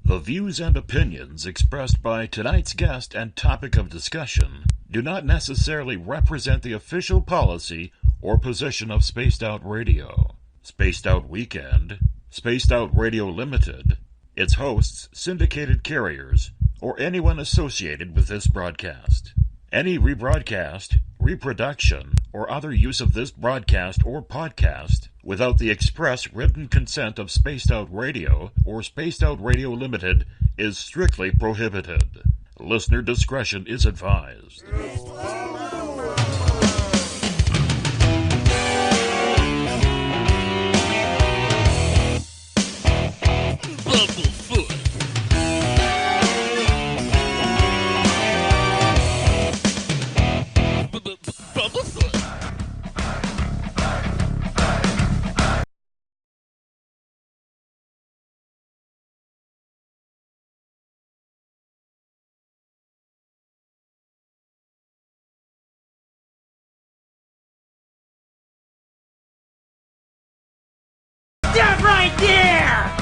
The views and opinions expressed by tonight's guest and topic of discussion do not necessarily represent the official policy or position of Spaced Out Radio, Spaced Out Weekend, Spaced Out Radio Limited, its hosts, syndicated carriers, or anyone associated with this broadcast. Any rebroadcast, reproduction, or other use of this broadcast or podcast without the express written consent of Spaced Out Radio or Spaced Out Radio Limited is strictly prohibited. Listener discretion is advised. Stop right there!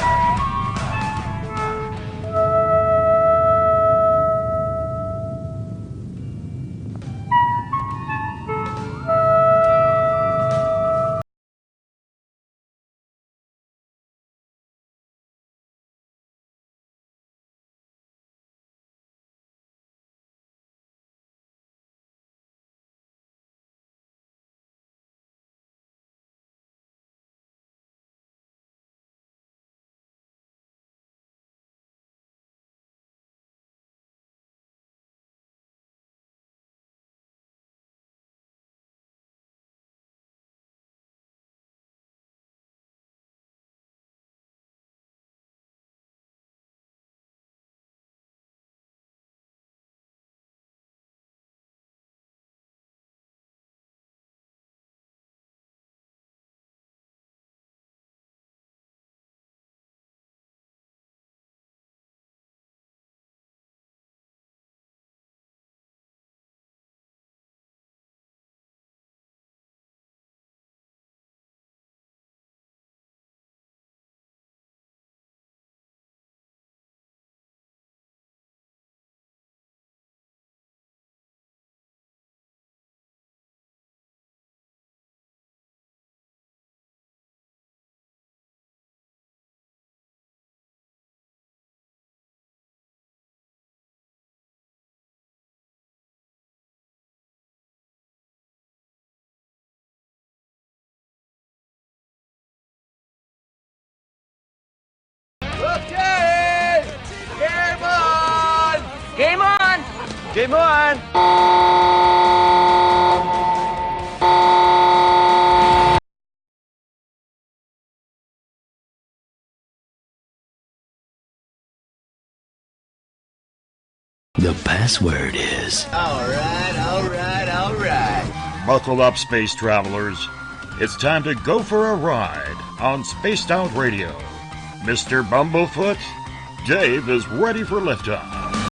Okay! Game on! Game on! Game on! The password is... Alright. Buckle up, space travelers. It's time to go for a ride on Spaced Out Radio. Mr. Bumblefoot, Dave is ready for liftoff.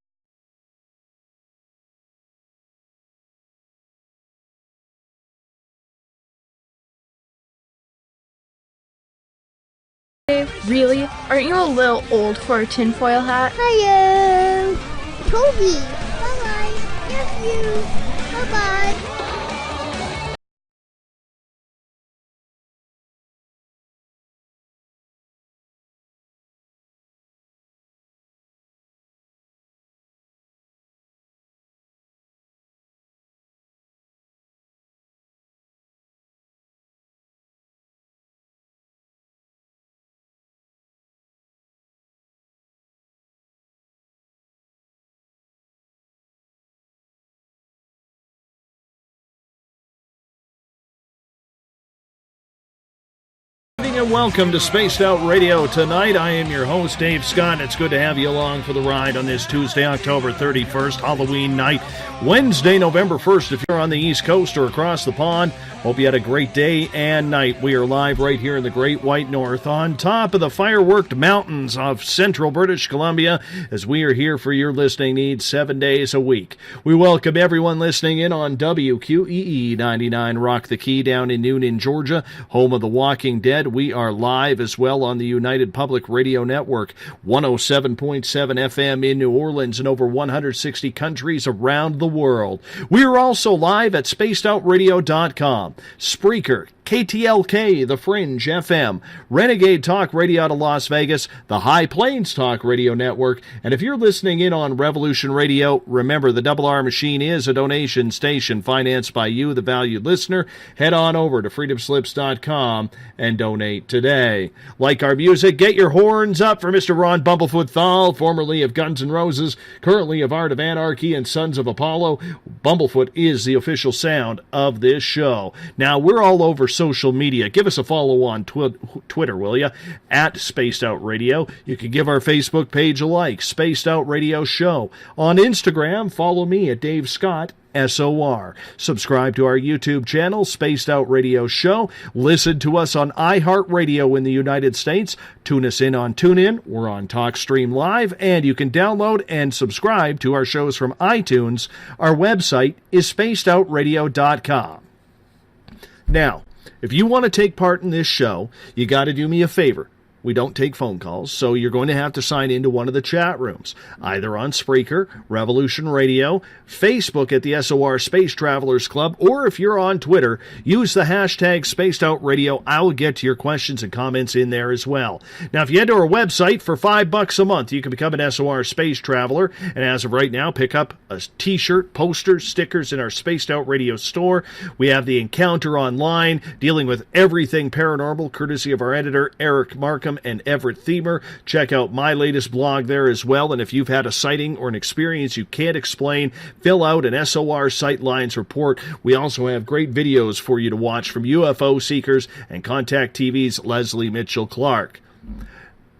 Dave, really? Aren't you a little old for a tinfoil hat? Hiya! Toby! Bye-bye! Love you! Bye-bye! And welcome to Spaced Out Radio tonight. I am your host, Dave Scott. It's good to have you along for the ride on this Tuesday, October 31st, Halloween night. Wednesday, November 1st, if you're on the East Coast or across the pond. Hope you had a great day and night. We are live right here in the Great White North on top of the fireworked mountains of central British Columbia as we are here for your listening needs 7 days a week. We welcome everyone listening in on WQEE 99 Rock the Key down in Noonan, Georgia, home of The Walking Dead. We are live as well on the United Public Radio Network, 107.7 FM in New Orleans and over 160 countries around the world. We are also live at spacedoutradio.com. Spreaker, KTLK, The Fringe FM, Renegade Talk Radio out of Las Vegas, the High Plains Talk Radio Network, and if you're listening in on Revolution Radio, remember the Double R Machine is a donation station financed by you, the valued listener. Head on over to freedomslips.com and donate today. Like our music, get your horns up for Mr. Ron Bumblefoot Thal, formerly of Guns N' Roses, currently of Art of Anarchy and Sons of Apollo. Bumblefoot is the official sound of this show. Now, we're all over social media. Give us a follow on Twitter, will you? At Spaced Out Radio. You can give our Facebook page a like, Spaced Out Radio Show. On Instagram, follow me at Dave Scott, SOR. Subscribe to our YouTube channel, Spaced Out Radio Show. Listen to us on iHeartRadio in the United States. Tune us in on TuneIn. We're on TalkStream Live, and you can download and subscribe to our shows from iTunes. Our website is spacedoutradio.com. Now, if you want to take part in this show, you got to do me a favor. We don't take phone calls, so you're going to have to sign into one of the chat rooms, either on Spreaker, Revolution Radio, Facebook at the SOR Space Travelers Club, or if you're on Twitter, use the hashtag SpacedOutRadio. I will get to your questions and comments in there as well. Now, if you head to our website for $5 a month, you can become an SOR Space Traveler, and as of right now, pick up a t-shirt, posters, stickers in our Spaced Out Radio store. We have the Encounter online, dealing with everything paranormal, courtesy of our editor, Eric Markham and Everett Thiemer. Check out my latest blog there as well, and if you've had a sighting or an experience you can't explain, fill out an SOR Sightlines report. We also have great videos for you to watch from UFO seekers and Contact TV's Leslie Mitchell-Clark.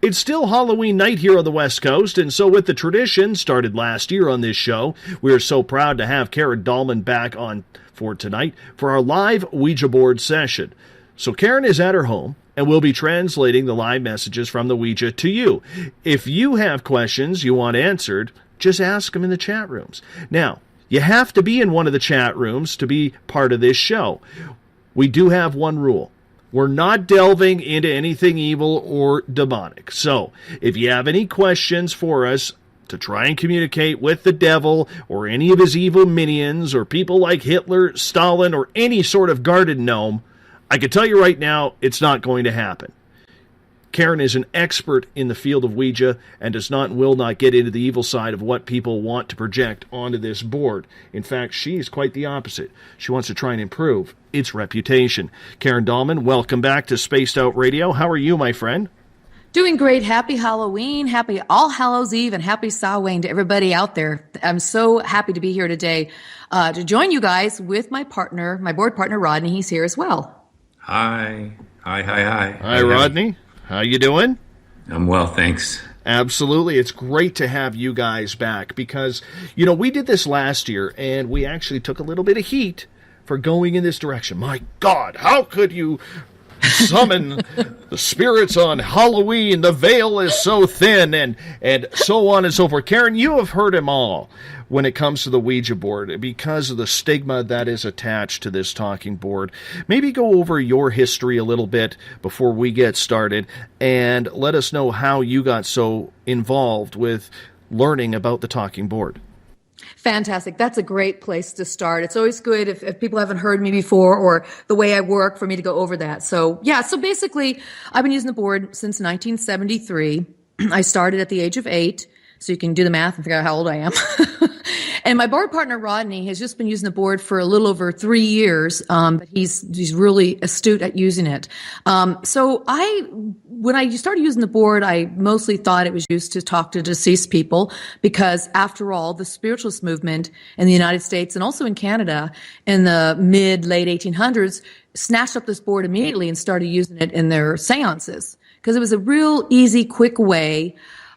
It's still Halloween night here on the West Coast, and so with the tradition started last year on this show, we are so proud to have Karen Dahlman back on for tonight for our live Ouija board session. So Karen is at her home, and we'll be translating the live messages from the Ouija to you. If you have questions you want answered, just ask them in the chat rooms. Now, you have to be in one of the chat rooms to be part of this show. We do have one rule. We're not delving into anything evil or demonic. So, if you have any questions for us to try and communicate with the devil or any of his evil minions or people like Hitler, Stalin, or any sort of garden gnome, I can tell you right now, it's not going to happen. Karen is an expert in the field of Ouija and does not and will not get into the evil side of what people want to project onto this board. In fact, she's quite the opposite. She wants to try and improve its reputation. Karen Dahlman, welcome back to Spaced Out Radio. How are you, my friend? Doing great. Happy Halloween, happy All Hallows Eve, and happy Samhain to everybody out there. I'm so happy to be here today to join you guys with my partner, my board partner, Rodney. He's here as well. Hi. Hi, Rodney. How you doing? I'm well, thanks. Absolutely. It's great to have you guys back because, we did this last year, and we actually took a little bit of heat for going in this direction. My God, how could you summon the spirits on Halloween? The veil is so thin, and so on and so forth. Karen, you have heard them all when it comes to the Ouija board because of the stigma that is attached to this talking board. Maybe go over your history a little bit before we get started and let us know how you got so involved with learning about the talking board. Fantastic. That's a great place to start. It's always good if people haven't heard me before or the way I work for me to go over that. So basically I've been using the board since 1973. I started at the age of 8. So you can do the math and figure out how old I am. And my board partner, Rodney, has just been using the board for a little over 3 years. But he's really astute at using it. So when I started using the board, I mostly thought it was used to talk to deceased people because after all, the spiritualist movement in the United States and also in Canada in the late 1800s snatched up this board immediately and started using it in their seances because it was a real easy, quick way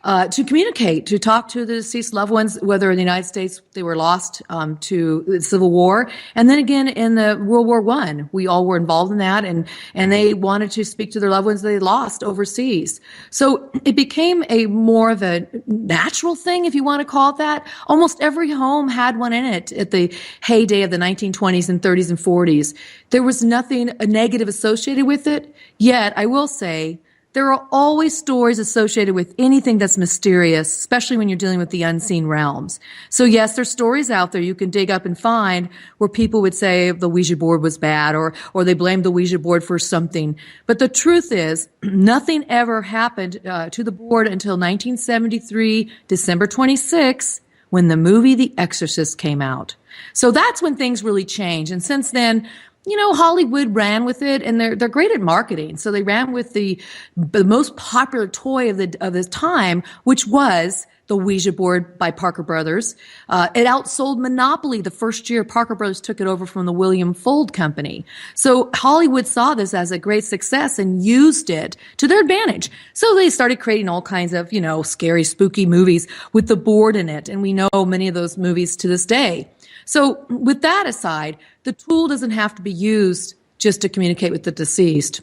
to communicate, to talk to the deceased loved ones, whether in the United States they were lost to the Civil War, and then again in the World War I. We all were involved in that, and they wanted to speak to their loved ones they lost overseas. So it became a more of a natural thing, if you want to call it that. Almost every home had one in it at the heyday of the 1920s and 30s and 40s. There was nothing negative associated with it, yet I will say, there are always stories associated with anything that's mysterious, especially when you're dealing with the unseen realms. So yes, there's stories out there you can dig up and find where people would say the Ouija board was bad or they blamed the Ouija board for something. But the truth is, nothing ever happened to the board until 1973, December 26, when the movie The Exorcist came out. So that's when things really changed. And since then, Hollywood ran with it, and they're great at marketing. So they ran with the most popular toy of the time, which was the Ouija board by Parker Brothers. It outsold Monopoly the first year Parker Brothers took it over from the William Fuld Company. So Hollywood saw this as a great success and used it to their advantage. So they started creating all kinds of, scary, spooky movies with the board in it. And we know many of those movies to this day. So with that aside, the tool doesn't have to be used just to communicate with the deceased.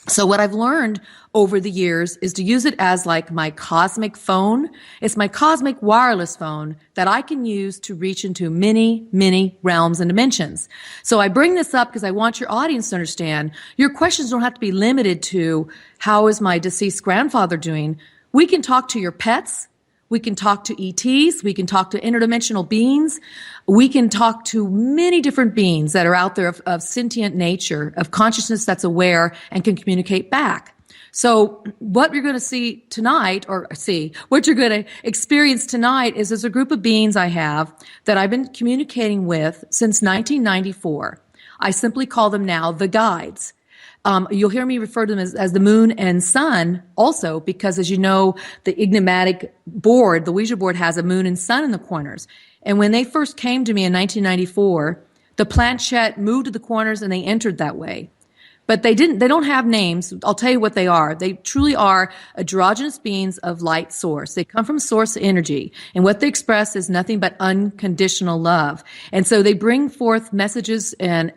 So what I've learned over the years is to use it as like my cosmic phone. It's my cosmic wireless phone that I can use to reach into many, many realms and dimensions. So I bring this up because I want your audience to understand your questions don't have to be limited to how is my deceased grandfather doing. We can talk to your pets. We can talk to ETs. We can talk to interdimensional beings. We can talk to many different beings that are out there of sentient nature, of consciousness that's aware and can communicate back. So what you're going to see tonight, what you're going to experience tonight is there's a group of beings I have that I've been communicating with since 1994. I simply call them now the guides. You'll hear me refer to them as the moon and sun also because, as you know, the enigmatic board, the Ouija board, has a moon and sun in the corners. And when they first came to me in 1994, the planchette moved to the corners and they entered that way. But they don't have names. I'll tell you what they are. They truly are androgynous beings of light source. They come from source energy. And what they express is nothing but unconditional love. And so they bring forth messages and,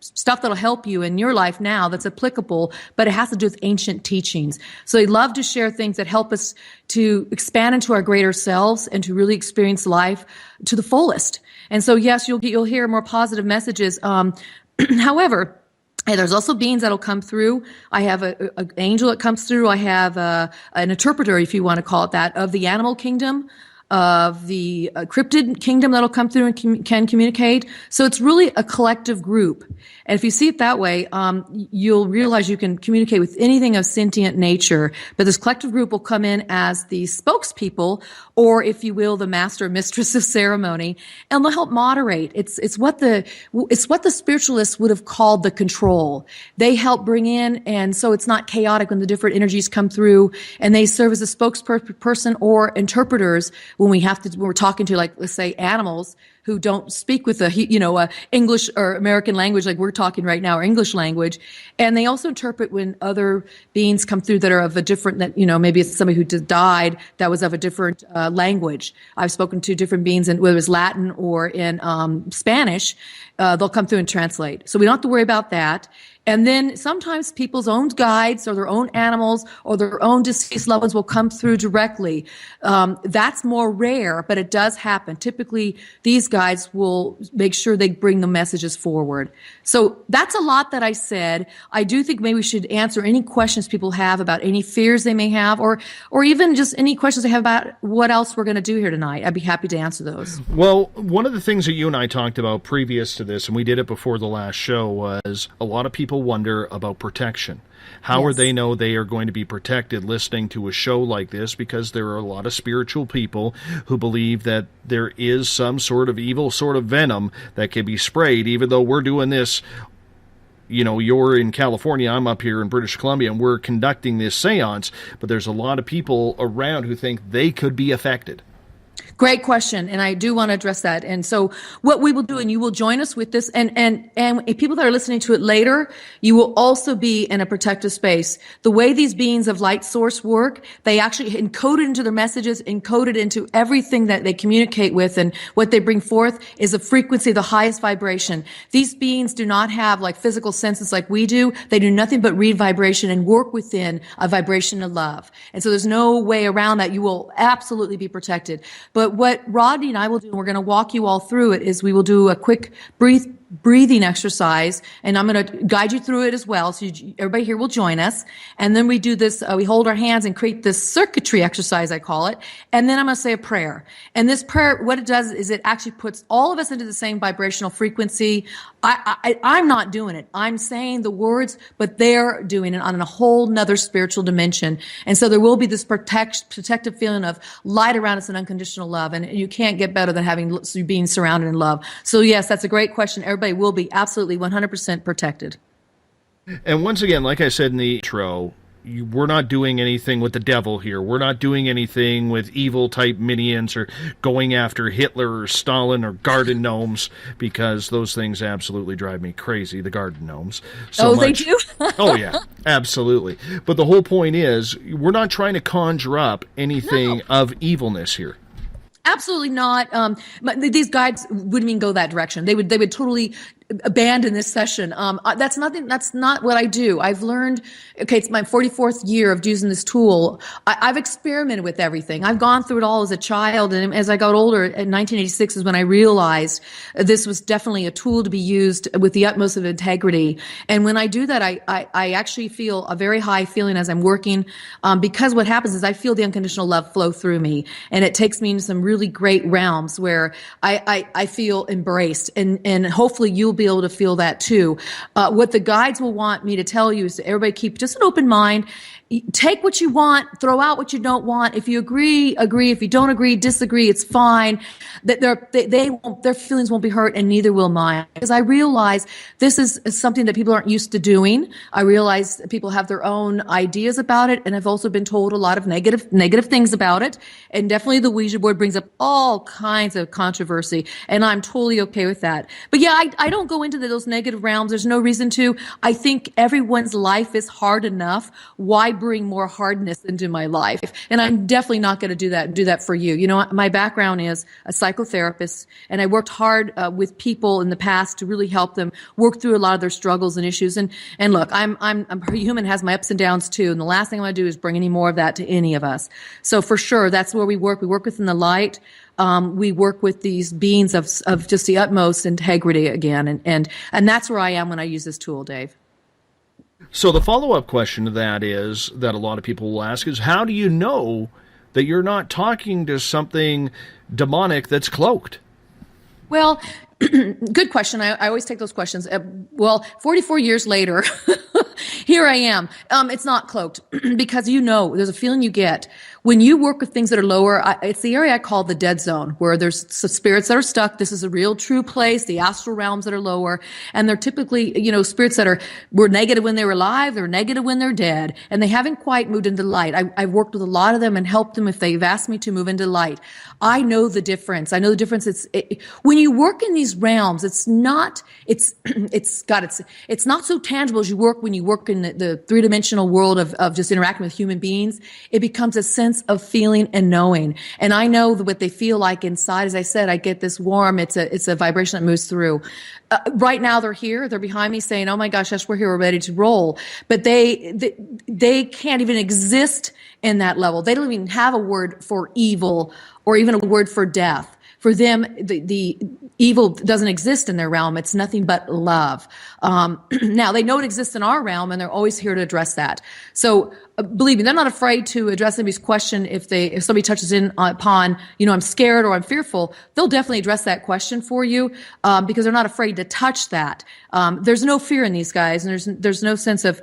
stuff that'll help you in your life now that's applicable, but it has to do with ancient teachings. So they love to share things that help us to expand into our greater selves and to really experience life to the fullest. And so, yes, you'll hear more positive messages. However, there's also beings that'll come through. I have an angel that comes through. I have an interpreter, if you want to call it that, of the animal kingdom, of the cryptid kingdom that'll come through and can communicate. So it's really a collective group. And if you see it that way, you'll realize you can communicate with anything of sentient nature. But this collective group will come in as the spokespeople, or if you will, the master or mistress of ceremony, and they'll help moderate. It's what the spiritualists would have called the control. They help bring in, and so it's not chaotic when the different energies come through, and they serve as a spokesperson or interpreters when we're talking to, like, let's say, animals who don't speak with a English or American language like we're talking right now, or English language. And they also interpret when other beings come through that are of a different, maybe it's somebody who died that was of a different language. I've spoken to different beings, and whether it's Latin or in Spanish, they'll come through and translate. So we don't have to worry about that. And then sometimes people's own guides or their own animals or their own deceased loved ones will come through directly. That's more rare, but it does happen. Typically, these guides will make sure they bring the messages forward. So that's a lot that I said. I do think maybe we should answer any questions people have about any fears they may have, or even just any questions they have about what else we're going to do here tonight. I'd be happy to answer those. Well, one of the things that you and I talked about previous to this, and we did it before the last show, was a lot of people wonder about protection. How are they know they are going to be protected listening to a show like this? Because there are a lot of spiritual people who believe that there is some sort of evil sort of venom that can be sprayed, even though we're doing this. You're in California, I'm up here in British Columbia, and we're conducting this seance, but there's a lot of people around who think they could be affected. Great question, and I do want to address that. And so, what we will do, and you will join us with this, and if people that are listening to it later, you will also be in a protective space. The way these beings of light source work, they actually encode it into their messages, encode it into everything that they communicate with, and what they bring forth is a frequency of the highest vibration. These beings do not have like physical senses like we do. They do nothing but read vibration and work within a vibration of love. And so, there's no way around that. You will absolutely be protected. But what Rodney and I will do, and we're going to walk you all through it, is we will do a quick breathing exercise, and I'm going to guide you through it as well. So everybody here will join us. And then we do this, we hold our hands and create this circuitry exercise, I call it. And then I'm going to say a prayer. And this prayer, what it does is it actually puts all of us into the same vibrational frequency. I'm not doing it. I'm saying the words, but they're doing it on a whole nother spiritual dimension. And so there will be this protective feeling of light around us and unconditional love. And you can't get better than being surrounded in love. So yes, that's a great question. Everybody will be absolutely 100% protected. And once again, like I said in the intro, we're not doing anything with the devil here. We're not doing anything with evil-type minions or going after Hitler or Stalin or garden gnomes, because those things absolutely drive me crazy, the garden gnomes. They do? Oh, yeah, absolutely. But the whole point is, we're not trying to conjure up anything of evilness here. Absolutely not. These guides wouldn't even go that direction. They would totally abandon this session. That's not what I do. I've learned, okay, it's my 44th year of using this tool. I've experimented with everything. I've gone through it all as a child. And as I got older, in 1986 is when I realized this was definitely a tool to be used with the utmost of integrity. And when I do that, I actually feel a very high feeling as I'm working, because what happens is I feel the unconditional love flow through me. And it takes me into some really great realms where I feel embraced. And hopefully you'll be able to feel that too. What the guides will want me to tell you is to everybody keep just an open mind. Take what you want, throw out what you don't want. If you agree. If you don't agree, disagree, it's fine. That their feelings won't be hurt, and neither will mine. Because I realize this is something that people aren't used to doing. I realize people have their own ideas about it, and I've also been told a lot of negative things about it. And definitely the Ouija board brings up all kinds of controversy, and I'm totally okay with that. But yeah, I don't go into those negative realms. There's no reason to. I think everyone's life is hard enough. Why bring more hardness into my life? And I'm definitely not going to do that for you. You know, my background is a psychotherapist, and I worked hard with people in the past to really help them work through a lot of their struggles and issues. And look, I'm human, has my ups and downs too. And the last thing I want to do is bring any more of that to any of us. So for sure, that's where we work. We work within the light. We work with these beings of just the utmost integrity again. And that's where I am when I use this tool, Dave. So the follow-up question to that is, that a lot of people will ask, is how do you know that you're not talking to something demonic that's cloaked? Well, good question. I always take those questions. 44 years later, here I am. It's not cloaked because there's a feeling you get when you work with things that are lower. It's the area I call the dead zone, where there's some spirits that are stuck. This is a real true place, the astral realms that are lower. And they're typically, spirits that were negative when they were alive. They're negative when they're dead. And they haven't quite moved into light. I've worked with a lot of them and helped them if they've asked me to move into light. I know the difference. When you work in these realms, it's not so tangible as when you work in the three-dimensional world of just interacting with human beings. It becomes a sense of feeling and knowing. And I know what they feel like inside. As I said, I get this warm, it's a vibration that moves through. Right now they're here, they're behind me saying, oh my gosh, yes, we're here, we're ready to roll. But they can't even exist in that level. They don't even have a word for evil or even a word for death. For them, the evil doesn't exist in their realm. It's nothing but love. Now, they know it exists in our realm, and they're always here to address that. So, believe me, they're not afraid to address anybody's question if somebody touches in upon, I'm scared or I'm fearful. They'll definitely address that question for you because they're not afraid to touch that. There's no fear in these guys, and there's no sense of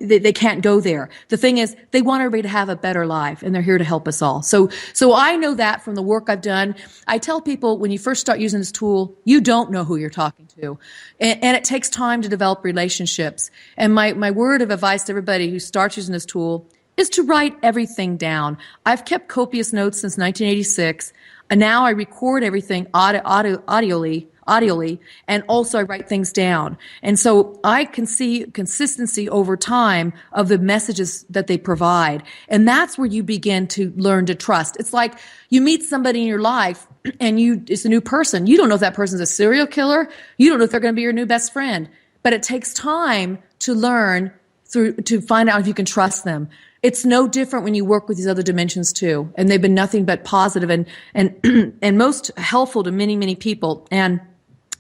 they can't go there. The thing is, they want everybody to have a better life, and they're here to help us all. So I know that from the work I've done. I tell people when you first start using this tool, you don't know who you're talking to, and it takes time to develop relationships. And my word of advice to everybody who starts using this tool is to write everything down. I've kept copious notes since 1986. And now I record everything audioly, and also I write things down. And so I can see consistency over time of the messages that they provide. And that's where you begin to learn to trust. It's like you meet somebody in your life and it's a new person. You don't know if that person's a serial killer. You don't know if they're going to be your new best friend. But it takes time to learn to find out if you can trust them. It's no different when you work with these other dimensions too. And they've been nothing but positive and most helpful to many, many people. And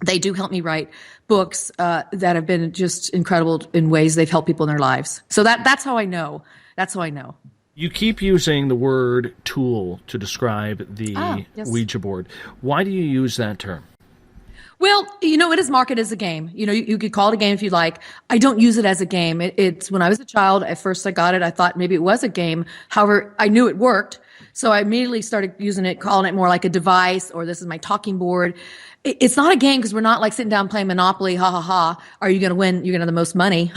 they do help me write books that have been just incredible in ways they've helped people in their lives. So that's how I know. That's how I know. You keep using the word tool to describe the yes. Ouija board. Why do you use that term? Well, it is marketed as a game. You could call it a game if you like. I don't use it as a game. It's when I was a child, at first I got it, I thought maybe it was a game. However, I knew it worked. So I immediately started using it, calling it more like a device, or this is my talking board. It's not a game because we're not like sitting down playing Monopoly, ha ha ha. Are you going to win? You're going to have the most money.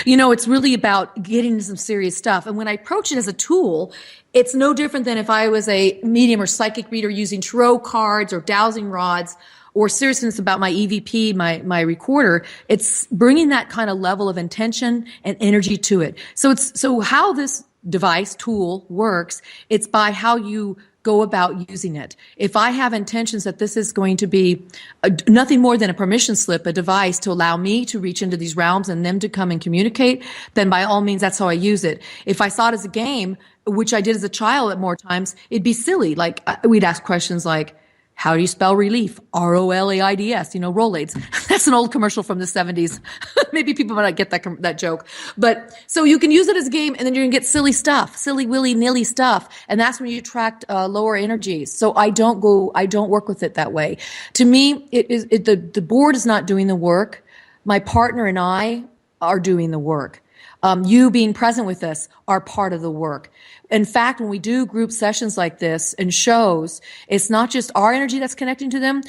It's really about getting into some serious stuff. And when I approach it as a tool, it's no different than if I was a medium or psychic reader using tarot cards or dowsing rods, or seriousness about my EVP, my recorder. It's bringing that kind of level of intention and energy to it. So how this device tool works, it's by how you go about using it. If I have intentions that this is going to be nothing more than a permission slip, a device to allow me to reach into these realms and them to come and communicate, then by all means, that's how I use it. If I saw it as a game, which I did as a child at more times, it'd be silly. Like we'd ask questions like, how do you spell relief? ROLAIDS, Rolaids. That's an old commercial from the 70s. Maybe people might not get that joke. But so you can use it as a game, and then you're going to get silly stuff, silly willy-nilly stuff. And that's when you attract lower energies. So I don't work with it that way. To me, the board is not doing the work. My partner and I are doing the work. You being present with us are part of the work. In fact, when we do group sessions like this and shows, it's not just our energy that's connecting to them.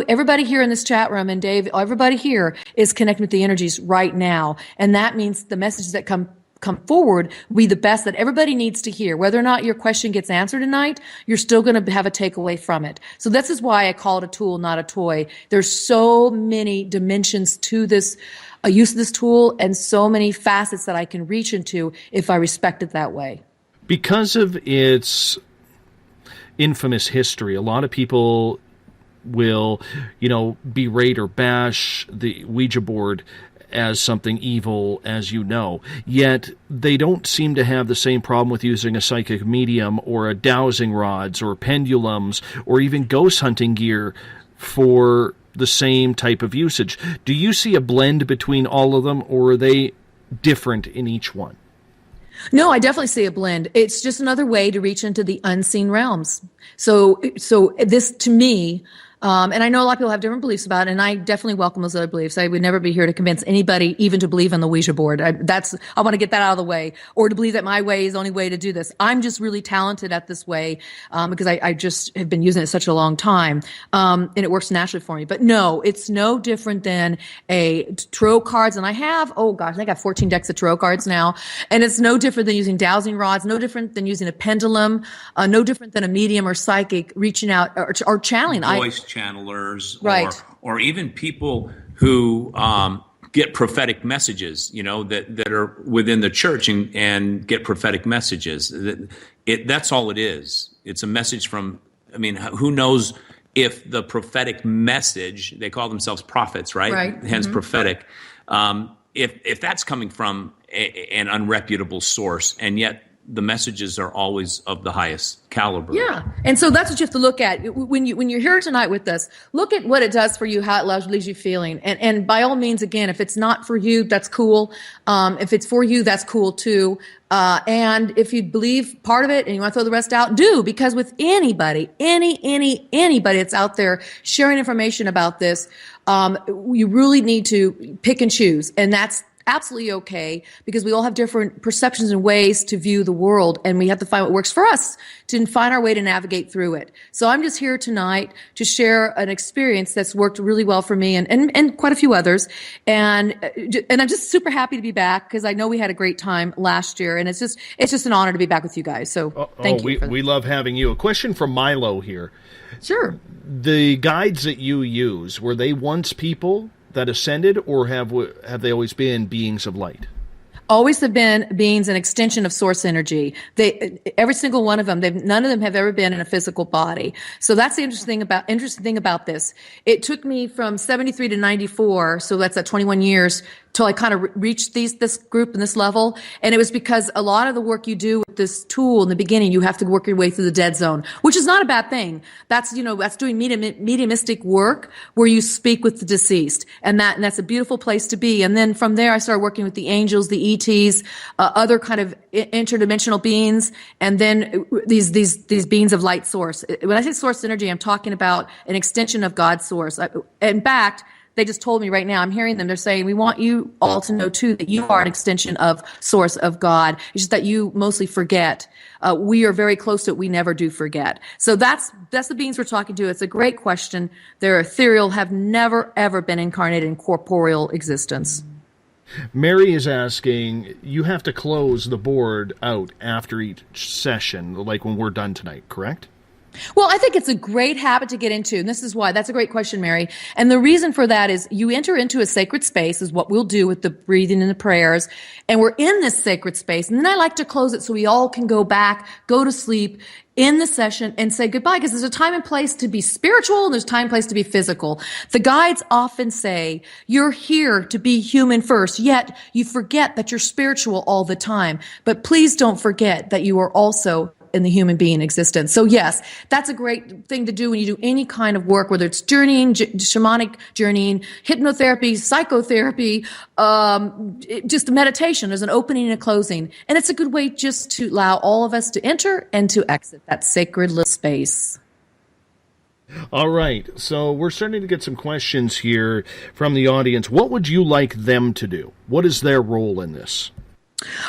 Everybody here in this chat room, and Dave, everybody here is connecting with the energies right now. And that means the messages that come forward will be the best that everybody needs to hear. Whether or not your question gets answered tonight, you're still going to have a takeaway from it. So this is why I call it a tool, not a toy. There's so many dimensions to this use of this tool, and so many facets that I can reach into if I respect it that way. Because of its infamous history, a lot of people will, berate or bash the Ouija board as something evil, as you know. Yet they don't seem to have the same problem with using a psychic medium or a dowsing rods or pendulums or even ghost hunting gear for the same type of usage. Do you see a blend between all of them, or are they different in each one? No, I definitely see a blend. It's just another way to reach into the unseen realms. So this, to me, and I know a lot of people have different beliefs about it, and I definitely welcome those other beliefs. I would never be here to convince anybody even to believe in the Ouija board. I want to get that out of the way, or to believe that my way is the only way to do this. I'm just really talented at this way because I just have been using it such a long time, and it works naturally for me. But no, it's no different than a tarot cards, and I think I have 14 decks of tarot cards now, and it's no different than using dowsing rods, no different than using a pendulum, no different than a medium or psychic reaching out or channeling. Voice channelers, right, or even people who get prophetic messages, that are within the church and get prophetic messages. That's all it is. It's a message from, who knows if the prophetic message, they call themselves prophets, right? Right. Hence Mm-hmm. prophetic. If that's coming from an unreputable source, and yet the messages are always of the highest caliber. Yeah. And so that's what you have to look at. When you're here tonight with us, look at what it does for you, how it leaves you feeling. And by all means, again, if it's not for you, that's cool. If it's for you, that's cool too. And if you believe part of it and you want to throw the rest out, do, because with anybody that's out there sharing information about this, you really need to pick and choose. And that's absolutely okay, because we all have different perceptions and ways to view the world, and we have to find what works for us to find our way to navigate through it. So I'm just here tonight to share an experience that's worked really well for me and quite a few others. And I'm just super happy to be back, because I know we had a great time last year, and it's just an honor to be back with you guys. So thank you. We love having you. A question from Milo here. Sure. The guides that you use, were they once people that ascended, or have they always been beings of light? Always have been beings, an extension of source energy. Every single one of them, none of them have ever been in a physical body. So that's the interesting thing about this. It took me from 73 to 94, so that's at 21 years, till I kind of reached this group and this level. And it was because a lot of the work you do with this tool in the beginning, you have to work your way through the dead zone, which is not a bad thing. That's doing mediumistic work where you speak with the deceased. And that's a beautiful place to be. And then from there, I started working with the angels, the ETs, other kind of interdimensional beings, and then these beings of light source. When I say source energy, I'm talking about an extension of God's source. In fact, they just told me right now, I'm hearing them, they're saying, we want you all to know too that you are an extension of source of God. It's just that you mostly forget. We are very close to it. We never do forget. So that's the beings we're talking to. It's a great question. They're ethereal, have never, ever been incarnated in corporeal existence. Mary is asking, you have to close the board out after each session, like when we're done tonight, correct? Well, I think it's a great habit to get into, and this is why. That's a great question, Mary. And the reason for that is you enter into a sacred space, is what we'll do with the breathing and the prayers, and we're in this sacred space. And then I like to close it so we all can go back, go to sleep in the session and say goodbye, because there's a time and place to be spiritual and there's time and place to be physical. The guides often say, you're here to be human first, yet you forget that you're spiritual all the time. But please don't forget that you are also in the human being existence. So yes, that's a great thing to do when you do any kind of work, whether it's journeying, shamanic journeying, hypnotherapy, psychotherapy, just meditation. There's an opening and a closing. And it's a good way just to allow all of us to enter and to exit that sacred little space. All right, so we're starting to get some questions here from the audience. What would you like them to do? What is their role in this?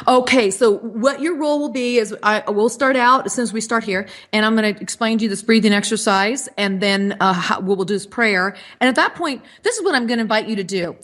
Okay, so what your role will be is we'll start out as soon as we start here, and I'm going to explain to you this breathing exercise, and then what we'll do is prayer. And at that point, this is what I'm going to invite you to do.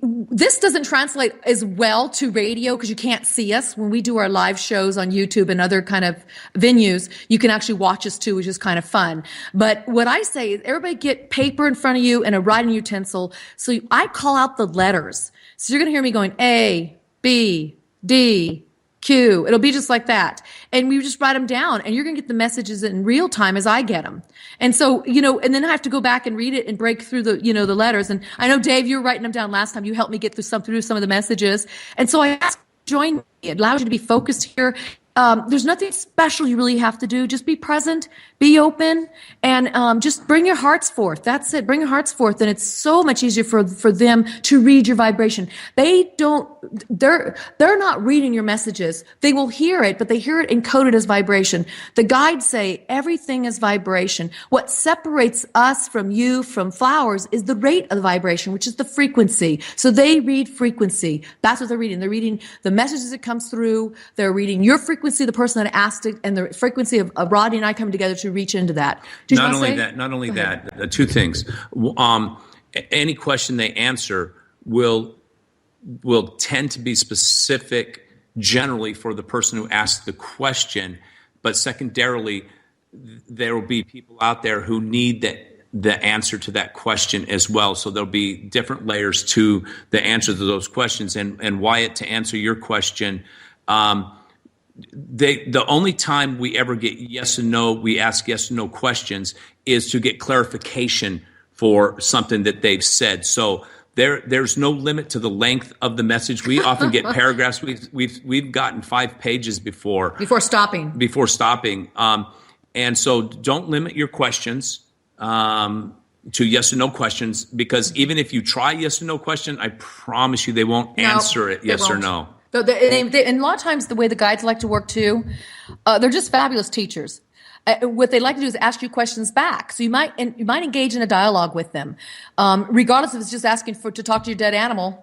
This doesn't translate as well to radio because you can't see us. When we do our live shows on YouTube and other kind of venues, you can actually watch us too, which is kind of fun. But what I say is everybody get paper in front of you and a writing utensil. So I call out the letters. So you're going to hear me going A, B, D, Q. It'll be just like that. And we just write them down, and you're going to get the messages in real time as I get them. And so, and then I have to go back and read it and break through the letters. And I know, Dave, you were writing them down last time. You helped me get through some of the messages. And so I ask you to join me. It allows you to be focused here. There's nothing special you really have to do. Just be present, be open, and just bring your hearts forth. That's it. Bring your hearts forth, and it's so much easier for them to read your vibration. They're not reading your messages. They will hear it, but they hear it encoded as vibration. The guides say everything is vibration. What separates us from you, from flowers, is the rate of the vibration, which is the frequency. So they read frequency. That's what they're reading. They're reading the messages that comes through. They're reading your frequency, the person that asked it, and the frequency of Rodney and I coming together to reach into that. Not only that, two things. Any question they answer will tend to be specific generally for the person who asked the question, but secondarily, there will be people out there who need the answer to that question as well. So there'll be different layers to the answer to those questions. And Wyatt, to answer your question, the only time we ever get yes and no, we ask yes and no questions, is to get clarification for something that they've said. So there's no limit to the length of the message. We often get paragraphs. We've gotten 5 pages before stopping. And so don't limit your questions to yes or no questions, because even if you try yes or no question, I promise you they won't answer it yes or no. And a lot of times the way the guides like to work too, they're just fabulous teachers. what they like to do is ask you questions back. So you might engage in a dialogue with them, regardless if it's just asking to talk to your dead animal,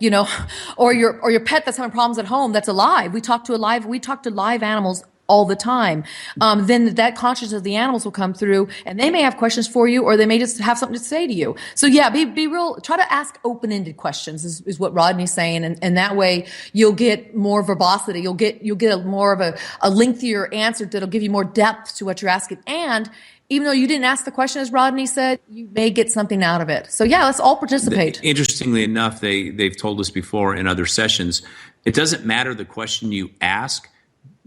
or your pet that's having problems at home that's alive. We talk to live animals all the time. Then that consciousness of the animals will come through, and they may have questions for you, or they may just have something to say to you. So yeah, be real. Try to ask open-ended questions is what Rodney's saying, and that way you'll get more verbosity. You'll get more of a lengthier answer that'll give you more depth to what you're asking. And even though you didn't ask the question, as Rodney said, you may get something out of it. So yeah, let's all participate. Interestingly enough, they've told us before in other sessions, it doesn't matter the question you ask,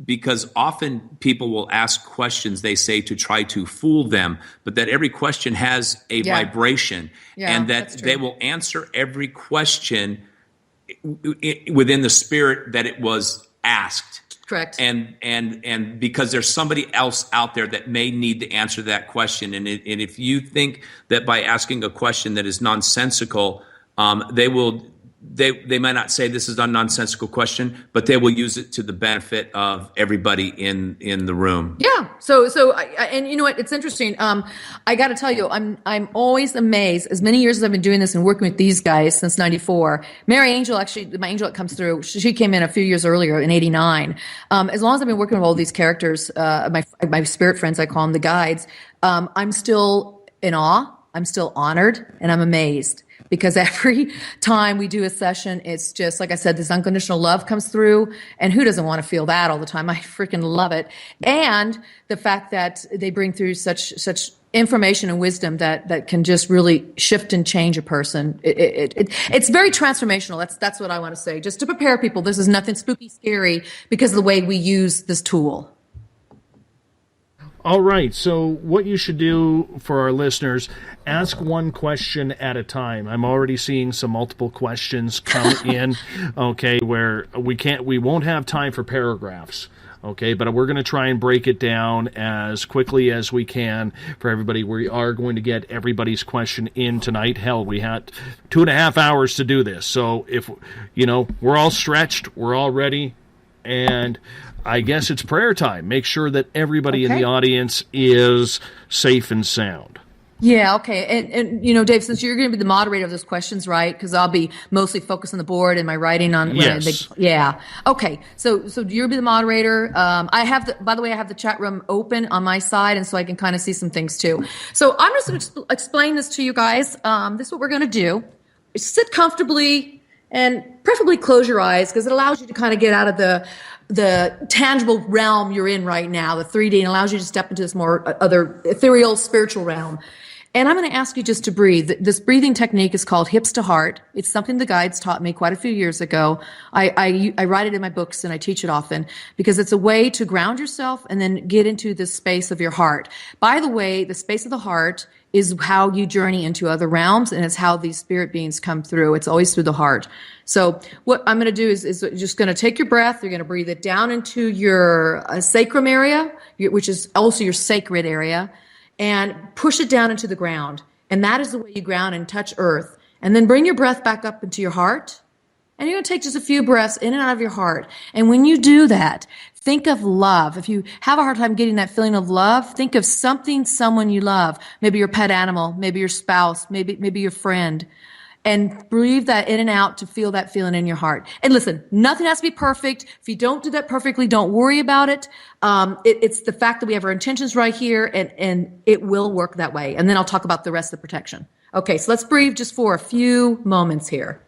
because often people will ask questions, they say, to try to fool them, but that every question has a vibration, and that they will answer every question within the spirit that it was asked. Correct. And because there's somebody else out there that may need to answer that question, and if you think that by asking a question that is nonsensical, they might not say this is a nonsensical question, but they will use it to the benefit of everybody in the room. Yeah. So and you know what? It's interesting. I got to tell you, I'm always amazed. As many years as I've been doing this and working with these guys since '94. Mary Angel, actually, my angel that comes through, she came in a few years earlier in '89. As long as I've been working with all these characters, my spirit friends, I call them the guides. I'm still in awe. I'm still honored, and I'm amazed. Because every time we do a session, it's just, like I said, this unconditional love comes through. And who doesn't want to feel that all the time? I freaking love it. And the fact that they bring through such information and wisdom that can just really shift and change a person. It's very transformational. That's what I want to say. Just to prepare people, this is nothing spooky, scary, because of the way we use this tool. All right, so what you should do for our listeners, ask one question at a time. I'm already seeing some multiple questions come in, okay, where we won't have time for paragraphs, okay, but we're going to try and break it down as quickly as we can for everybody. We are going to get everybody's question in tonight. Hell, we had 2.5 hours to do this, so if, we're all stretched, we're all ready, and I guess it's prayer time. Make sure that everybody in the audience is safe and sound. Yeah, okay. And Dave, since you're going to be the moderator of those questions, right? Because I'll be mostly focused on the board and my writing on. Yes. Yeah. Okay. So you'll be the moderator. I have the chat room open on my side, and so I can kind of see some things too. So I'm just going to explain this to you guys. This is what we're going to do. Sit comfortably and preferably close your eyes, because it allows you to kind of get out of the tangible realm you're in right now, the 3D, and allows you to step into this more other ethereal spiritual realm. And I'm going to ask you just to breathe. This breathing technique is called hips to heart. It's something the guides taught me quite a few years ago. I write it in my books and I teach it often, because it's a way to ground yourself and then get into the space of your heart. By the way, the space of the heart is how you journey into other realms, and it's how these spirit beings come through. It's always through the heart. So what I'm going to do is just going to take your breath. You're going to breathe it down into your sacrum area, which is also your sacred area, and push it down into the ground. And that is the way you ground and touch earth. And then bring your breath back up into your heart. And you're going to take just a few breaths in and out of your heart. And when you do that, think of love. If you have a hard time getting that feeling of love, think of someone you love. Maybe your pet animal, maybe your spouse, maybe your friend. And breathe that in and out to feel that feeling in your heart. And listen, nothing has to be perfect. If you don't do that perfectly, don't worry about it. It's the fact that we have our intentions right here, and it will work that way. And then I'll talk about the rest of the protection. Okay, so let's breathe just for a few moments here.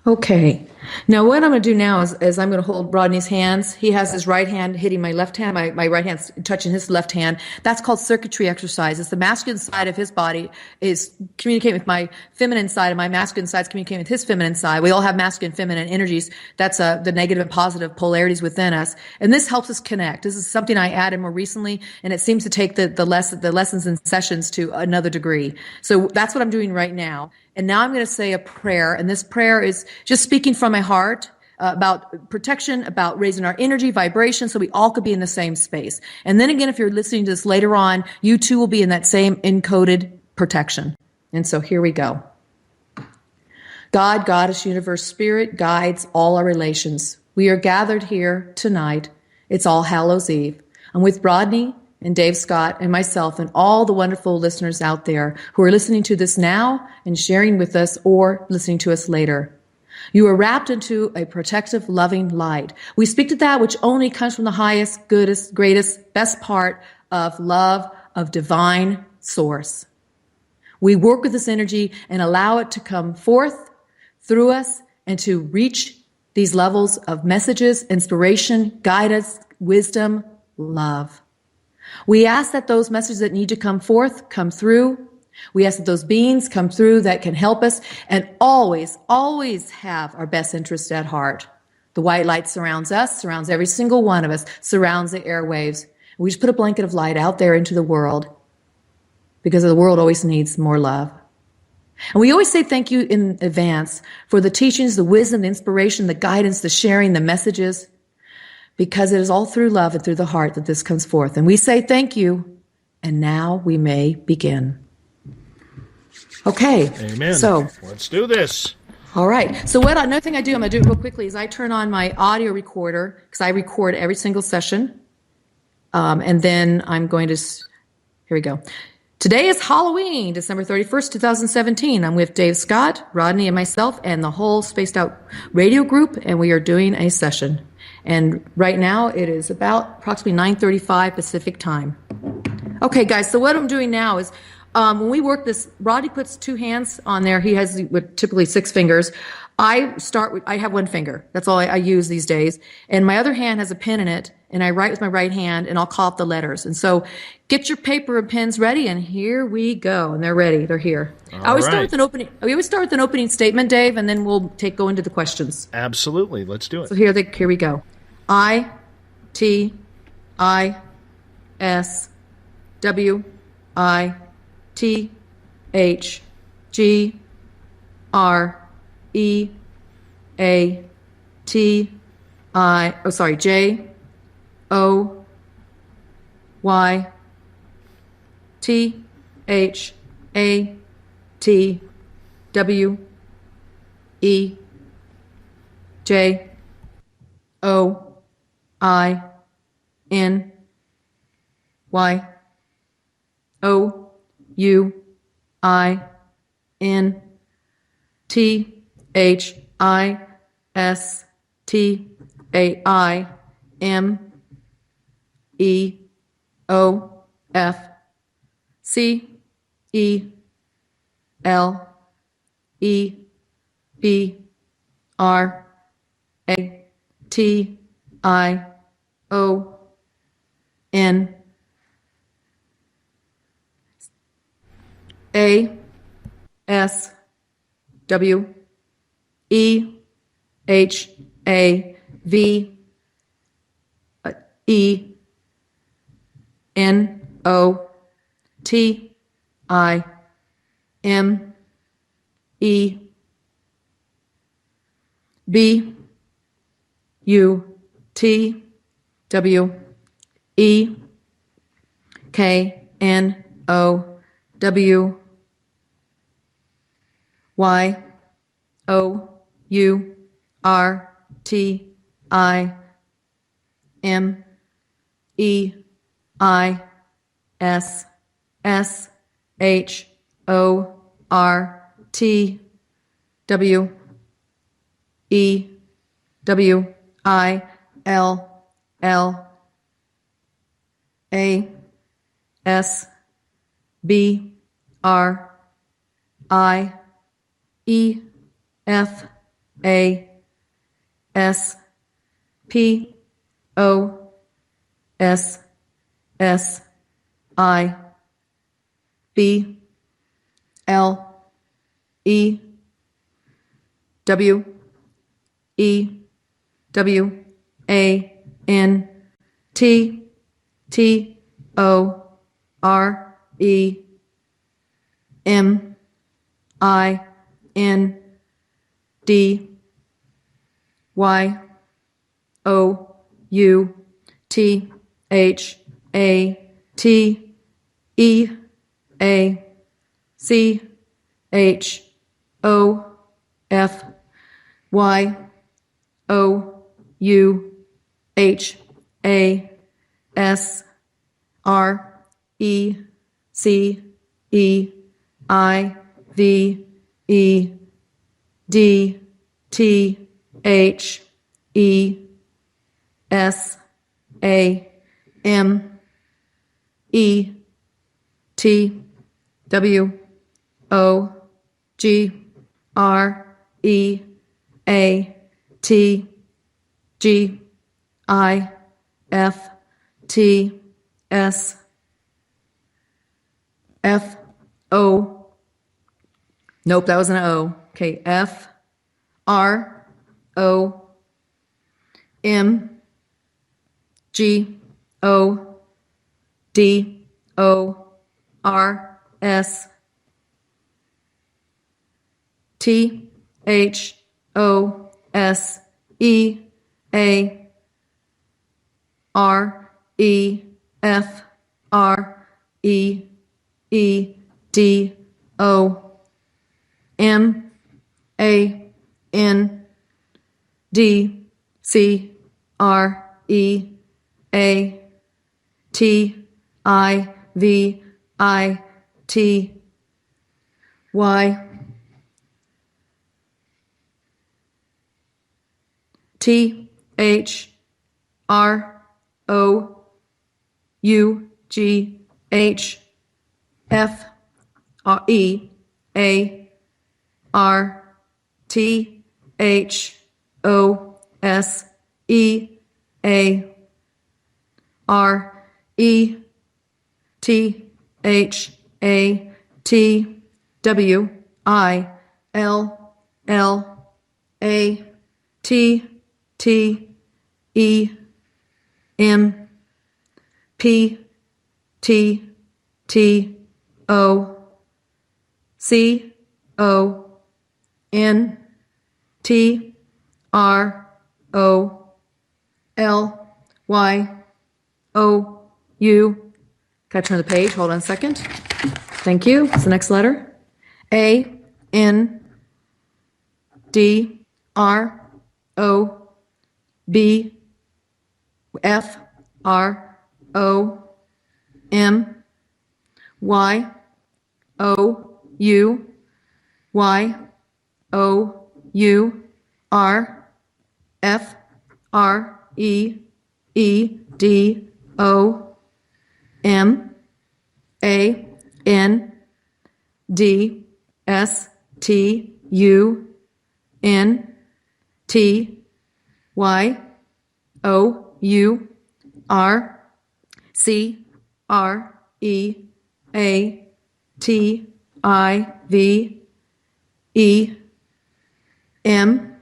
Okay, Now, what I'm going to do now is I'm going to hold Rodney's hands. He has his right hand hitting my left hand. My right hand's touching his left hand. That's called circuitry exercise. It's the masculine side of his body is communicating with my feminine side, and my masculine side is communicating with his feminine side. We all have masculine and feminine energies. That's the negative and positive polarities within us. And this helps us connect. This is something I added more recently, and it seems to take the lessons and sessions to another degree. So that's what I'm doing right now. And now I'm going to say a prayer, and this prayer is just speaking from my heart about protection, about raising our energy, vibration, so we all could be in the same space. And then again, if you're listening to this later on, you too will be in that same encoded protection. And so here we go. God, Goddess, Universe, Spirit guides all our relations. We are gathered here tonight. It's All Hallows Eve. I'm with Rodney and Dave Scott and myself and all the wonderful listeners out there who are listening to this now and sharing with us or listening to us later. You are wrapped into a protective, loving light. We speak to that which only comes from the highest, goodest, greatest, best part of love, of divine source. We work with this energy and allow it to come forth through us and to reach these levels of messages, inspiration, guidance, wisdom, love. We ask that those messages that need to come forth come through. We ask that those beings come through that can help us, and always, always have our best interest at heart. The white light surrounds us, surrounds every single one of us, surrounds the airwaves. We just put a blanket of light out there into the world because the world always needs more love. And we always say thank you in advance for the teachings, the wisdom, the inspiration, the guidance, the sharing, the messages, because it is all through love and through the heart that this comes forth. And we say thank you, and now we may begin. Okay. Amen. So let's do this. All right. So another thing I'm going to do real quickly is I turn on my audio recorder because I record every single session. And then I'm going to, here we go. Today is Halloween, December 31st, 2017. I'm with Dave Scott, Rodney, and myself, and the whole Spaced Out radio group, and we are doing a session. And right now it is about approximately 9:35 Pacific time. Okay, guys, so what I'm doing now is when we work this, Rodney puts two hands on there. He has typically 6 fingers. I have one finger. That's all I use these days. And my other hand has a pen in it, and I write with my right hand, and I'll call up the letters. And so get your paper and pens ready, and here we go. And they're ready. They're here. We always start with an opening statement, Dave, and then we'll go into the questions. Absolutely. Let's do it. So here we go. I, T, I, S, W, I, T, H, G, R, E, A, T, J, O, Y, T, H, A, T, W, E, J, O, I, N, Y, O, U, I, N, T, H, I, S, T, A, I, M, E, O, F, C, E, L, E, B, R, A, T, I, O, N, A, S, W, E, H, A, V, E, N, O, T, I, M, E, B, U, T, W, E, K, N, O, W, Y, O, U, R, T, I, M, E, I, S, S, H, O, R, T, W, E, W, I, L, L, A, S, B, R, I, E, F, A, S P O S S I B L E W E W A N T T O R E M I N D Y O U T H A T E A C H O F Y O U H A S R E C E I V E D T H E S A M E T W O G R E A T G I F T S F O. Nope, that was an O. Okay, F R O M G O D O R S T H O S E A R E F R E E D O M A N D C R E A T I V I T Y T H R O U G H F R E A R T H O S E A R E T H A T W I L L A T T E M P T T O C O N T R O L Y O U. Gotta turn the page. Hold on a second. Thank you. What's the next letter? A N D R O B F R O M Y O U Y O U R F R E E D O M A N D S T U N T Y O U R C R E A T I V E M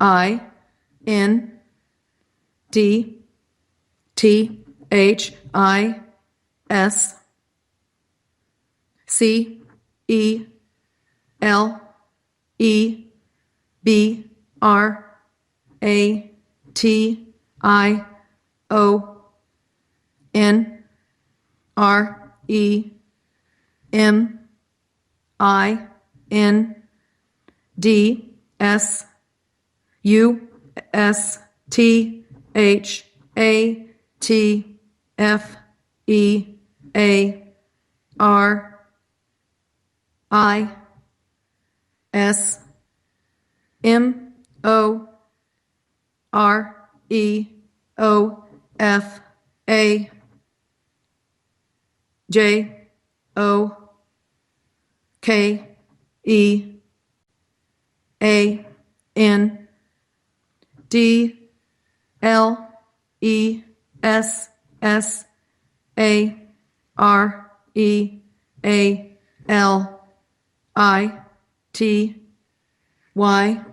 I N D T H I S C E L E B R A T I O N R E M I N D S U S T H A T F E A R I S M O R E O F A J O K E A N D L E S S A R E A L I T Y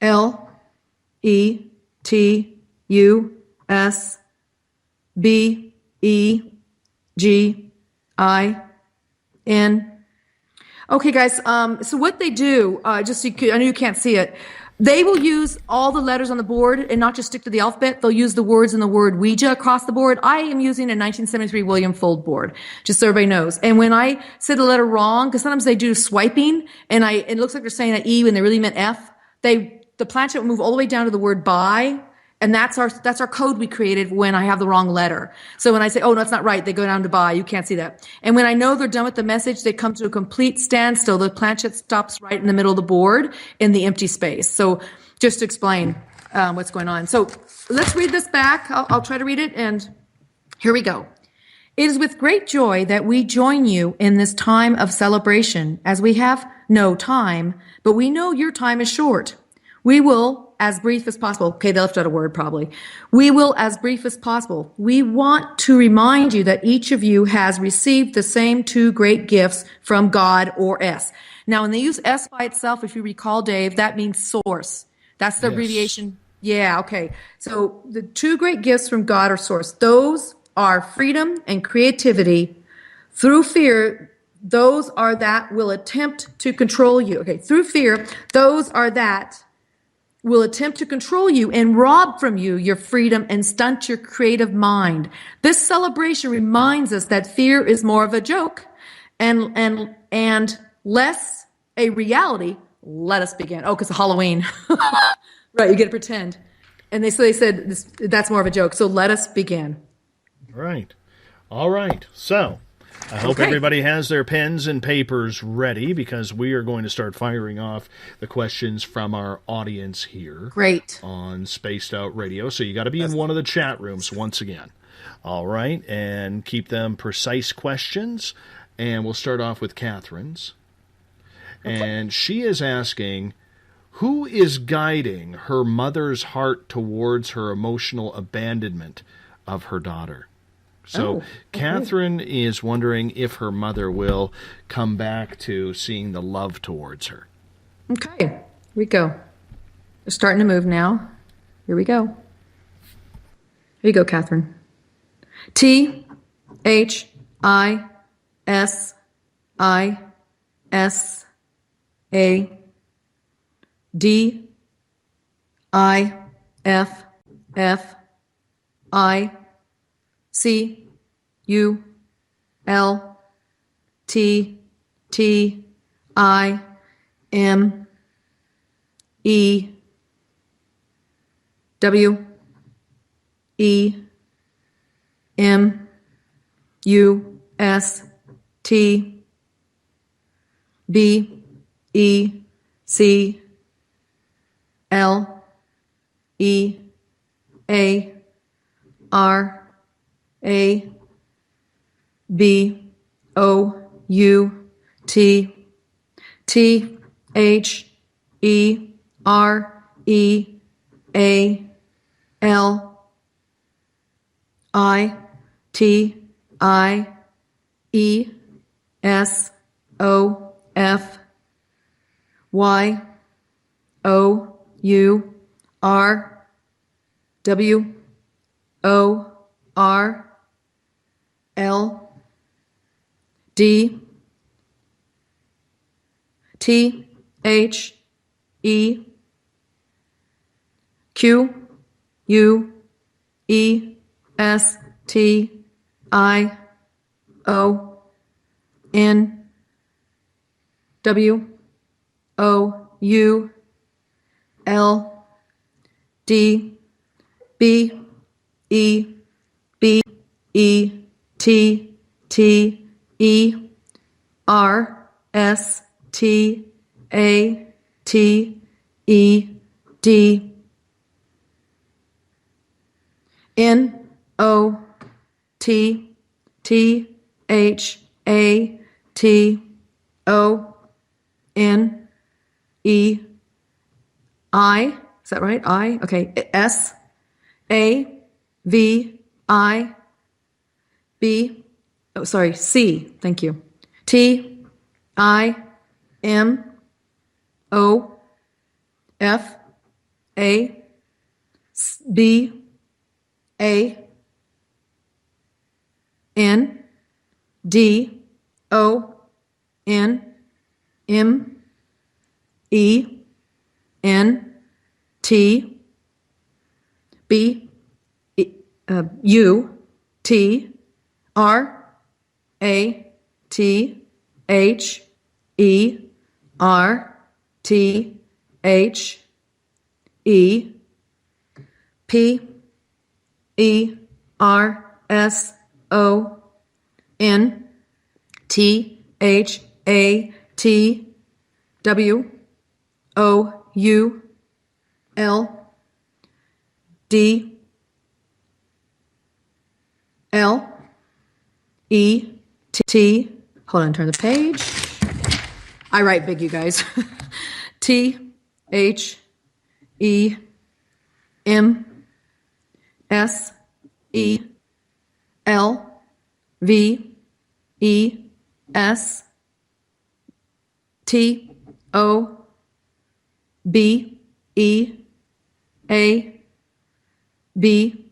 L E T U S B E G I N. Okay, guys. So what they do, just so I know you can't see it, they will use all the letters on the board and not just stick to the alphabet. They'll use the words in the word Ouija across the board. I am using a 1973 William Fold board, just so everybody knows. And when I said the letter wrong, because sometimes they do swiping, and it looks like they're saying an E when they really meant F. The planchette will move all the way down to the word by. And that's our code we created when I have the wrong letter. So when I say, oh, no, it's not right, they go down to by. You can't see that. And when I know they're done with the message, they come to a complete standstill. The planchette stops right in the middle of the board in the empty space. So just to explain what's going on. So let's read this back. I'll try to read it. And here we go. It is with great joy that we join you in this time of celebration, as we have no time, but we know your time is short. We will, as brief as possible. Okay, they left out a word probably. We will, as brief as possible. We want to remind you that each of you has received the same two great gifts from God or S. Now, when they use S by itself, if you recall, Dave, that means source. That's the abbreviation. Yeah, okay. So the two great gifts from God or source, those are freedom and creativity. Through fear, those are that will attempt to control you. Okay, through fear, those are that will attempt to control you and rob from you your freedom and stunt your creative mind. This celebration reminds us that fear is more of a joke and less a reality. Let us begin. Oh, because Halloween. Right, you get to pretend. And they said that's more of a joke. So let us begin. Right. All right. So I hope everybody has their pens and papers ready, because we are going to start firing off the questions from our audience here. Great. On Spaced Out Radio. So you got to be in one of the chat rooms once again. All right. And keep them precise questions. And we'll start off with Catherine's. And she is asking, who is guiding her mother's heart towards her emotional abandonment of her daughter? So Catherine is wondering if her mother will come back to seeing the love towards her. Okay, here we go. We're starting to move now. Here we go. Here you go, Catherine. Is that right? I? Okay. S, A, V, I, B, oh, sorry, C. Thank you. T, I, M, O, F, A, B, A, N, D, O, N, M, E, N, T, B, U, T, R, A, T, H, E, R, T, H, E, P, E, R, S, O, N, T, H, A, T, W, O, U, L, D, L, E, T, hold on, turn the page. I write big, you guys. T, H, E, M, S, E, L, V, E, S, T, O, B, E, A, B,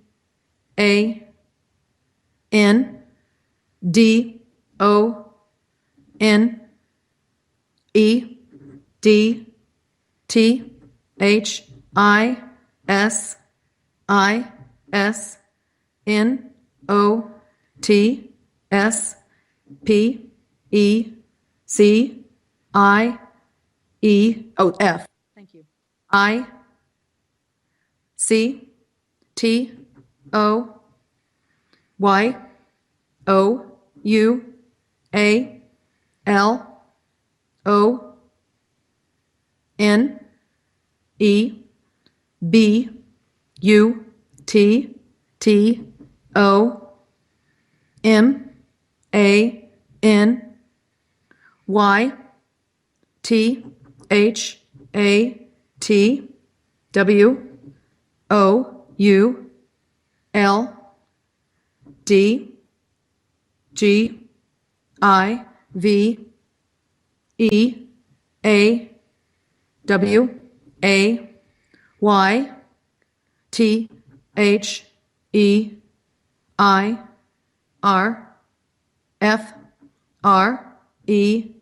A, N, D, O, N, E, D, T, H, I, S, N, O, T, S, P, E, C, I, E, oh, F. Thank you. I, C, T, O, Y, O, U, A, L, O, N, E, B, U, T, T, O, M, A, N, Y, T, H, A, T, W, O, U, L, D, G, I, V, E, A, W, A, Y, T, H, E, I, R, F, R, E,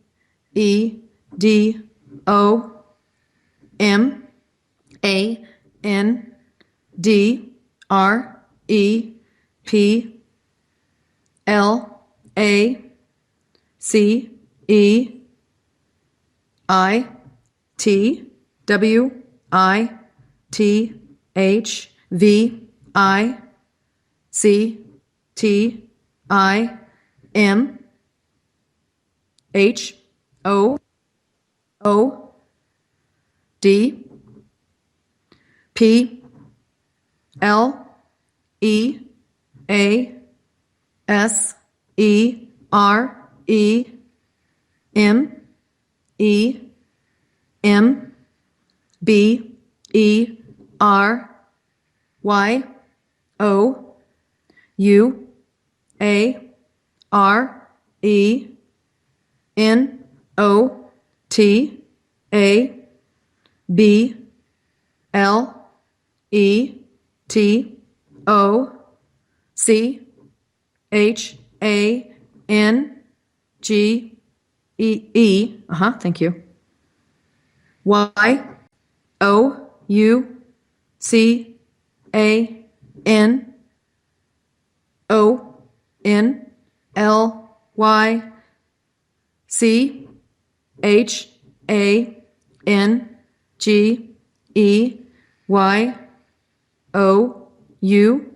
E, D, O, M, A, N, D, R, E, P, L, A, C, E, I, T, W, I, T, H, V, I, C, T, I, M, H, O, O, D, P, L, E, A, S, E, R, E, M, E, M, B, E, R, Y, O, U, A, R, E, N, O, T, A, B, L, E, T, O, C, H, A, N, G, E, thank you. Y, O, U, C, A, N, O, N, L, Y, C, H, A, N, G, E, Y, O, U.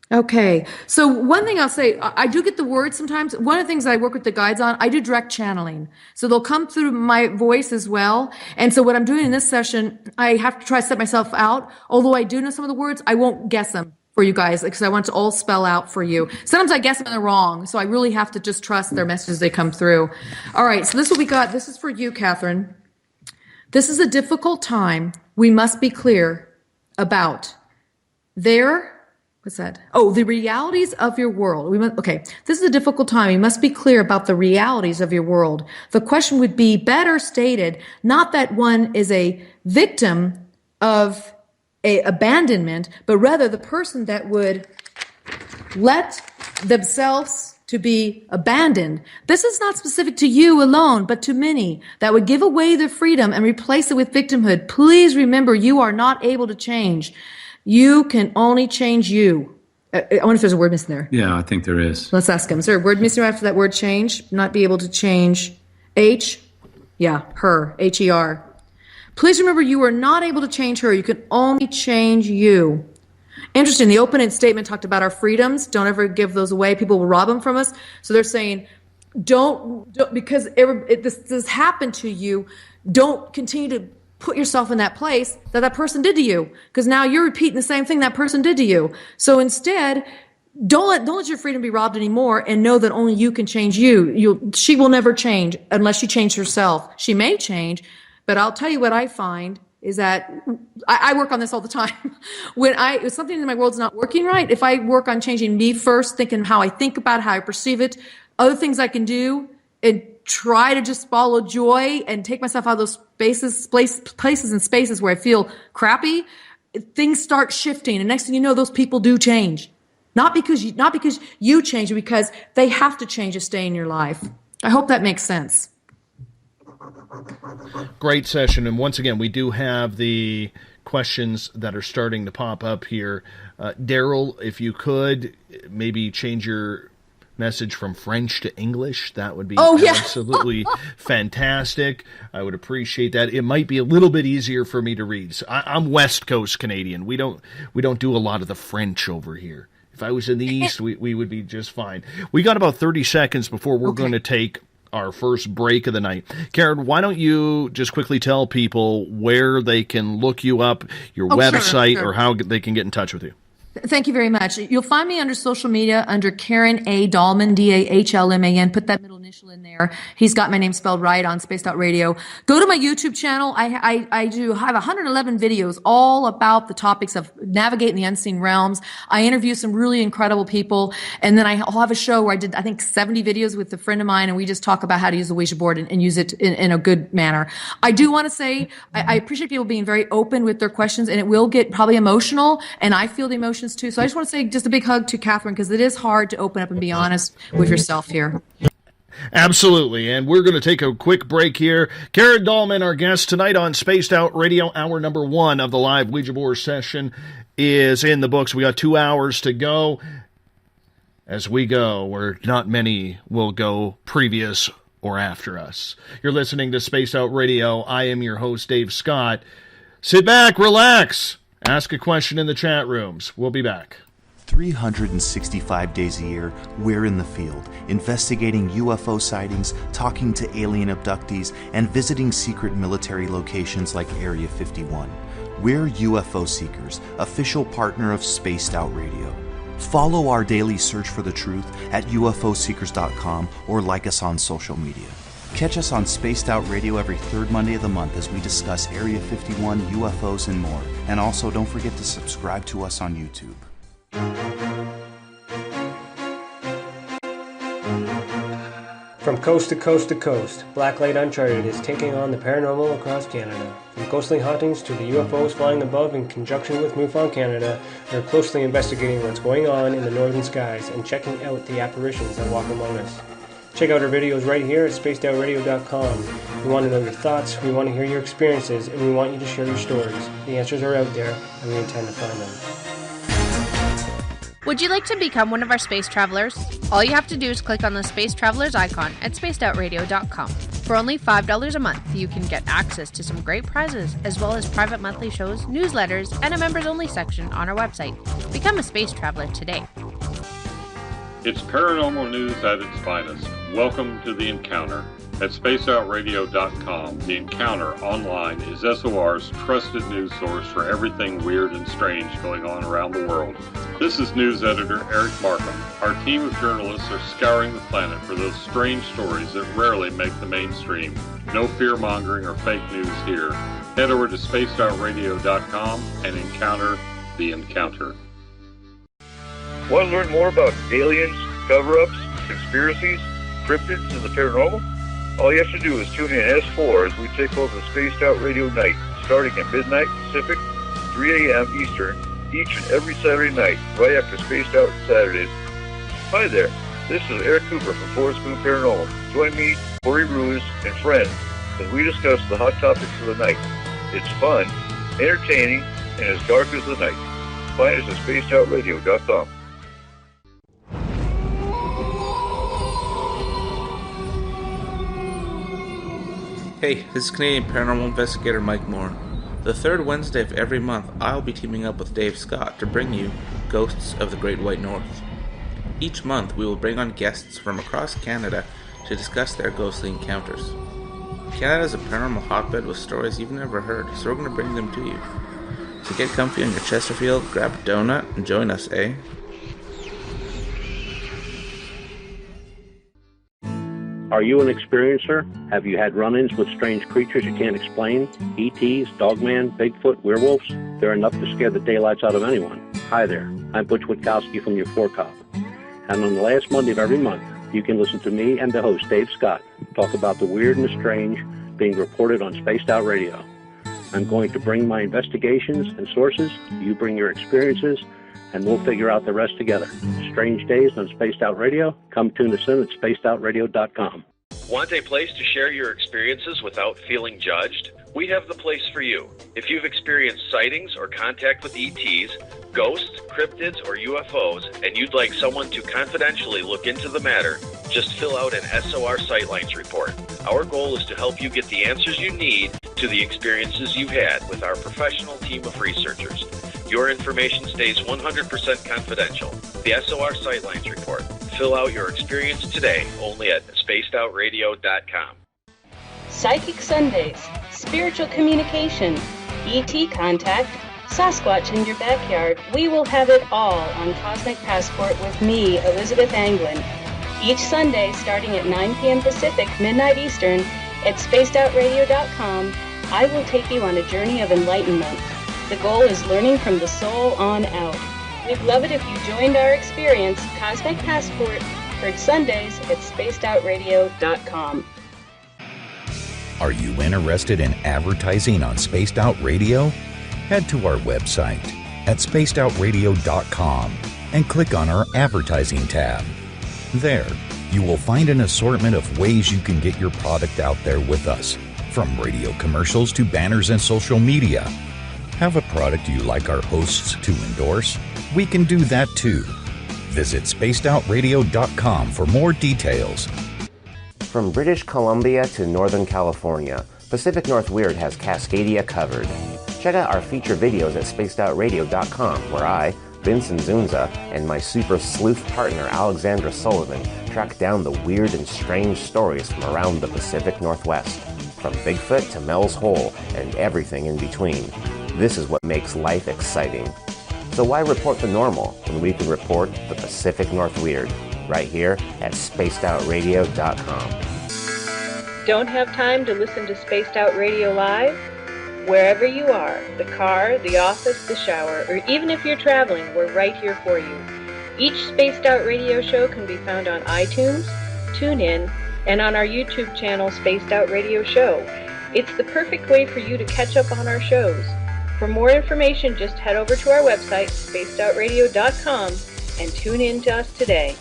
Okay, so one thing I'll say, I do get the words sometimes. One of the things I work with the guides on, I do direct channeling. So they'll come through my voice as well. And so what I'm doing in this session, I have to try to set myself out. Although I do know some of the words, I won't guess them for you guys because I want to all spell out for you. Sometimes I guess them and they're wrong. So I really have to just trust their messages as they come through. All right, so this is what we got. This is for you, Catherine. This is a difficult time. We must be clear about what's that? Oh, the realities of your world. This is a difficult time. You must be clear about the realities of your world. The question would be better stated, not that one is a victim of a abandonment, but rather the person that would let themselves to be abandoned. This is not specific to you alone, but to many that would give away their freedom and replace it with victimhood. Please remember, you are not able to change. You can only change you. I wonder if there's a word missing there. Yeah, I think there is. Let's ask him. Is there a word missing after that word change? Not be able to change. H? Yeah, her. H-E-R. Please remember, you are not able to change her. You can only change you. Interesting. The opening statement talked about our freedoms. Don't ever give those away. People will rob them from us. So they're saying, don't because this happened to you, don't continue to put yourself in that place that person did to you. Because now you're repeating the same thing that person did to you. So instead, don't let your freedom be robbed anymore, and know that only you can change you. She will never change unless she changes herself. She may change, but I'll tell you what I find is that I work on this all the time. If something in my world's not working right, if I work on changing me first, thinking how I think about it, how I perceive it, other things I can do, and try to just follow joy and take myself out of those places and spaces where I feel crappy, things start shifting. And next thing you know, those people do change. Not because you change, but because they have to change to stay in your life. I hope that makes sense. Great session, and once again, we do have the questions that are starting to pop up here. Daryl, if you could maybe change your message from French to English, that would be absolutely fantastic. I would appreciate that. It might be a little bit easier for me to read. So I'm West Coast Canadian. We don't do a lot of the French over here. If I was in the East, we would be just fine. We got about 30 seconds before we're going to take our first break of the night. Karen, why don't you just quickly tell people where they can look you up, your website, sure. or how they can get in touch with you? Thank you very much. You'll find me under social media under Karen A. Dahlman, D-A-H-L-M-A-N. Put that middle initial in there. He's got my name spelled right on Spaced Out Radio. Go to my YouTube channel. I have 111 videos all about the topics of navigating the unseen realms. I interview some really incredible people. And then I'll have a show where I did, I think, 70 videos with a friend of mine, and we just talk about how to use the Ouija board and use it in a good manner. I do want to say I appreciate people being very open with their questions, and it will get probably emotional, and I feel the emotions too. So I just want to say just a big hug to Catherine, because it is hard to open up and be honest with yourself here. Absolutely. And we're going to take a quick break here. Karen Dahlman, our guest tonight on Spaced Out Radio. Hour number 1 of the live Ouija board session is in the books. We got 2 hours to go. As we go, where not many will go previous or after us. You're listening to Spaced Out Radio. I am your host, Dave Scott. Sit back, relax. Ask a question in the chat rooms. We'll be back. 365 days a year, we're in the field, investigating UFO sightings, talking to alien abductees, and visiting secret military locations like Area 51. We're UFO Seekers, official partner of Spaced Out Radio. Follow our daily search for the truth at ufoseekers.com or like us on social media. Catch us on Spaced Out Radio every third Monday of the month as we discuss Area 51, UFOs, and more. And also, don't forget to subscribe to us on YouTube. From coast to coast to coast, Blacklight Uncharted is taking on the paranormal across Canada. From ghostly hauntings to the UFOs flying above in conjunction with MUFON Canada, we're closely investigating what's going on in the northern skies and checking out the apparitions that walk among us. Check out our videos right here at spacedoutradio.com. We want to know your thoughts, we want to hear your experiences, and we want you to share your stories. The answers are out there, and we intend to find them. Would you like to become one of our space travelers? All you have to do is click on the Space Travelers icon at spacedoutradio.com. For only $5 a month, you can get access to some great prizes, as well as private monthly shows, newsletters, and a members-only section on our website. Become a space traveler today. It's paranormal news at its finest. Welcome to The Encounter. At Spacedoutradio.com, The Encounter online is SOR's trusted news source for everything weird and strange going on around the world. This is news editor Eric Markham. Our team of journalists are scouring the planet for those strange stories that rarely make the mainstream. No fear-mongering or fake news here. Head over to Spacedoutradio.com and encounter The Encounter. Want to learn more about aliens, cover-ups, conspiracies, cryptids, and the paranormal? All you have to do is tune in S4 as we take over the Spaced Out Radio Night, starting at midnight Pacific, 3 a.m. Eastern, each and every Saturday night, right after Spaced Out Saturdays. Hi there, this is Eric Cooper from Forest Moon Paranormal. Join me, Corey Ruiz, and friends as we discuss the hot topics of the night. It's fun, entertaining, and as dark as the night. Find us at spacedoutradio.com. Hey, this is Canadian Paranormal Investigator Mike Moore. The third Wednesday of every month, I'll be teaming up with Dave Scott to bring you Ghosts of the Great White North. Each month, we will bring on guests from across Canada to discuss their ghostly encounters. Canada is a paranormal hotbed with stories you've never heard, so we're going to bring them to you. So get comfy on your Chesterfield, grab a donut, and join us, eh? Are you an experiencer? Have you had run-ins with strange creatures you can't explain? ETs, Dogman, Bigfoot, werewolves? They're enough to scare the daylights out of anyone. Hi there, I'm Butch Witkowski from Euphoria Cop. And on the last Monday of every month, you can listen to me and the host, Dave Scott, talk about the weird and the strange being reported on Spaced Out Radio. I'm going to bring my investigations and sources, you bring your experiences, and we'll figure out the rest together. Strange Days on Spaced Out Radio. Come tune us in at spacedoutradio.com. Want a place to share your experiences without feeling judged? We have the place for you. If you've experienced sightings or contact with ETs, ghosts, cryptids, or UFOs, and you'd like someone to confidentially look into the matter, just fill out an SOR Sightlines report. Our goal is to help you get the answers you need to the experiences you've had with our professional team of researchers. Your information stays 100% confidential. The SOR Sightlines report. Fill out your experience today only at spacedoutradio.com. Psychic Sundays, spiritual communication, ET contact, Sasquatch in your backyard. We will have it all on Cosmic Passport with me, Elizabeth Anglin. Each Sunday starting at 9 p.m. Pacific, midnight Eastern, at spacedoutradio.com, I will take you on a journey of enlightenment. The goal is learning from the soul on out. We'd love it if you joined our experience. Cosmic Passport, heard Sundays at spacedoutradio.com. Are you interested in advertising on Spaced Out Radio? Head to our website at spacedoutradio.com and click on our advertising tab. There, you will find an assortment of ways you can get your product out there with us, from radio commercials to banners and social media. Have a product you like our hosts to endorse? We can do that too. Visit spacedoutradio.com for more details. From British Columbia to Northern California, Pacific North Weird has Cascadia covered. Check out our feature videos at spacedoutradio.com, where I, Vincent Zunza, and my super sleuth partner Alexandra Sullivan track down the weird and strange stories from around the Pacific Northwest. From Bigfoot to Mel's Hole and everything in between. This is what makes life exciting. So why report the normal when we can report the Pacific North Weird? Right here at spacedoutradio.com. Don't have time to listen to Spaced Out Radio Live? Wherever you are, the car, the office, the shower, or even if you're traveling, we're right here for you. Each Spaced Out Radio show can be found on iTunes, TuneIn, and on our YouTube channel, Spaced Out Radio Show. It's the perfect way for you to catch up on our shows. For more information, just head over to our website, spacedoutradio.com, and tune in to us today.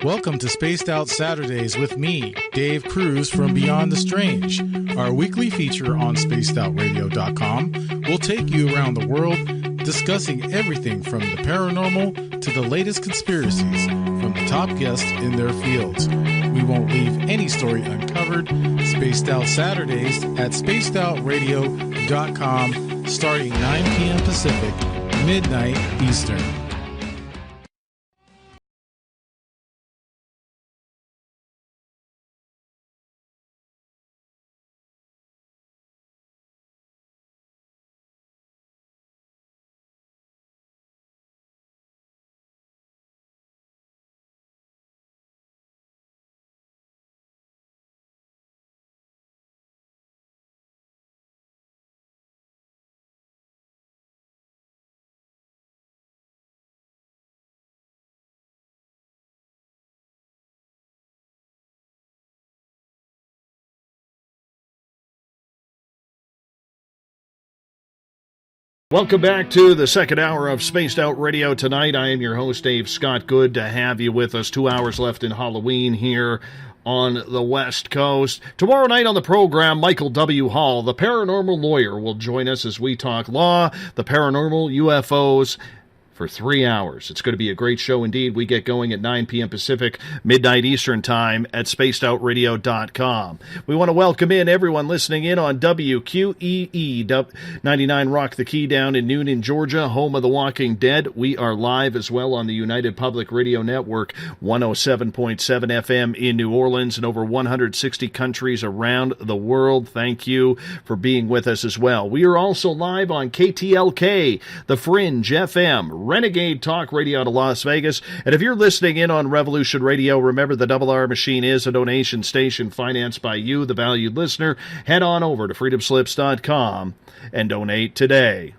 Welcome to Spaced Out Saturdays with me, Dave Cruz from Beyond the Strange. Our weekly feature on spacedoutradio.com will take you around the world discussing everything from the paranormal to the latest conspiracies from the top guests in their fields. We won't leave any story uncovered. Spaced Out Saturdays at spacedoutradio.com starting 9 p.m. Pacific, midnight Eastern. Welcome back to the second hour of Spaced Out Radio tonight. I am your host, Dave Scott. Good to have you with us. 2 hours left in Halloween here on the West Coast. Tomorrow night on the program, Michael W. Hall, the paranormal lawyer, will join us as we talk law, the paranormal, UFOs, for 3 hours. It's going to be a great show indeed. We get going at 9 p.m. Pacific, midnight Eastern time at spacedoutradio.com. We want to welcome in everyone listening in on WQEE 99 Rock the Key down in Noonan, Georgia, home of The Walking Dead. We are live as well on the United Public Radio Network, 107.7 FM in New Orleans and over 160 countries around the world. Thank you for being with us as well. We are also live on KTLK, The Fringe FM, Renegade Talk Radio out of Las Vegas. And if you're listening in on Revolution Radio, remember the Double R Machine is a donation station financed by you, the valued listener. Head on over to freedomslips.com and donate today.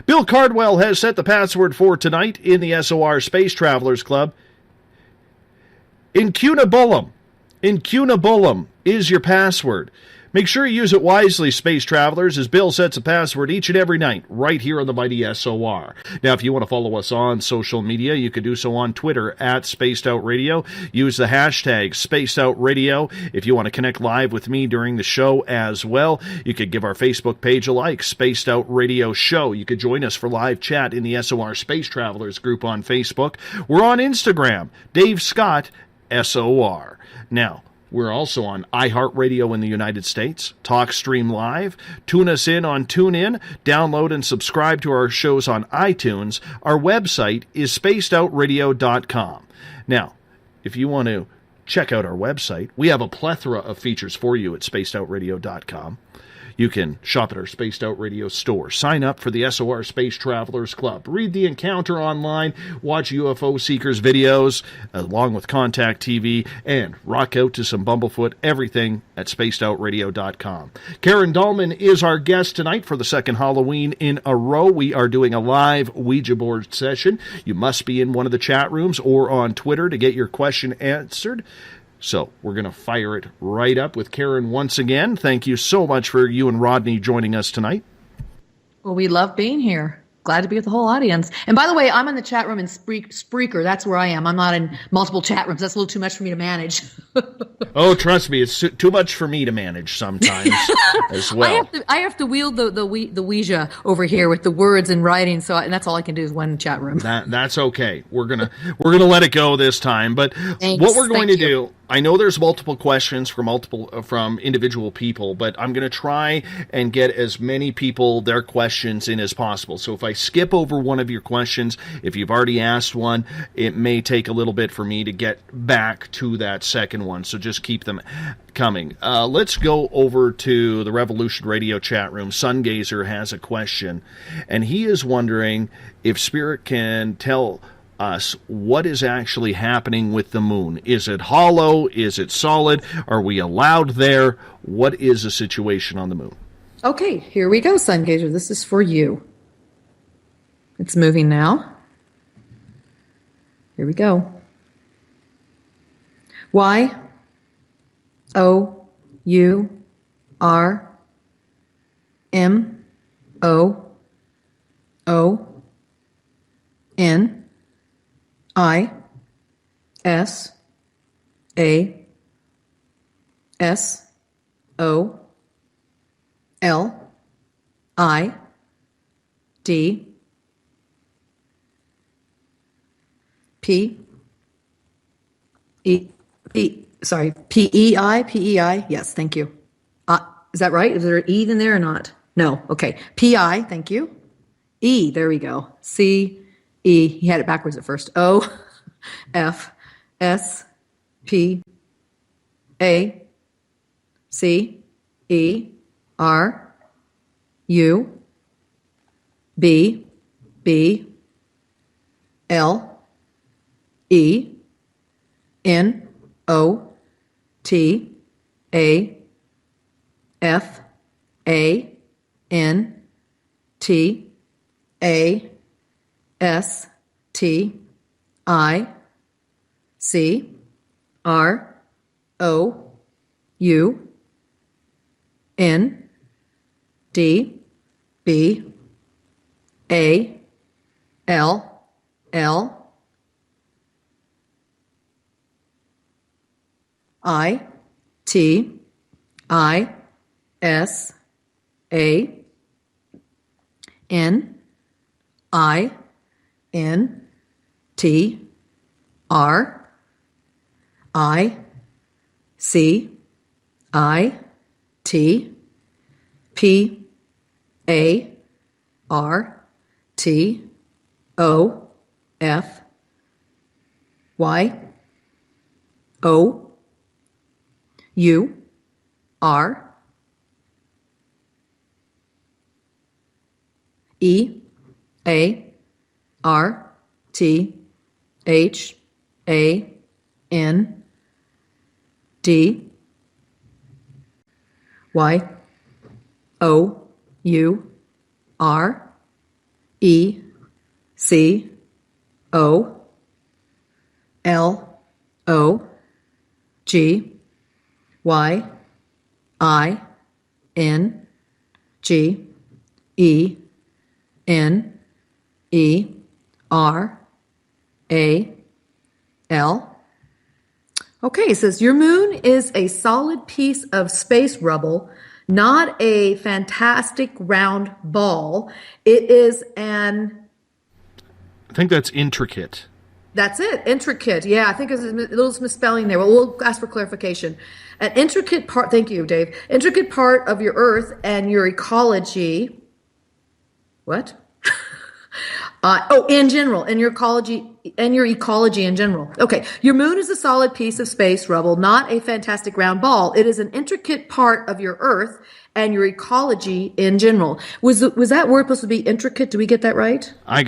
Bill Cardwell has set the password for tonight in the SOR Space Travelers Club. Incunabulum is your password. Make sure you use it wisely, Space Travelers, as Bill sets a password each and every night right here on the mighty SOR. Now, if you want to follow us on social media, you can do so on Twitter at Spaced Out Radio. Use the hashtag Spaced Out Radio. If you want to connect live with me during the show as well, you could give our Facebook page a like, Spaced Out Radio Show. You could join us for live chat in the SOR Space Travelers group on Facebook. We're on Instagram, Dave Scott, SOR. Now, we're also on iHeartRadio in the United States, TalkStream Live. Tune us in on TuneIn. Download and subscribe to our shows on iTunes. Our website is spacedoutradio.com. Now, if you want to check out our website, we have a plethora of features for you at spacedoutradio.com. You can shop at our Spaced Out Radio store. Sign up for the SOR Space Travelers Club. Read The Encounter online. Watch UFO Seekers videos, along with Contact TV, and rock out to some Bumblefoot. Everything at spacedoutradio.com. Karen Dahlman is our guest tonight for the second Halloween in a row. We are doing a live Ouija board session. You must be in one of the chat rooms or on Twitter to get your question answered. So we're going to fire it right up with Karen once again. Thank you so much for you and Rodney joining us tonight. Well, we love being here. Glad to be with the whole audience. And by the way, I'm in the chat room in Spreaker. That's where I am. I'm not in multiple chat rooms. That's a little too much for me to manage. Oh, trust me, it's too much for me to manage sometimes as well. I have to wield the Ouija over here with the words and writing. And that's all I can do is one chat room. That's okay. We're gonna let it go this time. But Thanks. What we're going to do. I know there's multiple questions from individual people, but I'm going to try and get as many people their questions in as possible. So if I skip over one of your questions, if you've already asked one, it may take a little bit for me to get back to that second one. So just keep them coming. Let's go over to the Revolution Radio chat room. Sungazer has a question, and he is wondering if Spirit can tell us what is actually happening with the moon. Is it hollow? Is it solid? Are we allowed there? What is the situation on the moon? Okay, here we go, Sungazer. This is for you. It's moving now. Here we go. Y O U R M O O N I S A S O L I D P E P sorry P E I. Yes, thank you. Is that right? Is there an E in there or not? No. Okay. P I. Thank you. E. There we go. C E. He had it backwards at first. O F S P A C E R U B B L E N O T A F A N T A S T I C R O U N D B A L L I T I S A N I N T R I C I T P A R T O F Y O U R E A R T H A N D Y O U R E C O L O G Y I N G E N E R A L. Okay, it says your moon is a solid piece of space rubble, not a fantastic round ball. It is an... I think that's intricate. That's it, intricate. Yeah, I think there's a little misspelling there. Well, we'll ask for clarification. An intricate part, thank you, Dave, intricate part of your Earth and your ecology. What? In general, in your ecology in general. Okay, your moon is a solid piece of space rubble, not a fantastic round ball. It is an intricate part of your Earth and your ecology in general. Was that word supposed to be intricate? Did we get that right? I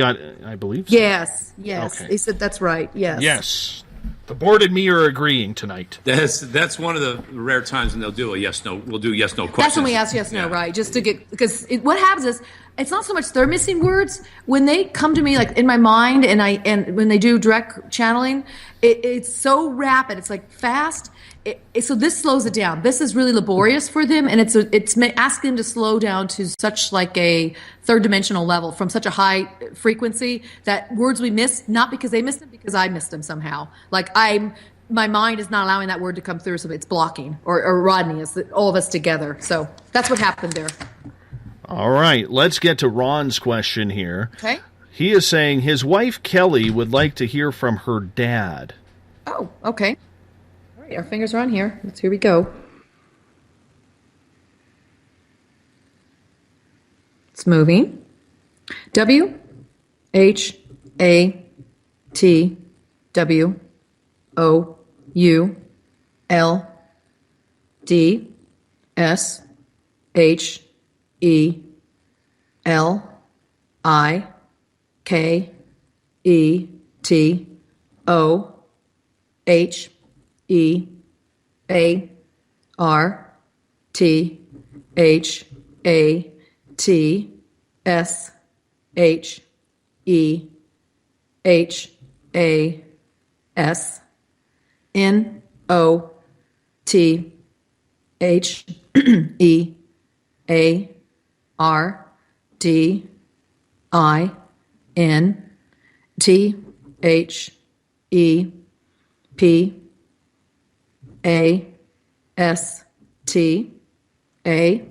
believe so. Yes. Okay. He said that's right. Yes. Yes. The board and me are agreeing tonight. That's one of the rare times when they'll do a yes no. We'll do yes no questions. That's when we ask yes no, right? Just to get, because what happens is it's not so much they're missing words when they come to me like in my mind and when they do direct channeling, it's so rapid. It's like fast. So this slows it down. This is really laborious for them, and it's asking them to slow down to such like a third dimensional level from such a high frequency that words we miss, not because they missed them, because I missed them somehow. Like my mind is not allowing that word to come through, so it's blocking or Rodney is all of us together. So that's what happened there. All right, let's get to Ron's question here. Okay. He is saying his wife Kelly would like to hear from her dad. Oh, okay. All right, our fingers are on here. Here we go. It's moving. W H A T W O U L D S H E L I K E T O H E A R T H A T S H E H A S N O T H E A R D I N T H E P A S T A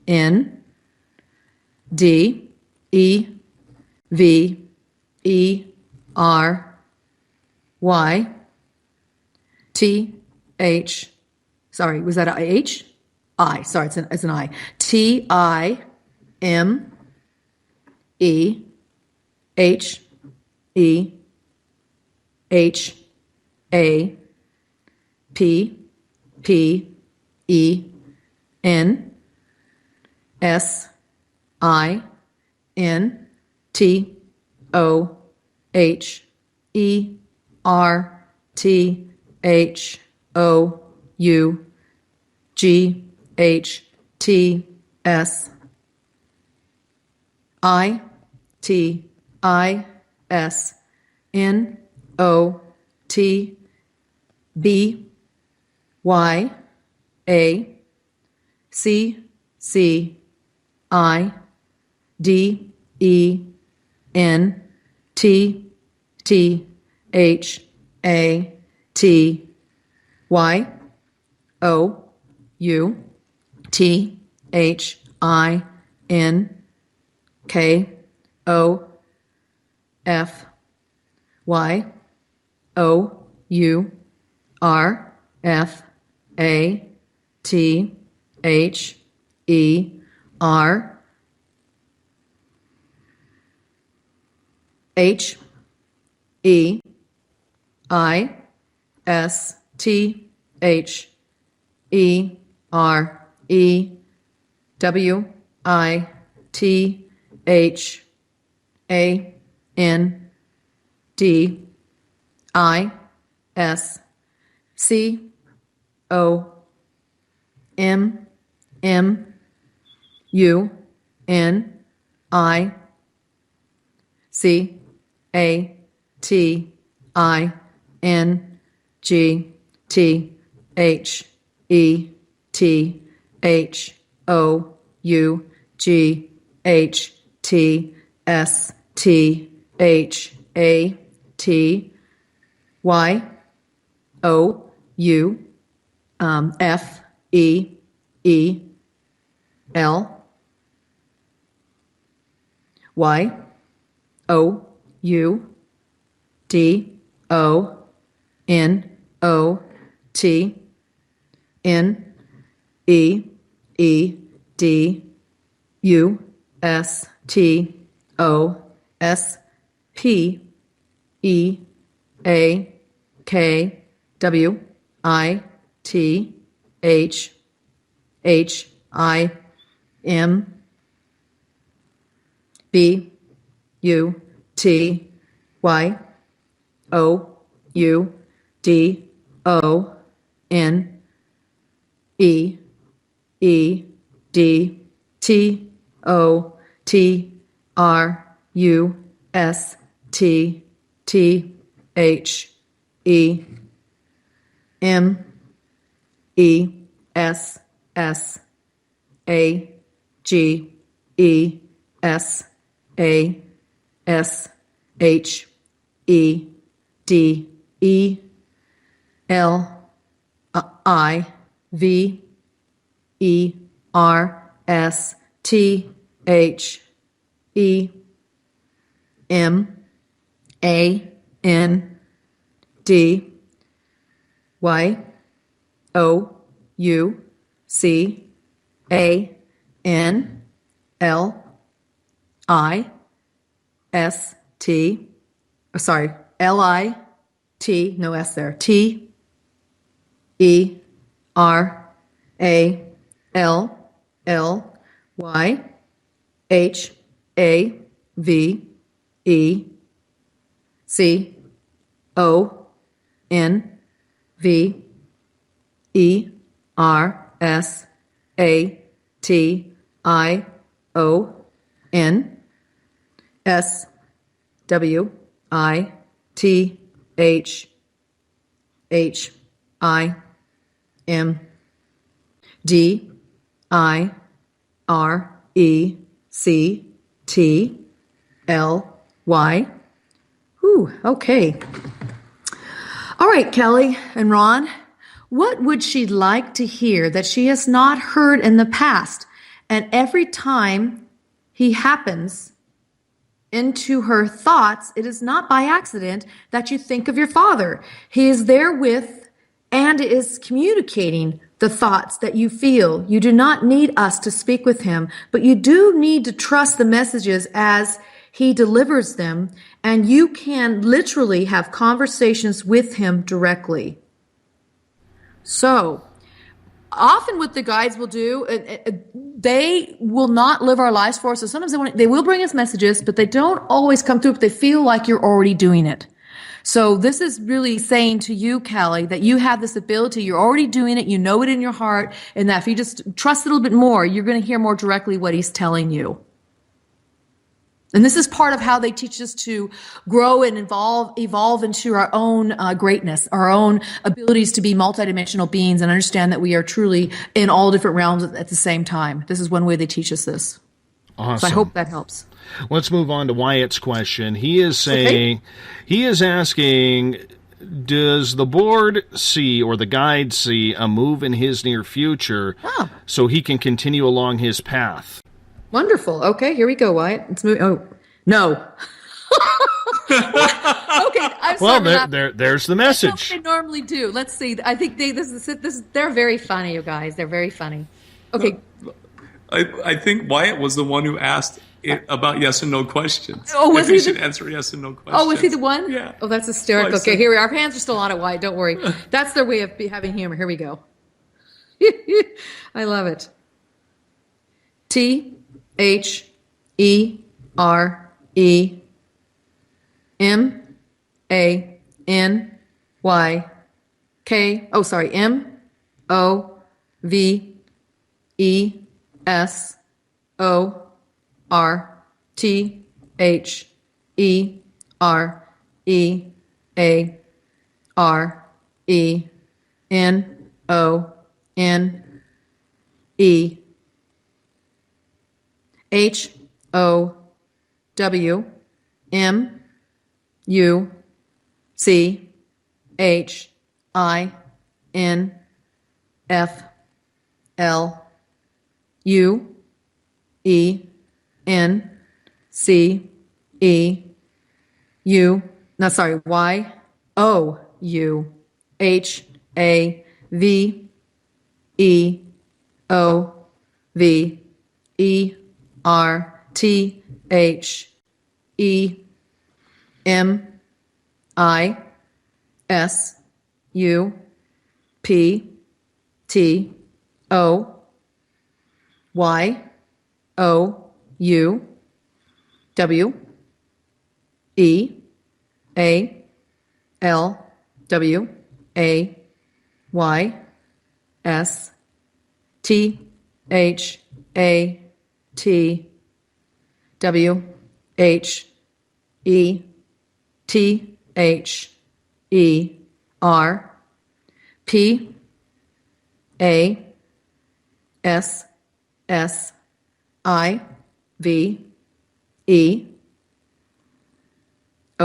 N D E V E R Y T H. Sorry, was that a H? I. Sorry, it's an I. T I M E H E H A P P E N S I N T O H E R T H O U G H T S I T I S N O T B Y A C C I D E N T T H A T Y O U T H I N K O F Y O U R F A T H E R H E I S T H E R E W I T H A N D I S C O M M U N I C A T I N G T H E T H O U G H T S T H A T Y O U F E E L Y O U D O N O T N E E D U S T O S P E A K W I T H H I M B U T Y O U D O N E E D T O T R U S T T H E M E S S A G E S A S H E D E L I V E R S T H E M A N D Y O U C A N L I S T, sorry, L I T, no S there, T E R A L L Y H A V E C O N V E R S A T I O N S W I T H H I M D I R E C T L Y. Whew, okay. All right, Kelly and Ron, what would she like to hear that she has not heard in the past? And every time he happens into her thoughts, it is not by accident that you think of your father. He is there with and is communicating the thoughts that you feel. You do not need us to speak with him, but you do need to trust the messages as he delivers them, and you can literally have conversations with him directly. So, often what the guides will do, they will not live our lives for us. So sometimes they will bring us messages, but they don't always come through if they feel like you're already doing it. So this is really saying to you, Callie, that you have this ability. You're already doing it. You know it in your heart. And that if you just trust a little bit more, you're going to hear more directly what he's telling you. And this is part of how they teach us to grow and evolve into our own greatness, our own abilities to be multidimensional beings and understand that we are truly in all different realms at the same time. This is one way they teach us this. Awesome. So I hope that helps. Let's move on to Wyatt's question. He is saying, he is asking, does the board see or the guide see a move in his near future so he can continue along his path? Wonderful. Okay, here we go, Wyatt. It's moving. Oh, no. Okay, I'm sorry. Well, there's the message. That's what they normally do. Let's see. I think they're very funny, you guys. They're very funny. Okay. I think Wyatt was the one who asked about yes and no questions. Oh, was he? Should answer yes and no questions. Oh, was he the one? Yeah. Oh, that's hysterical. Okay, here we are. Our hands are still on it, Wyatt. Don't worry. That's their way of having humor. Here we go. I love it. THEREMANYK.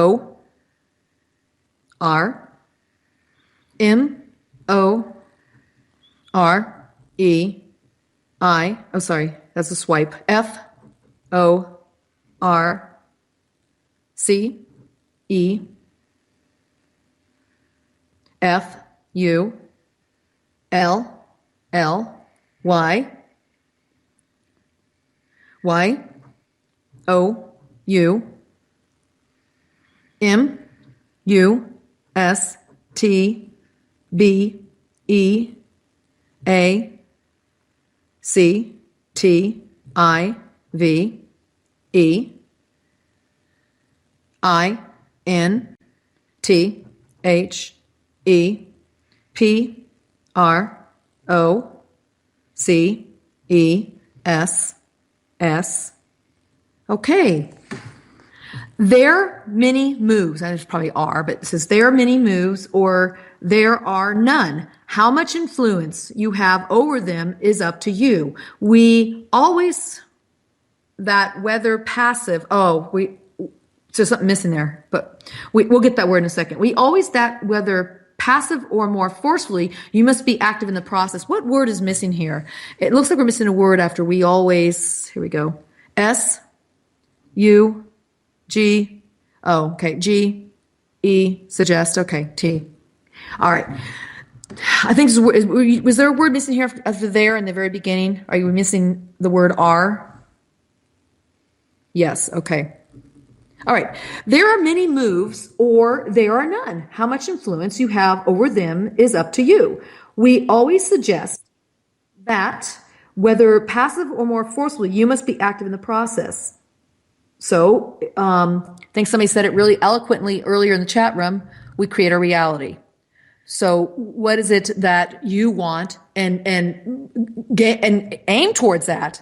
Oh, sorry. Oh, sorry. That's a swipe. Okay. There many moves. There's probably are, but it says there are many moves or there are none. How much influence you have over them is up to you. We always, that whether passive, so something missing there, but we'll get that word in a second. We always, that whether passive or more forcefully, you must be active in the process. What word is missing here? It looks like we're missing a word after we always, here we go. Suggest. Okay, T. All right. I think, was there a word missing here after there in the very beginning? Are you missing the word R? Yes, okay. All right. There are many moves or there are none. How much influence you have over them is up to you. We always suggest that whether passive or more forceful, you must be active in the process. So, I think somebody said it really eloquently earlier in the chat room. We create our reality. So what is it that you want and aim towards that,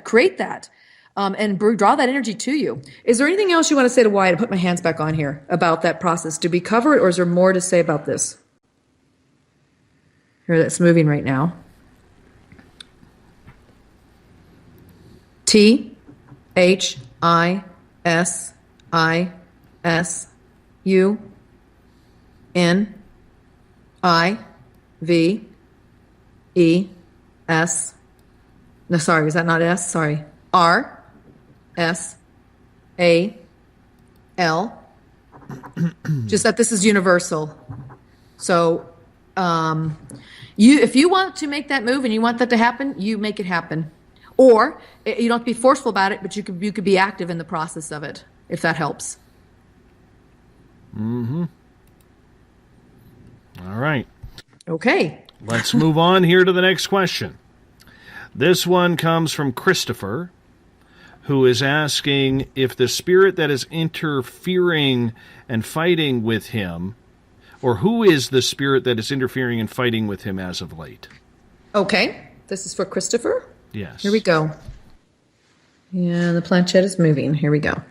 create that, and draw that energy to you. Is there anything else you want to say to Wyatt? I put my hands back on here about that process. Did we cover it or is there more to say about this? Here, that's moving right now. THISIUNIVES. No, sorry, is that not S? Sorry. RSAL. Just that this is universal. So, if you want to make that move and you want that to happen, you make it happen. Or you don't have to be forceful about it, but you could be active in the process of it, if that helps. Mm-hmm. All right. Okay. Let's move on here to the next question. This one comes from Christopher, who is asking if the spirit that is interfering and fighting with him, or who is the spirit that is interfering and fighting with him as of late? Okay. This is for Christopher? Yes. Here we go. Yeah, the planchette is moving. Here we go.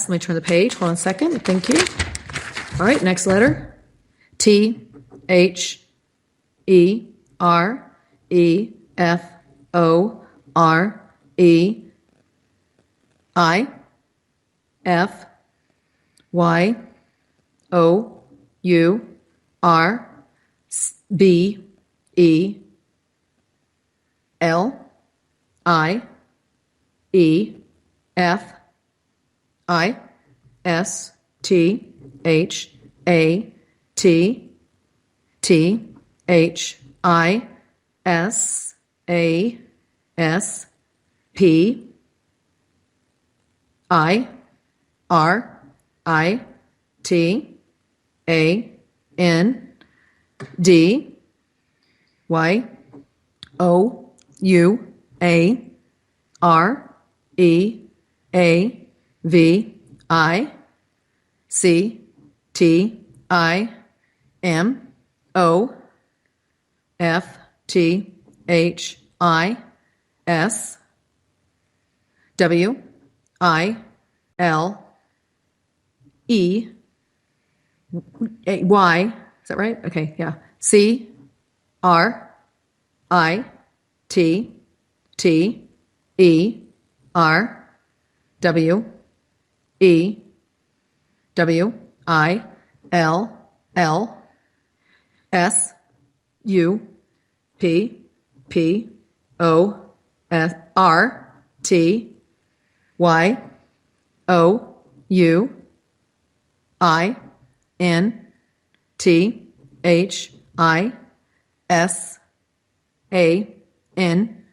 Let me turn the page. Hold on a second. Thank you. All right, next letter. C T I M O F T H I S W I L E Y. Is that right? Okay, yeah. C R I T T E R W E W I L L S U P P O S R T Y O U I N T H I S A N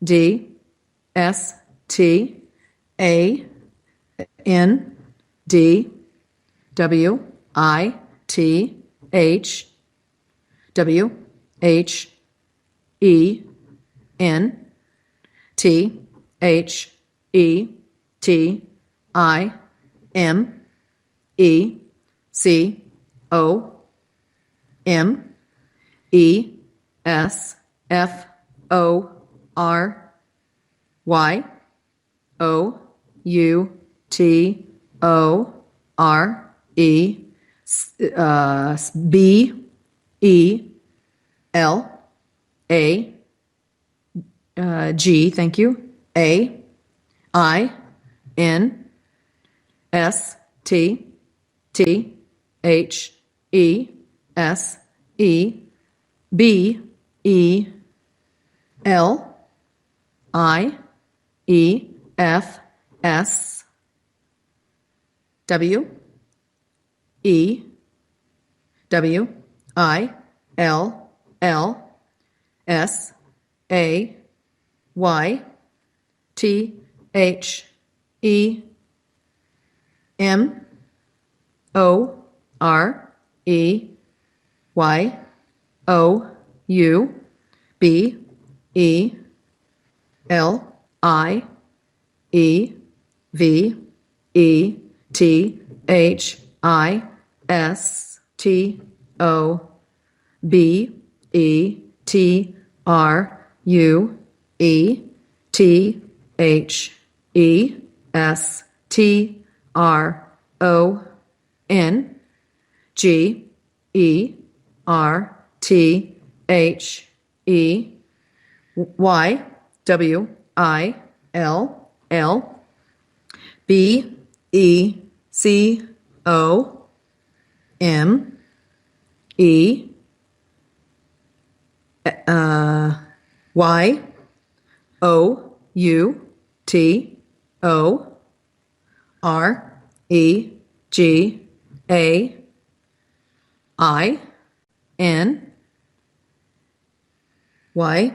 D S T A N D W I T H W H E N T H E T I M E C O M E S F O R Y O U T O R E B E L A G, thank you, A I N S T T H E S E B E L I E F S W E W I L L S A Y T H E M O R E Y O U B E L I E V E T H I S T O B E T R U E T H E S T R O N G E R T H E Y W I L L B E C O M E Y O U T O R E G A I N Y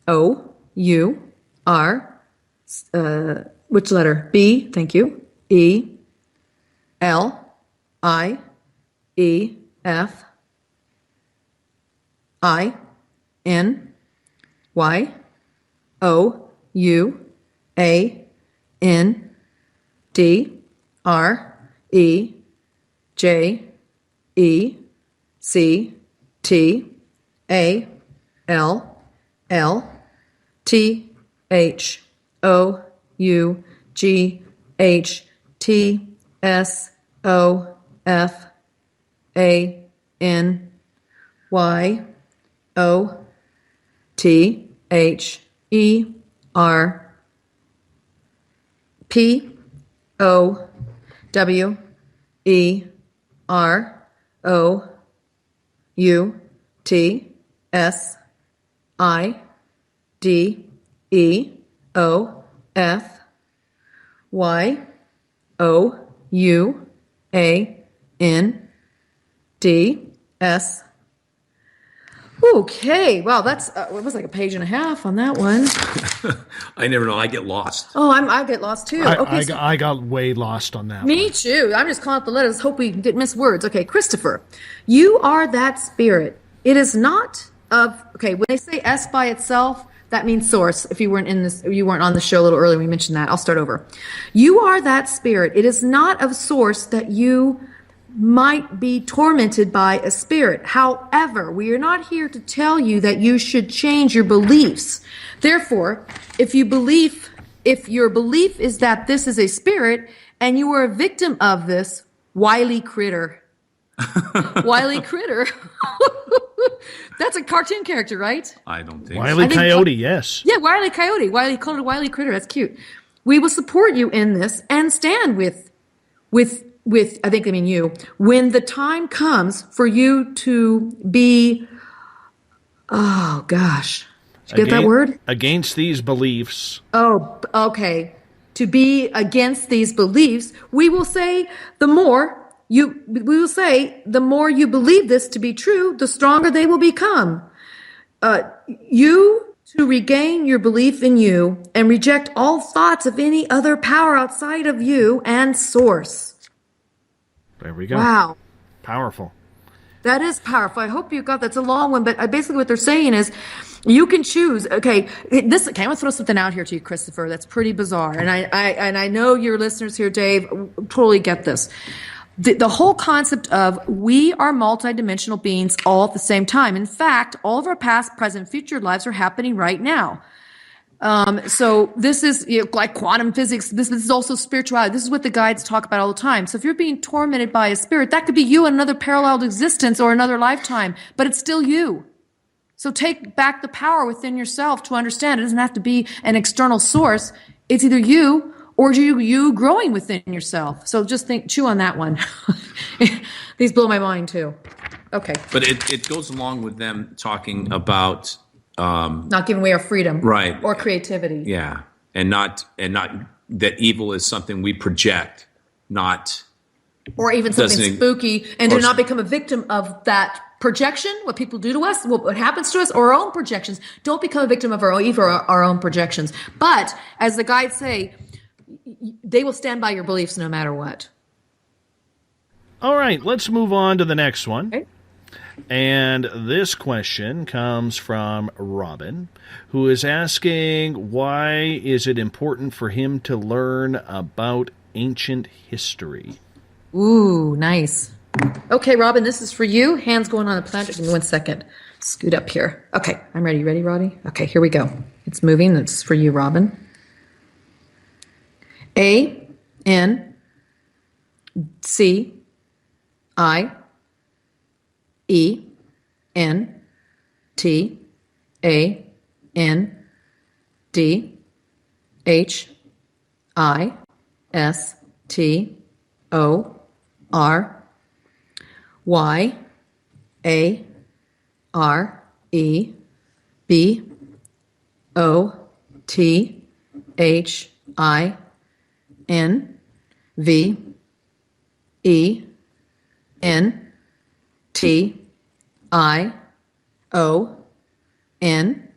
O U R, which letter? B, thank you. E L I E F I N Y O U A N D R E J E C T A L L T H O U G H T S O F A N Y O T H E R P O W E R O U T S I D E O F Y O U A N D S. Okay, wow, that's it was like a page and a half on that one. I never know. I get lost. Oh, I get lost too. I got way lost on that. Me too. I'm just calling out the letters. Hope we didn't miss words. Okay, Christopher, you are that spirit. It is not of, okay, when they say S by itself, That means source. If you weren't on the show a little earlier, we mentioned that. I'll start over. You are that spirit. It is not of source that you might be tormented by a spirit. However, we are not here to tell you that you should change your beliefs. Therefore, if your belief is that this is a spirit and you are a victim of this wily critter. Wily critter. That's a cartoon character, right? I don't think Wile E. Coyote, yes. Yeah, Wile E. Coyote. Wile E. Critter. That's cute. We will support you in this and stand with I think I mean you, when the time comes for you to be, oh gosh, did you get that word? Against these beliefs. Oh, okay. To be against these beliefs, we will say the more you believe this to be true, the stronger they will become. You to regain your belief in you and reject all thoughts of any other power outside of you and source. There we go. Wow. Powerful. That is powerful. I hope you got that's a long one, but basically what they're saying is you can choose. Okay, I'm gonna throw something out here to you, Christopher. That's pretty bizarre, and I know your listeners here, Dave, totally get this. The whole concept of we are multidimensional beings all at the same time. In fact, all of our past, present, future lives are happening right now. So this is like quantum physics. This is also spirituality. This is what the guides talk about all the time. So if you're being tormented by a spirit, that could be you in another parallel existence or another lifetime, but it's still you. So take back the power within yourself to understand it doesn't have to be an external source. It's either you or you growing within yourself. So just chew on that one. These blow my mind too. Okay. But it goes along with them talking about not giving away our freedom, right, or creativity. Yeah, and not that evil is something we project, not or even something spooky, and do not become a victim of that projection. What people do to us, what happens to us, or our own projections. Don't become a victim of our own projections. But as the guides say, they will stand by your beliefs no matter what. All right, let's move on to the next one. Okay. And this question comes from Robin, who is asking, why is it important for him to learn about ancient history? Ooh, nice. Okay, Robin, this is for you. Hands going on the planet. Give me 1 second. Scoot up here. Okay, I'm ready. You ready, Roddy? Okay, here we go. It's moving. It's for you, Robin. A, N, C, I, E, N, T, A, N, D, H, I, S, T, O, R, Y, A, R, E, B, O, T, H, I, N, V, E, N, T, I, O, N,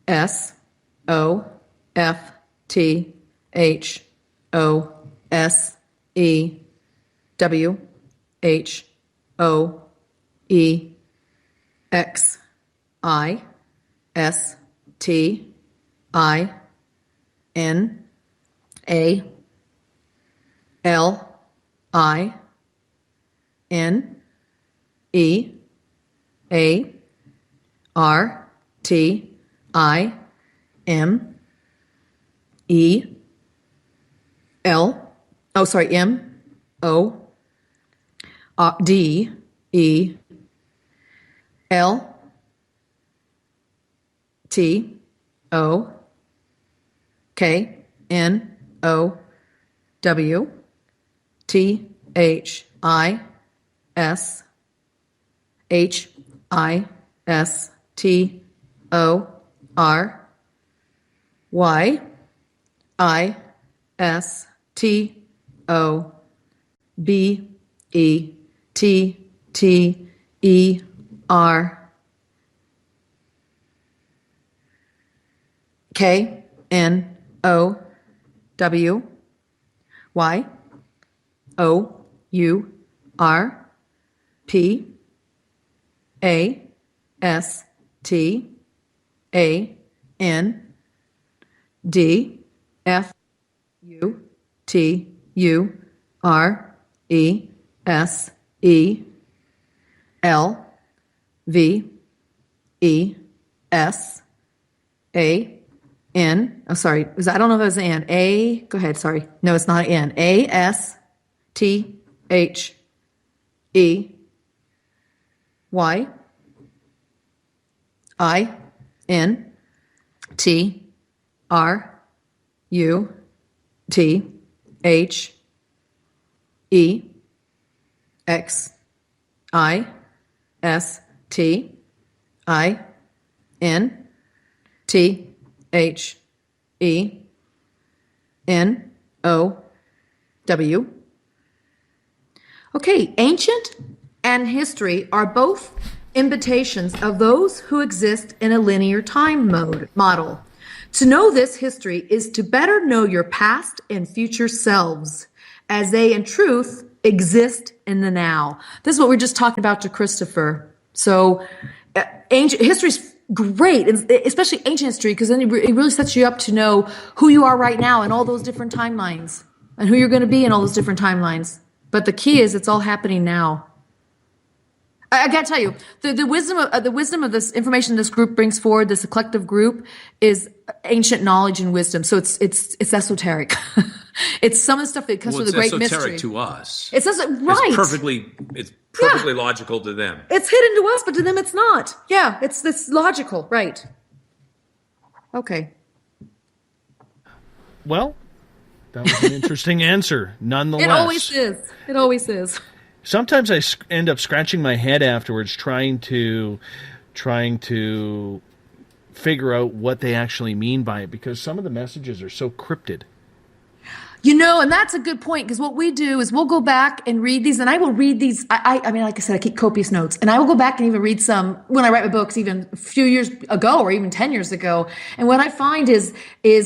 S, O, F, T, H, O, S, E, W, H, O, E, X, I, S, T, I, N, A, L, I, N, E, A, R, T, I, M, E, L, oh, sorry, M, O, D, E, L, T, O, K, N, O, W, T, H, I, S, H, I, S, T, O, R, Y, I, S, T, O, B, E, T, T, E, R, K, N, O, W, Y, O, U, R, P, A, S, T, A, N D F U T U R E S E L V E S A N. Oh, sorry. I don't know if it was an N. A. Go ahead. Sorry. No, it's not an N. A S T H E Y I N T R U T H E X I S T I N T H E N O W. Okay, ancient and history are both invitations of those who exist in a linear time model. To know this history is to better know your past and future selves, as they in truth exist in the now. This is what we're just talking about to Christopher. So ancient history's great, especially ancient history, because then it really sets you up to know who you are right now in all those different timelines and who you're going to be in all those different timelines. But the key is it's all happening now. I got to tell you, the wisdom of this information this group brings forward, this collective group, is ancient knowledge and wisdom. So it's esoteric. It's some of the stuff that comes from the great mystery. It's esoteric to us. It's right. It's perfectly logical to them. It's hidden to us, but to them it's not. Yeah, it's logical, right? Okay. Well, that was an interesting answer, nonetheless. It always is. It always is. Sometimes I end up scratching my head afterwards trying to figure out what they actually mean by it, because some of the messages are so cryptid. You know, and that's a good point, because what we do is we'll go back and read these, and I will read these. I mean, like I said, I keep copious notes, and I will go back and even read some when I write my books, even a few years ago or even 10 years ago. And what I find is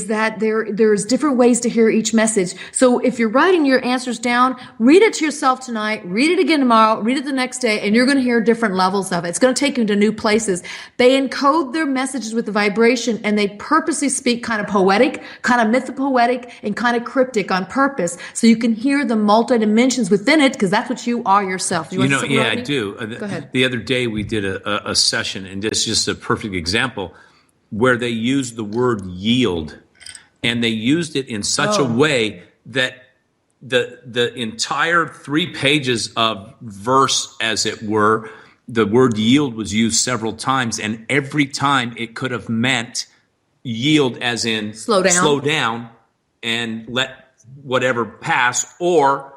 that there's different ways to hear each message. So if you're writing your answers down, read it to yourself tonight, read it again tomorrow, read it the next day, and you're going to hear different levels of it. It's going to take you into new places. They encode their messages with the vibration, and they purposely speak kind of poetic, kind of mythopoetic, and kind of cryptic on purpose, so you can hear the multi-dimensions within it, because that's what you are yourself. I do. Go ahead. The other day we did a session, and this is just a perfect example, where they used the word yield, and they used it in such a way that the entire 3 pages of verse, as it were, the word yield was used several times, and every time it could have meant yield as in slow down and let whatever pass, or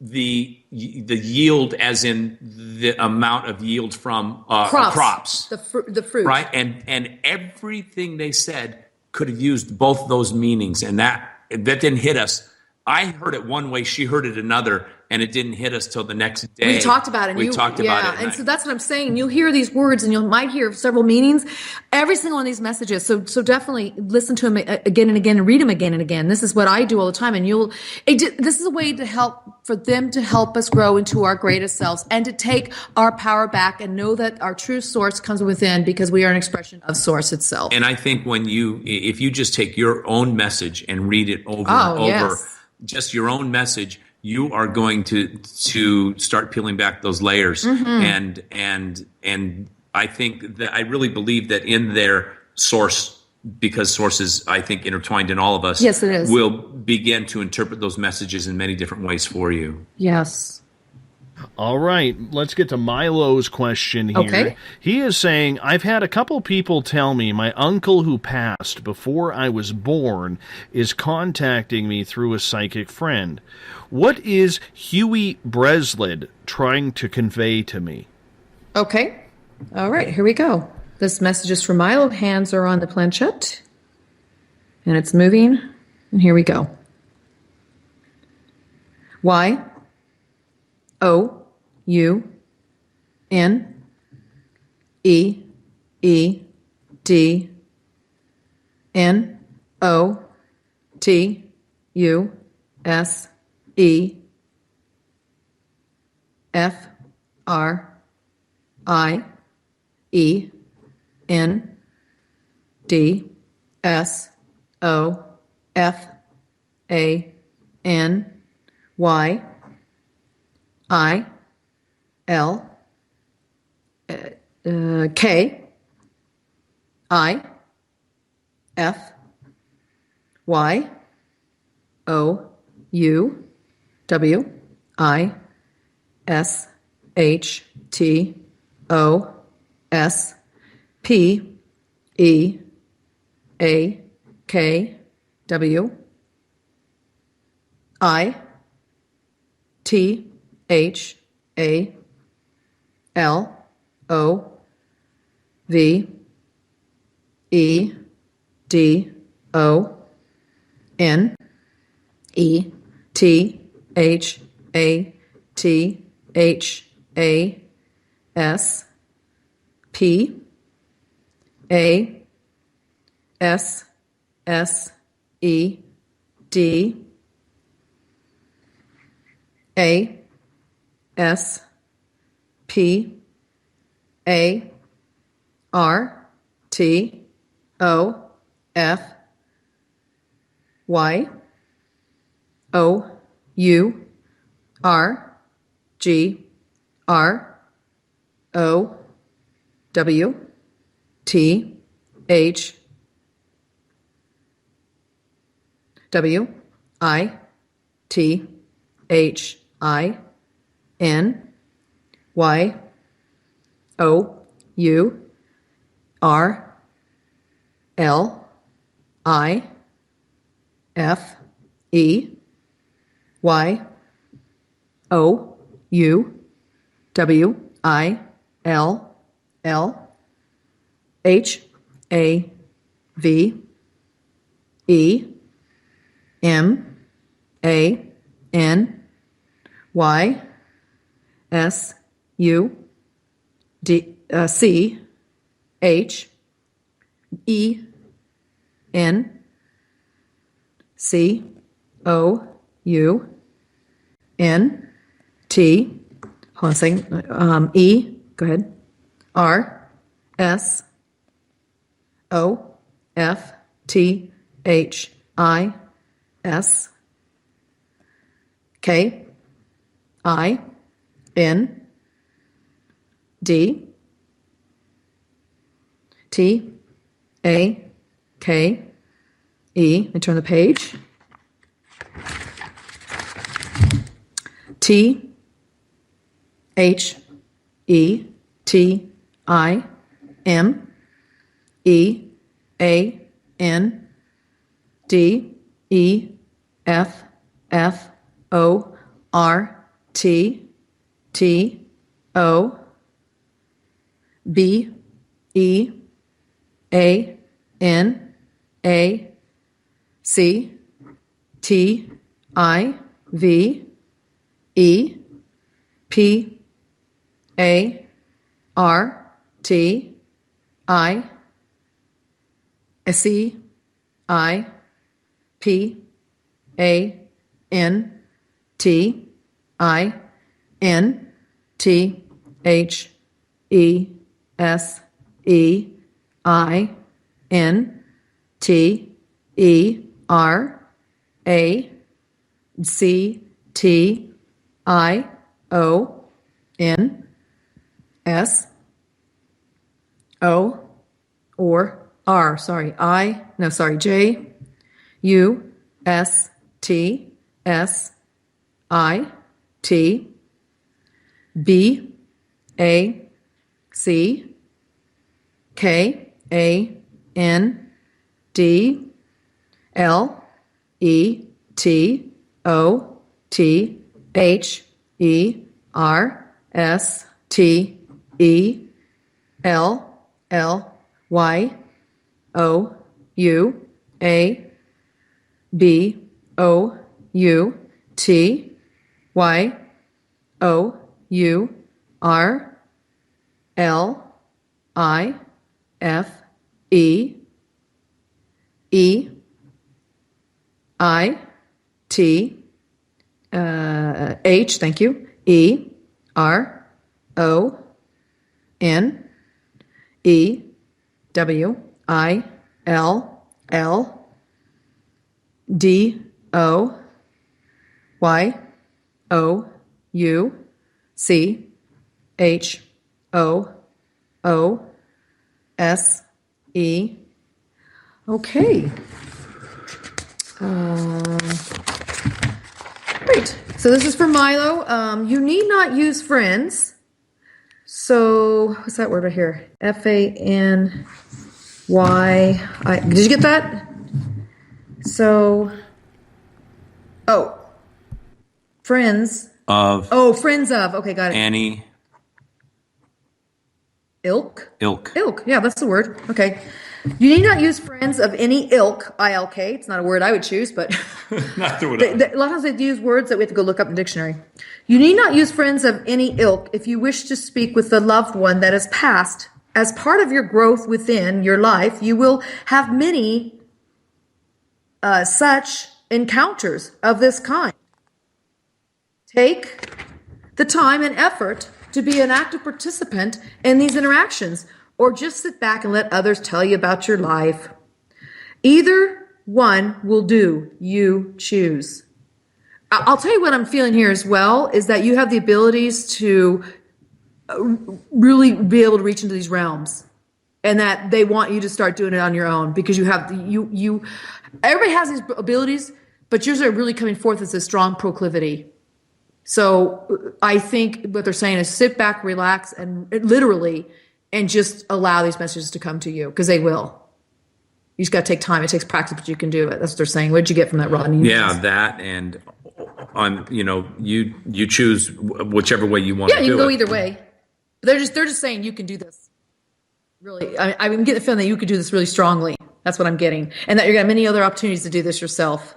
the yield as in the amount of yield from crops. The fruit. Right? And everything they said could have used both those meanings, and that didn't hit us. I heard it one way, she heard it another, and it didn't hit us till the next day. We talked about it. About it. And so that's what I'm saying. You hear these words, and you might hear several meanings, every single one of these messages. So definitely listen to them again and again, and read them again and again. This is what I do all the time. And this is a way to help, for them to help us grow into our greatest selves, and to take our power back and know that our true source comes within, because we are an expression of source itself. And I think if you just take your own message and read it over and over, yes. Just your own message, you are going to start peeling back those layers. Mm-hmm. And I think that I really believe that in their source, because source is, I think, intertwined in all of us. Yes, it is. Will begin to interpret those messages in many different ways for you. Yes. All right, let's get to Milo's question here. Okay. He is saying, I've had a couple people tell me my uncle who passed before I was born is contacting me through a psychic friend. What is Huey Breslin trying to convey to me? Okay. All right, here we go. This message is from Milo. Hands are on the planchette, and it's moving. And here we go. Y O U N E E D N O T U S E F R I E N D S O F A N Y I L K I F Y O U W I S H T O S P E A K W I T H A L O V E D O N E T H A T H A S P A S S E D A S P A R T O F Y O U R G R O W T H W I T H I N Y O U R L I F E Y O U W I L L H A V E M A N Y S U D C H E N C O U N T. Hold on a second. E. Go ahead. R S O F T H I S K I N D T A K E. Let me turn the page. T H E T I M E A N D E F F O R T T O B E A N A C T I V E P A R T I C I P A N T I N T H E S E I N T E R A C T I O N S O or R, J U S T S I T B A C K A N D L E T O T H E R S T E L L Y O U A B O U T Y O U R L I F E E I T H, thank you, E R O N E W I L L D O Y O U C H O O S E. Okay. Great. So this is for Milo. You need not use friends. So what's that word right here? Fany. Did you get that? So, friends of. Oh, friends of. Okay, got it. Any. Ilk. Ilk. Yeah, that's the word. Okay. You need not use friends of any ilk, ILK. It's not a word I would choose, but Neither would a lot of times they use words that we have to go look up in the dictionary. You need not use friends of any ilk if you wish to speak with the loved one that has passed. As part of your growth within your life, you will have many such encounters of this kind. Take the time and effort to be an active participant in these interactions, or just sit back and let others tell you about your life. Either one will do. You choose. I'll tell you what I'm feeling here as well, is that you have the abilities to really be able to reach into these realms, and that they want you to start doing it on your own, because you have everybody has these abilities, but yours are really coming forth as a strong proclivity. So I think what they're saying is sit back, relax, and literally, and just allow these messages to come to you, because they will. You just got to take time. It takes practice, but you can do it. That's what they're saying. What did you get from that, Rodney? Yeah, that, and you choose whichever way you want to do it. Yeah, you can go either way. But they're just saying you can do this. Really, I'm getting the feeling that you could do this really strongly. That's what I'm getting, and that you're going to have many other opportunities to do this yourself.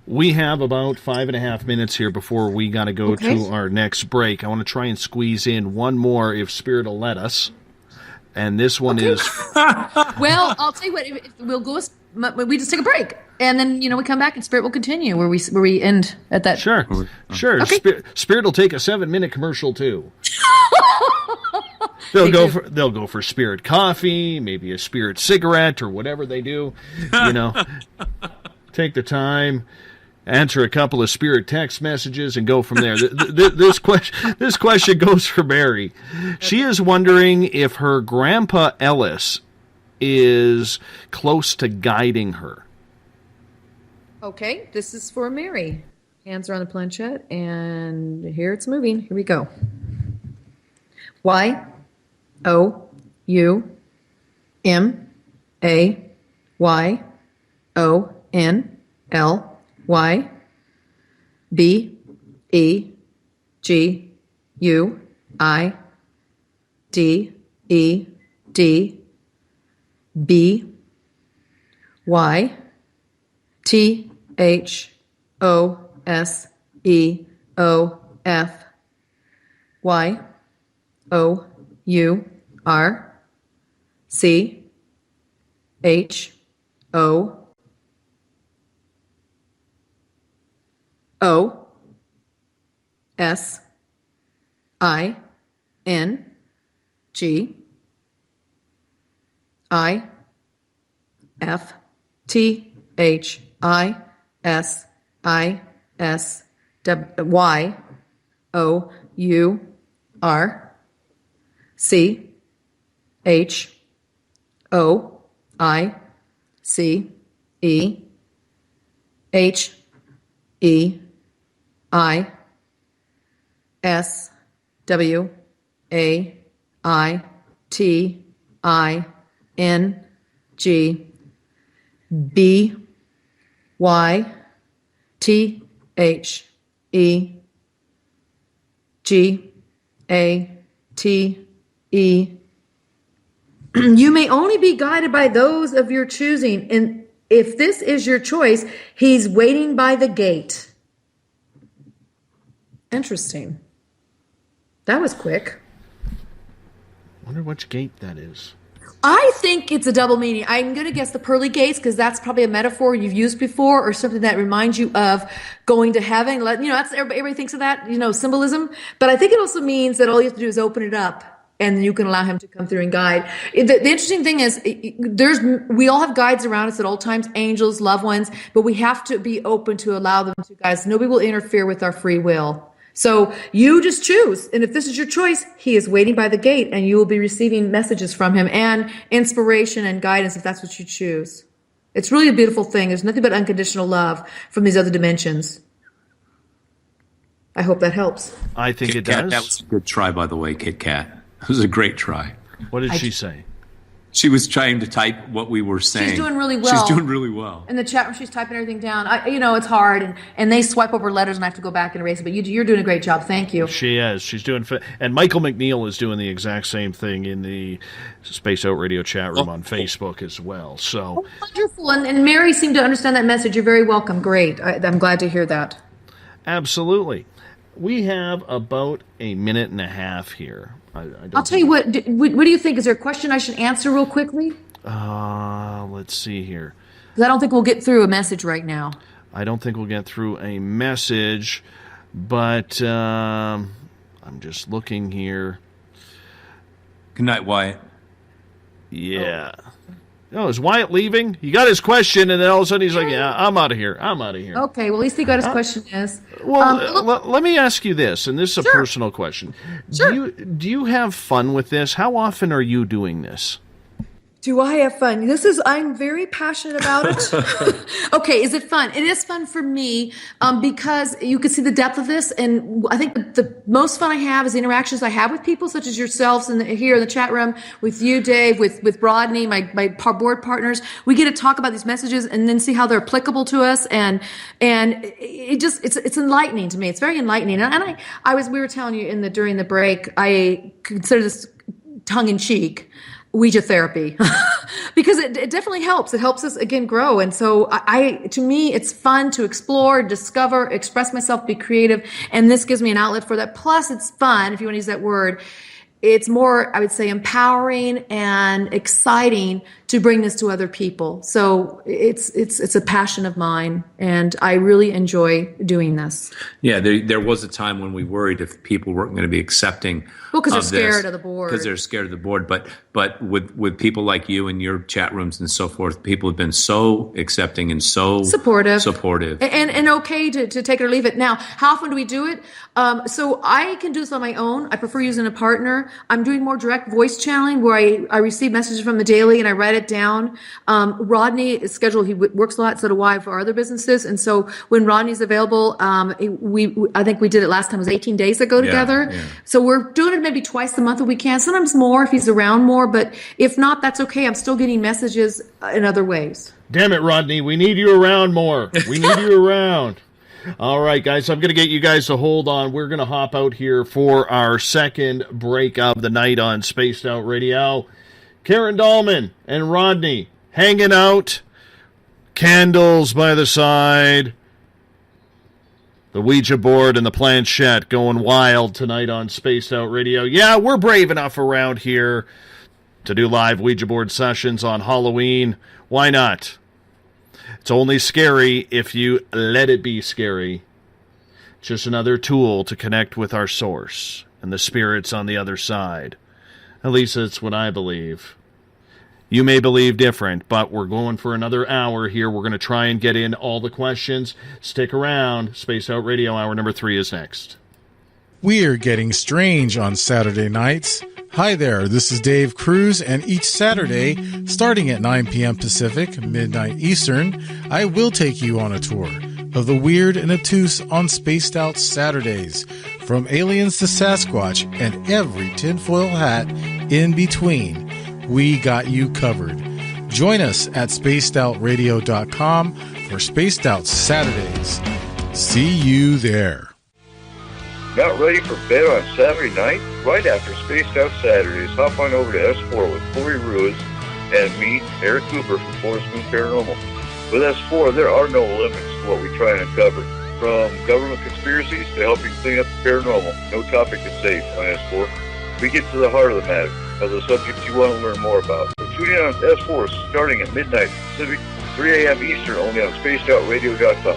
We have about 5.5 minutes here before we got to go to our next break. I want to try and squeeze in one more if Spirit will let us. And this one is... Well, I'll tell you what. We'll go. We just take a break, and then we come back, and Spirit will continue where we end at that. Sure. Okay. Spirit will take a 7-minute commercial too. They'll go for Spirit coffee, maybe a Spirit cigarette, or whatever they do. Take the time, answer a couple of Spirit text messages, and go from there. This question goes for Mary. She is wondering if her grandpa Ellis is close to guiding her. Okay, this is for Mary. Hands are on the planchette, and here it's moving. Here we go. YOUMAYONLY You may only be guided by those of your choosing, and if this is your choice, he's waiting by the gate. Interesting. That was quick. Wonder which gate that is. I think it's a double meaning. I'm going to guess the pearly gates, because that's probably a metaphor you've used before, or something that reminds you of going to heaven. That's everybody thinks of that, symbolism. But I think it also means that all you have to do is open it up, and you can allow him to come through and guide. The interesting thing is, we all have guides around us at all times, angels, loved ones, but we have to be open to allow them to guide us. Nobody will interfere with our free will. So you just choose. And if this is your choice, he is waiting by the gate, and you will be receiving messages from him and inspiration and guidance if that's what you choose. It's really a beautiful thing. There's nothing but unconditional love from these other dimensions. I hope that helps. I think it does. That was a good try, by the way, Kit Kat. It was a great try. What did she say? She was trying to type what we were saying. She's doing really well. She's doing really well. In the chat room, she's typing everything down. It's hard, and they swipe over letters, and I have to go back and erase it. But you're doing a great job. Thank you. She is. She's doing. And Michael McNeil is doing the exact same thing in the Space Out Radio chat room on Facebook as well. So wonderful. And Mary seemed to understand that message. You're very welcome. Great. I'm glad to hear that. Absolutely. We have about a minute and a half here. I'll tell you what. What do you think? Is there a question I should answer real quickly? Let's see here. Because I don't think we'll get through a message right now. I don't think we'll get through a message, but I'm just looking here. Good night, Wyatt. Yeah. Oh, is Wyatt leaving? He got his question, and then all of a sudden he's like, yeah, I'm out of here. Okay, well, at least he got his question, yes. Well, let me ask you this, and this is a personal question. Sure. Do you have fun with this? How often are you doing this? Do I have fun? I'm very passionate about it. Okay, is it fun? It is fun for me because you can see the depth of this, and I think the most fun I have is the interactions I have with people, such as yourselves here in the chat room, with you, Dave, with Rodney, my board partners. We get to talk about these messages and then see how they're applicable to us, and it's enlightening to me. It's very enlightening. And we were telling you during the break, I consider this tongue in cheek. Ouija therapy because it definitely helps. It helps us again grow. And so to me, it's fun to explore, discover, express myself, be creative. And this gives me an outlet for that. Plus it's fun, if you want to use that word. It's more, I would say, empowering and exciting to bring this to other people. So it's a passion of mine, and I really enjoy doing this. Yeah, there was a time when we worried if people weren't going to be accepting. Well, because they're scared of the board. Because they're scared of the board. But with people like you and your chat rooms and so forth, people have been so accepting and so supportive, and okay to take it or leave it. Now, how often do we do it? So I can do this on my own. I prefer using a partner. I'm doing more direct voice channeling where I receive messages from the daily and I write it down. Rodney is scheduled. He works a lot, so do I for our other businesses. And so when Rodney's available, I think we did it last time. It was 18 days ago together. Yeah. So we're doing it maybe twice a month if we can. Sometimes more if he's around more. But if not, that's okay. I'm still getting messages in other ways. Damn it, Rodney. We need you around more. We need you around. All right, guys, I'm going to get you guys to hold on. We're going to hop out here for our second break of the night on Spaced Out Radio. Karen Dahlman and Rodney hanging out, candles by the side, the Ouija board and the planchette going wild tonight on Spaced Out Radio. Yeah, we're brave enough around here to do live Ouija board sessions on Halloween. Why not? It's only scary if you let it be scary. It's just another tool to connect with our source and the spirits on the other side. At least that's what I believe. You may believe different, but we're going for another hour here. We're going to try and get in all the questions. Stick around. Space Out Radio Hour number 3 is next. We're getting strange on Saturday nights. Hi there, this is Dave Cruz, and each Saturday, starting at 9 p.m. Pacific, midnight Eastern, I will take you on a tour of the weird and obtuse on Spaced Out Saturdays, from aliens to Sasquatch and every tinfoil hat in between. We got you covered. Join us at spacedoutradio.com for Spaced Out Saturdays. See you there. Not ready for bed on Saturday night? Right after Spaced Out Saturdays, hop on over to S4 with Corey Ruiz and me, Eric Cooper from Forest Moon Paranormal. With S4, there are no limits to what we try and uncover. From government conspiracies to helping clean up the paranormal, no topic is safe on S4. We get to the heart of the matter, of the subjects you want to learn more about. So tune in on S4 starting at midnight Pacific, 3 a.m. Eastern, only on SpacedOutRadio.com.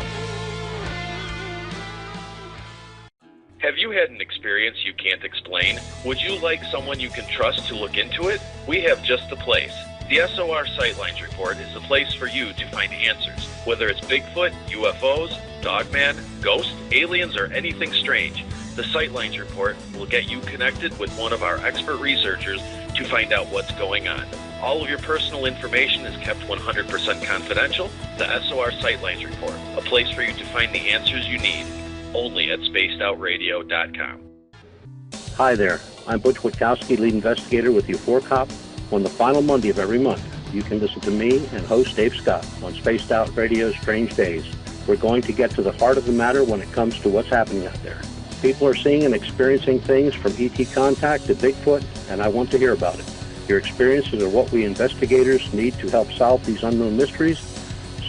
Have you had an experience you can't explain? Would you like someone you can trust to look into it? We have just the place. The SOR Sightlines Report is the place for you to find answers. Whether it's Bigfoot, UFOs, Dogman, ghosts, aliens, or anything strange, the Sightlines Report will get you connected with one of our expert researchers to find out what's going on. All of your personal information is kept 100% confidential. The SOR Sightlines Report, a place for you to find the answers you need, only at Spacedoutradio.com. Hi there, I'm Butch Witkowski, lead investigator with UFO Cop. On the final Monday of every month, you can listen to me and host Dave Scott on Spaced Out Radio's Strange Days. We're going to get to the heart of the matter when it comes to what's happening out there. People are seeing and experiencing things from ET contact to Bigfoot, and I want to hear about it. Your experiences are what we investigators need to help solve these unknown mysteries.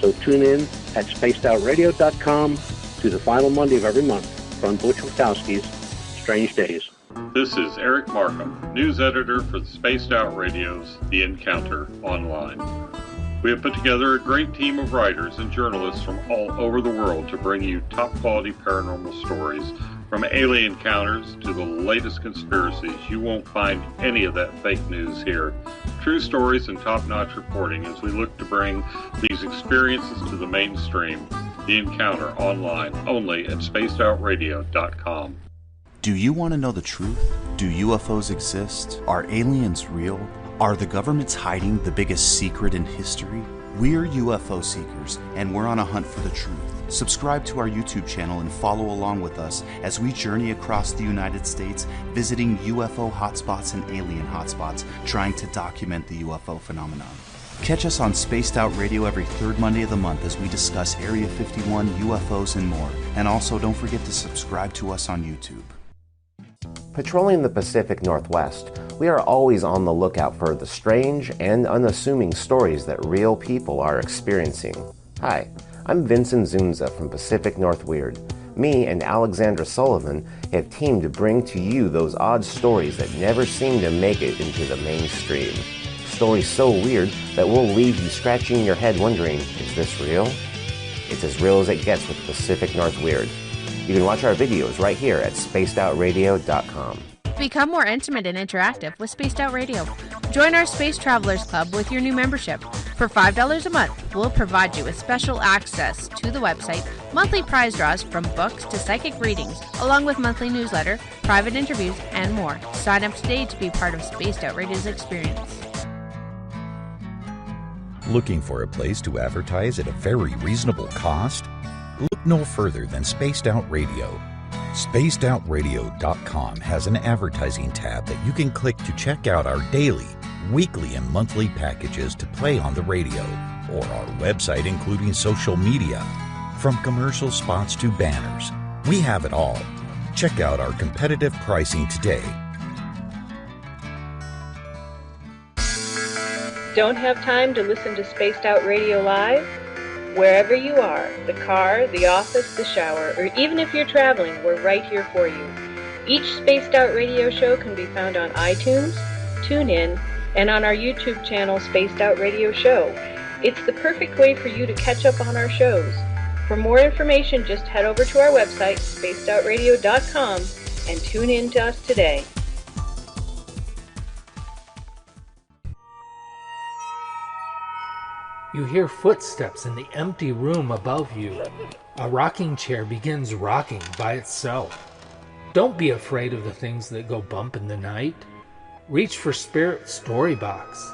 So tune in at spacedoutradio.com to the final Monday of every month from Butch Witkowski's Strange Days. This is Eric Markham, news editor for the Spaced Out Radio's The Encounter Online. We have put together a great team of writers and journalists from all over the world to bring you top-quality paranormal stories, from alien encounters to the latest conspiracies. You won't find any of that fake news here. True stories and top-notch reporting as we look to bring these experiences to the mainstream. The Encounter Online, only at spacedoutradio.com. Do you want to know the truth? Do UFOs exist? Are aliens real? Are the governments hiding the biggest secret in history? We're UFO seekers, and we're on a hunt for the truth. Subscribe to our YouTube channel and follow along with us as we journey across the United States, visiting UFO hotspots and alien hotspots, trying to document the UFO phenomenon. Catch us on Spaced Out Radio every third Monday of the month as we discuss Area 51, UFOs, and more. And also, don't forget to subscribe to us on YouTube. Patrolling the Pacific Northwest, we are always on the lookout for the strange and unassuming stories that real people are experiencing. Hi, I'm Vincent Zunza from Pacific North Weird. Me and Alexandra Sullivan have teamed to bring to you those odd stories that never seem to make it into the mainstream. Stories so weird that will leave you scratching your head wondering, is this real? It's as real as it gets with Pacific North Weird. You can watch our videos right here at spacedoutradio.com. Become more intimate and interactive with Spaced Out Radio. Join our Space Travelers Club with your new membership. For $5 a month, we'll provide you with special access to the website, monthly prize draws from books to psychic readings, along with monthly newsletter, private interviews, and more. Sign up today to be part of Spaced Out Radio's experience. Looking for a place to advertise at a very reasonable cost? Look no further than Spaced Out Radio. Spacedoutradio.com has an advertising tab that you can click to check out our daily, weekly, and monthly packages to play on the radio, or our website including social media. From commercial spots to banners, we have it all. Check out our competitive pricing today. Don't have time to listen to Spaced Out Radio live? Wherever you are, the car, the office, the shower, or even if you're traveling, we're right here for you. Each Spaced Out Radio show can be found on iTunes, TuneIn, and on our YouTube channel, Spaced Out Radio Show. It's the perfect way for you to catch up on our shows. For more information, just head over to our website, spacedoutradio.com, and tune in to us today. You hear footsteps in the empty room above you. A rocking chair begins rocking by itself. Don't be afraid of the things that go bump in the night. Reach for Spirit Storybox,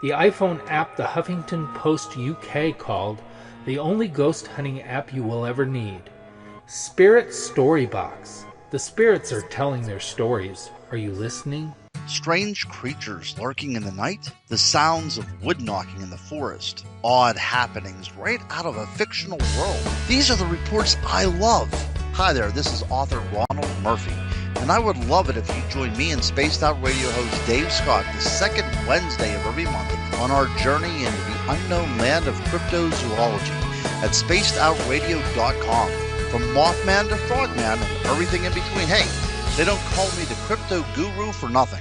the iPhone app the Huffington Post UK called the only ghost hunting app you will ever need. Spirit Storybox. The spirits are telling their stories. Are you listening? Strange creatures lurking in the night, the sounds of wood knocking in the forest, odd happenings right out of a fictional world. These are the reports I love. Hi there, this is author Ronald Murphy, and I would love it if you join me and Spaced Out Radio host Dave Scott the second Wednesday of every month on our journey into the unknown land of cryptozoology at spacedoutradio.com. From Mothman to Frogman and everything in between. Hey, they don't call me the crypto guru for nothing.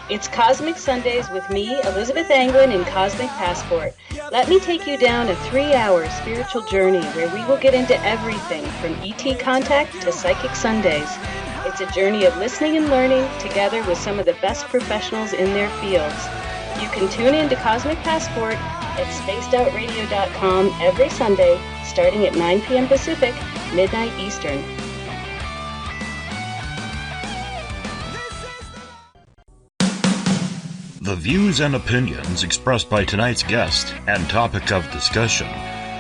It's Cosmic Sundays with me, Elizabeth Anglin, in Cosmic Passport. Let me take you down a 3-hour spiritual journey where we will get into everything from ET contact to Psychic Sundays. It's a journey of listening and learning together with some of the best professionals in their fields. You can tune in to Cosmic Passport at spacedoutradio.com every Sunday, starting at 9 p.m. Pacific, midnight Eastern. The views and opinions expressed by tonight's guest and topic of discussion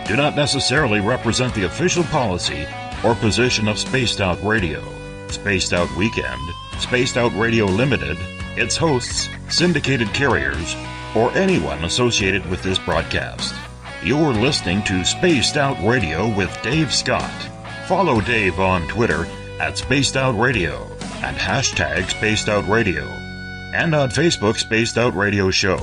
do not necessarily represent the official policy or position of Spaced Out Radio, Spaced Out Weekend, Spaced Out Radio Limited, its hosts, syndicated carriers, or anyone associated with this broadcast. You're listening to Spaced Out Radio with Dave Scott. Follow Dave on Twitter at Spaced Out Radio and hashtag Spaced Out Radio, and on Facebook, Spaced Out Radio Show.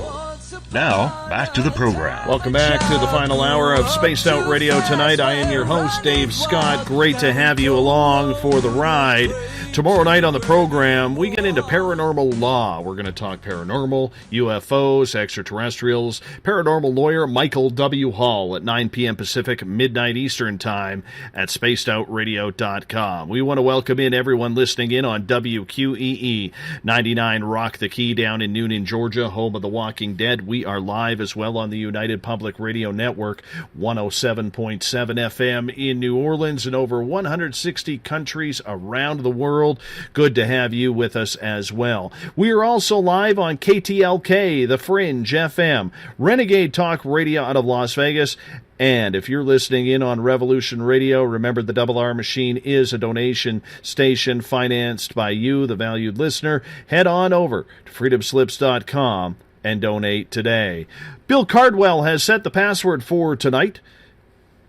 Now, back to the program. Welcome back to the final hour of Spaced Out Radio tonight. I am your host, Dave Scott. Great to have you along for the ride. Tomorrow night on the program, we get into paranormal law. We're going to talk paranormal, UFOs, extraterrestrials. Paranormal lawyer Michael W. Hall at 9 p.m. Pacific, midnight Eastern Time at spacedoutradio.com. We want to welcome in everyone listening in on WQEE 99 Rock the Key down in Noonan, Georgia, home of The Walking Dead. We are live as well on the United Public Radio Network, 107.7 FM in New Orleans and over 160 countries around the world. Good to have you with us as well. We are also live on KTLK, The Fringe FM, Renegade Talk Radio out of Las Vegas. And if you're listening in on Revolution Radio, remember the Double R Machine is a donation station financed by you, the valued listener. Head on over to freedomslips.com and donate today. Bill Cardwell has set the password for tonight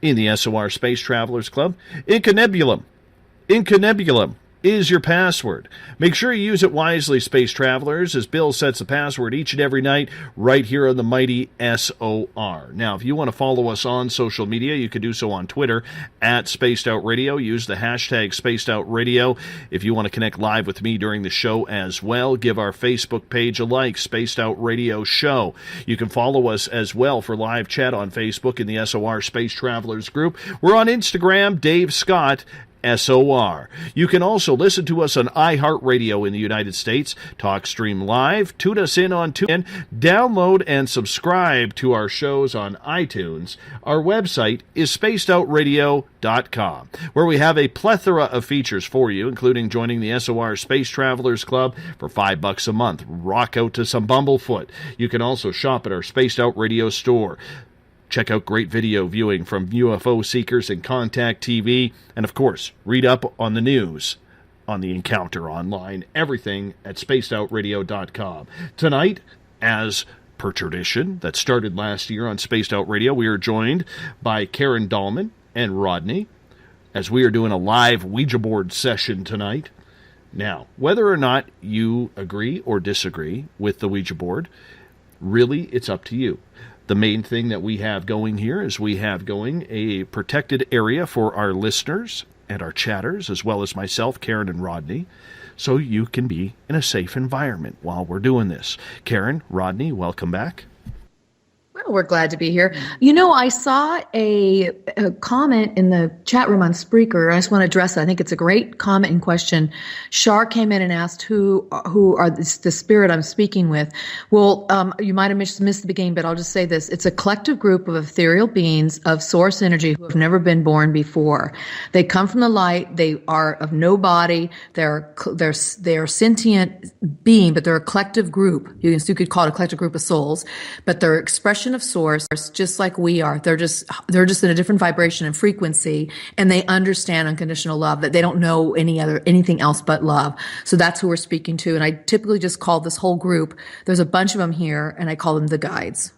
in the SOR Space Travelers Club. Incanebulum. Incanebulum is your password. Make sure you use it wisely, Space Travelers, as Bill sets the password each and every night right here on the mighty SOR. Now, if you want to follow us on social media, you can do so on Twitter at Spaced Out Radio. Use the hashtag Spaced Out Radio. If you want to connect live with me during the show as well, give our Facebook page a like, Spaced Out Radio Show. You can follow us as well for live chat on Facebook in the SOR Space Travelers group. We're on Instagram, Dave Scott, SOR. You can also listen to us on iHeartRadio in the United States, TalkStream Live, tune us in on TuneIn, download and subscribe to our shows on iTunes. Our website is spacedoutradio.com, where we have a plethora of features for you, including joining the SOR Space Travelers Club for $5 a month. Rock out to some Bumblefoot. You can also shop at our Spaced Out Radio store. Check out great video viewing from UFO Seekers and Contact TV. And, of course, read up on the news on the Encounter online. Everything at spacedoutradio.com. Tonight, as per tradition that started last year on Spaced Out Radio, we are joined by Karen Dahlman and Rodney as we are doing a live Ouija board session tonight. Now, whether or not you agree or disagree with the Ouija board, really, it's up to you. The main thing that we have going here is we have going a protected area for our listeners and our chatters, as well as myself, Karen and Rodney, so you can be in a safe environment while we're doing this. Karen, Rodney, welcome back. Well, we're glad to be here. You know, I saw a comment in the chat room on Spreaker. I just want to address it. I think it's a great comment and question. Shar came in and asked who are the spirit I'm speaking with. Well, you might have missed the beginning, but I'll just say this. It's a collective group of ethereal beings of source energy who have never been born before. They come from the light. They are of no body. They're sentient being, but they're a collective group. You could call it a collective group of souls, but they're expression of source, just like we are. They're just in a different vibration and frequency, and they understand unconditional love, that they don't know anything else but love. So that's who we're speaking to. And I typically just call this whole group, there's a bunch of them here, and I call them the guides.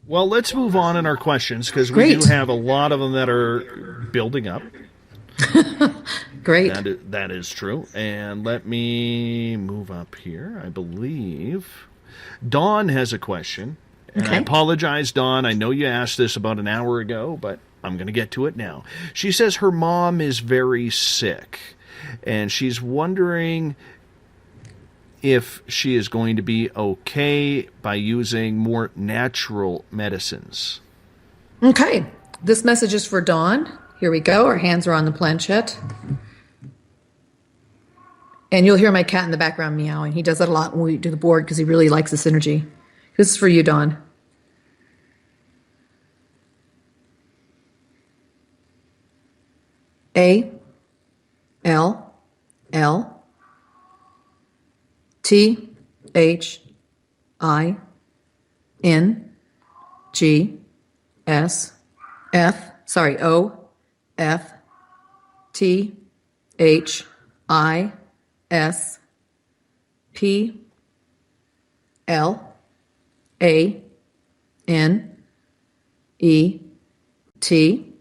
Well, let's move on in our questions, because we do have a lot of them that are building up. Great. That is true. And let me move up here. I believe Dawn has a question. And I apologize, Dawn. I know you asked this about an hour ago, but I'm going to get to it now. She says her mom is very sick, and she's wondering if she is going to be okay by using more natural medicines. Okay, this message is for Dawn. Here we go. Our hands are on the planchette. And you'll hear my cat in the background meowing. He does that a lot when we do the board because he really likes this energy. This is for you, Dawn. A L L T H I N G S O F T H I S P L A N E T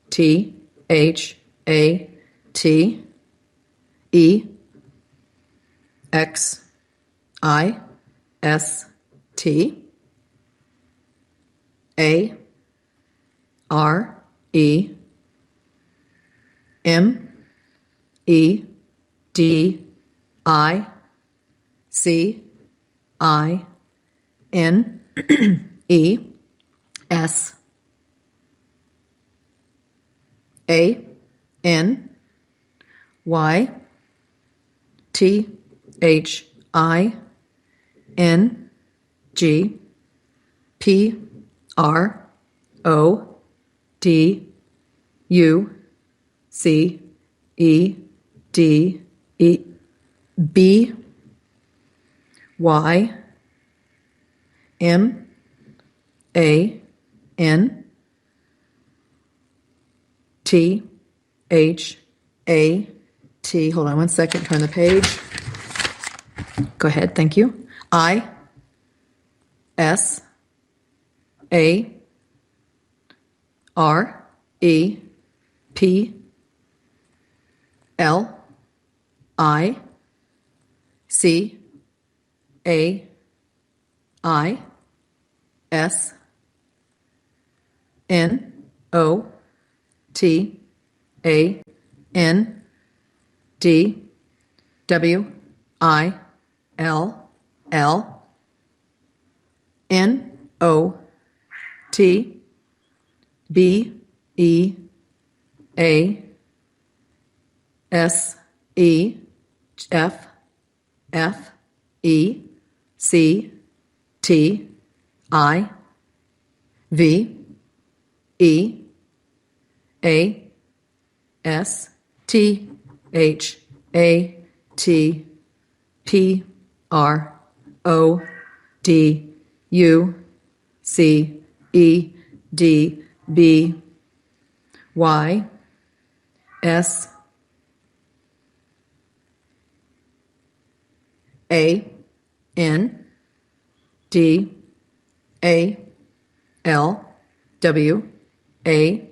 T H A T E X I S T A R E M E D I C I N E S A N Y T H I N G P R O D U C E D E B Y M A N T H A T. Hold on one second, turn the page. Go ahead, thank you. I S A R E P L I C A I S N O T A N D W I L L N O T B E A S E F F E C T I V E A S T H A T P R O D U C E D B Y S A N D A L W A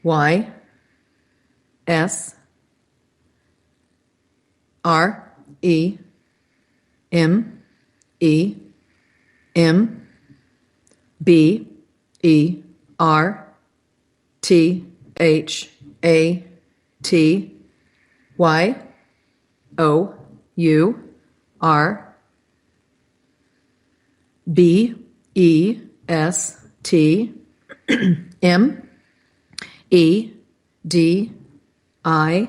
Y S R E M E M B E R T H A T Y O U R B E S T M E D I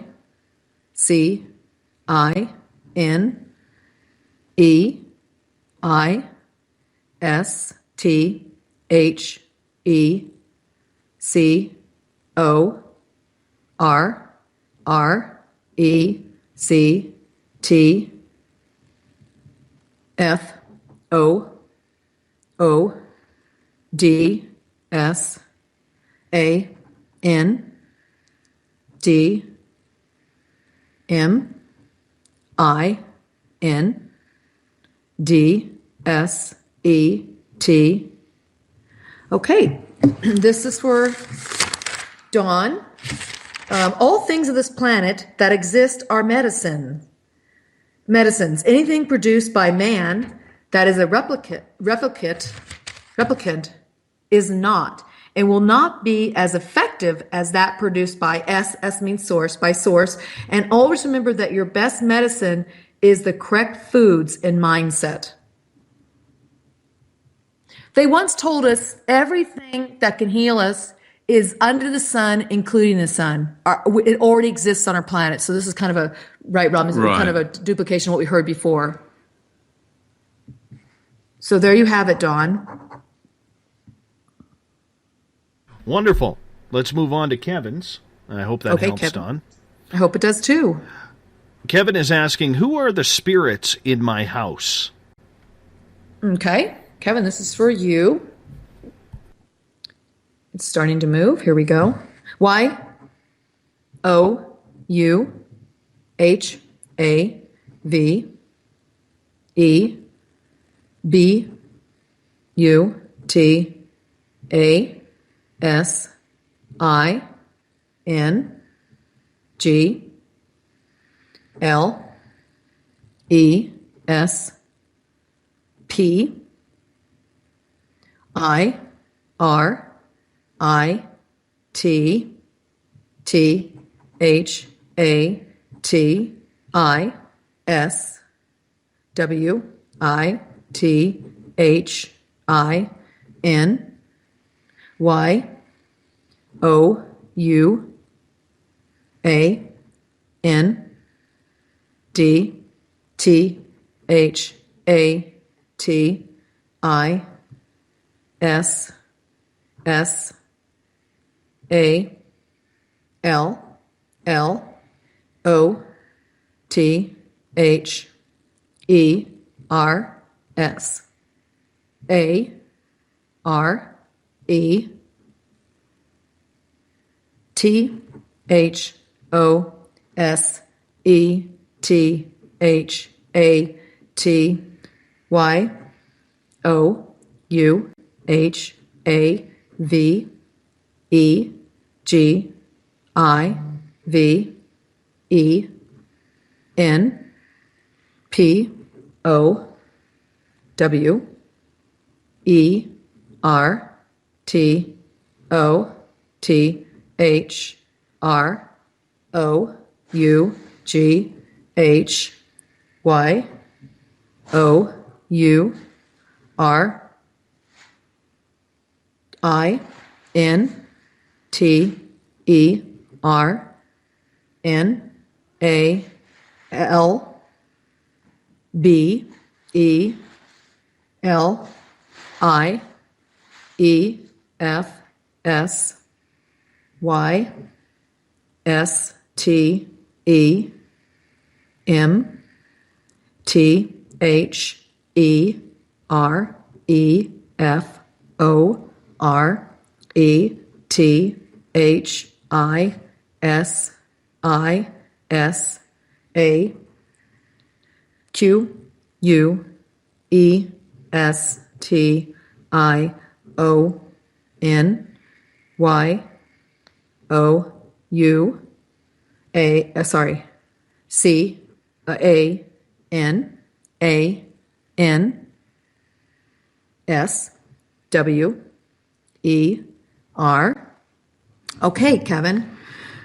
C I N E I S T H E C O R R E C T F O O D S A N D M I N D S E T. Okay, this is for Dawn. All things of this planet that exist are medicines. Anything produced by man that is a replicant is not and will not be as effective as that produced by S means source, by source. And always remember that your best medicine is the correct foods and mindset. They once told us everything that can heal us is under the sun, including the sun. It already exists on our planet. So this is kind of a, right, Rob, kind of a duplication of what we heard before. So there you have it, Dawn. Wonderful. Let's move on to Kevin's. I hope that helps, Kevin. Dawn. I hope it does too. Kevin is asking, who are the spirits in my house? Okay. Kevin, this is for you. It's starting to move. Here we go. Y O U H A V E B U T A S I N G L E S P I R I T T H A T I S W I T H I N Y O U A N D T H A T I S S A L L O T H E R S A R E T H O S E T H A T Y O U H A V E G I V E N P O W E R T O T H R O U G H Y O U R I N T E R N A L B E L I E F S Y S T E M T H E R E F O R E T H I S I S A Q U E S T I O N Y O U A C A N A N S W E R. Okay, Kevin,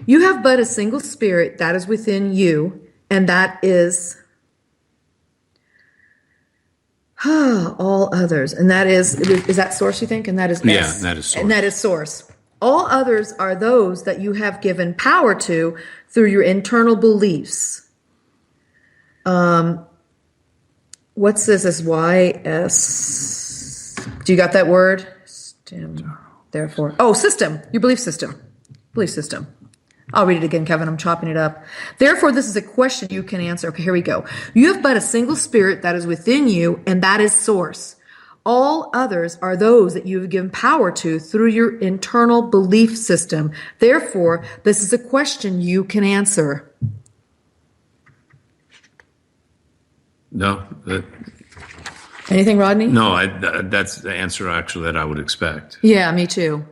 you have but a single spirit that is within you, and that is all others. And that is that source, you think? And that is S. that is source. And that is source. All others are those that you have given power to through your internal beliefs. What's this? Is Y-S. Do you got that word? Therefore. Oh, system. Your belief system. Belief system. I'll read it again, Kevin. I'm chopping it up. Therefore, this is a question you can answer. Okay, here we go. You have but a single spirit that is within you, and that is source. All others are those that you have given power to through your internal belief system. Therefore, this is a question you can answer. No. Anything, Rodney? No, that's the answer actually that I would expect. Yeah, me too.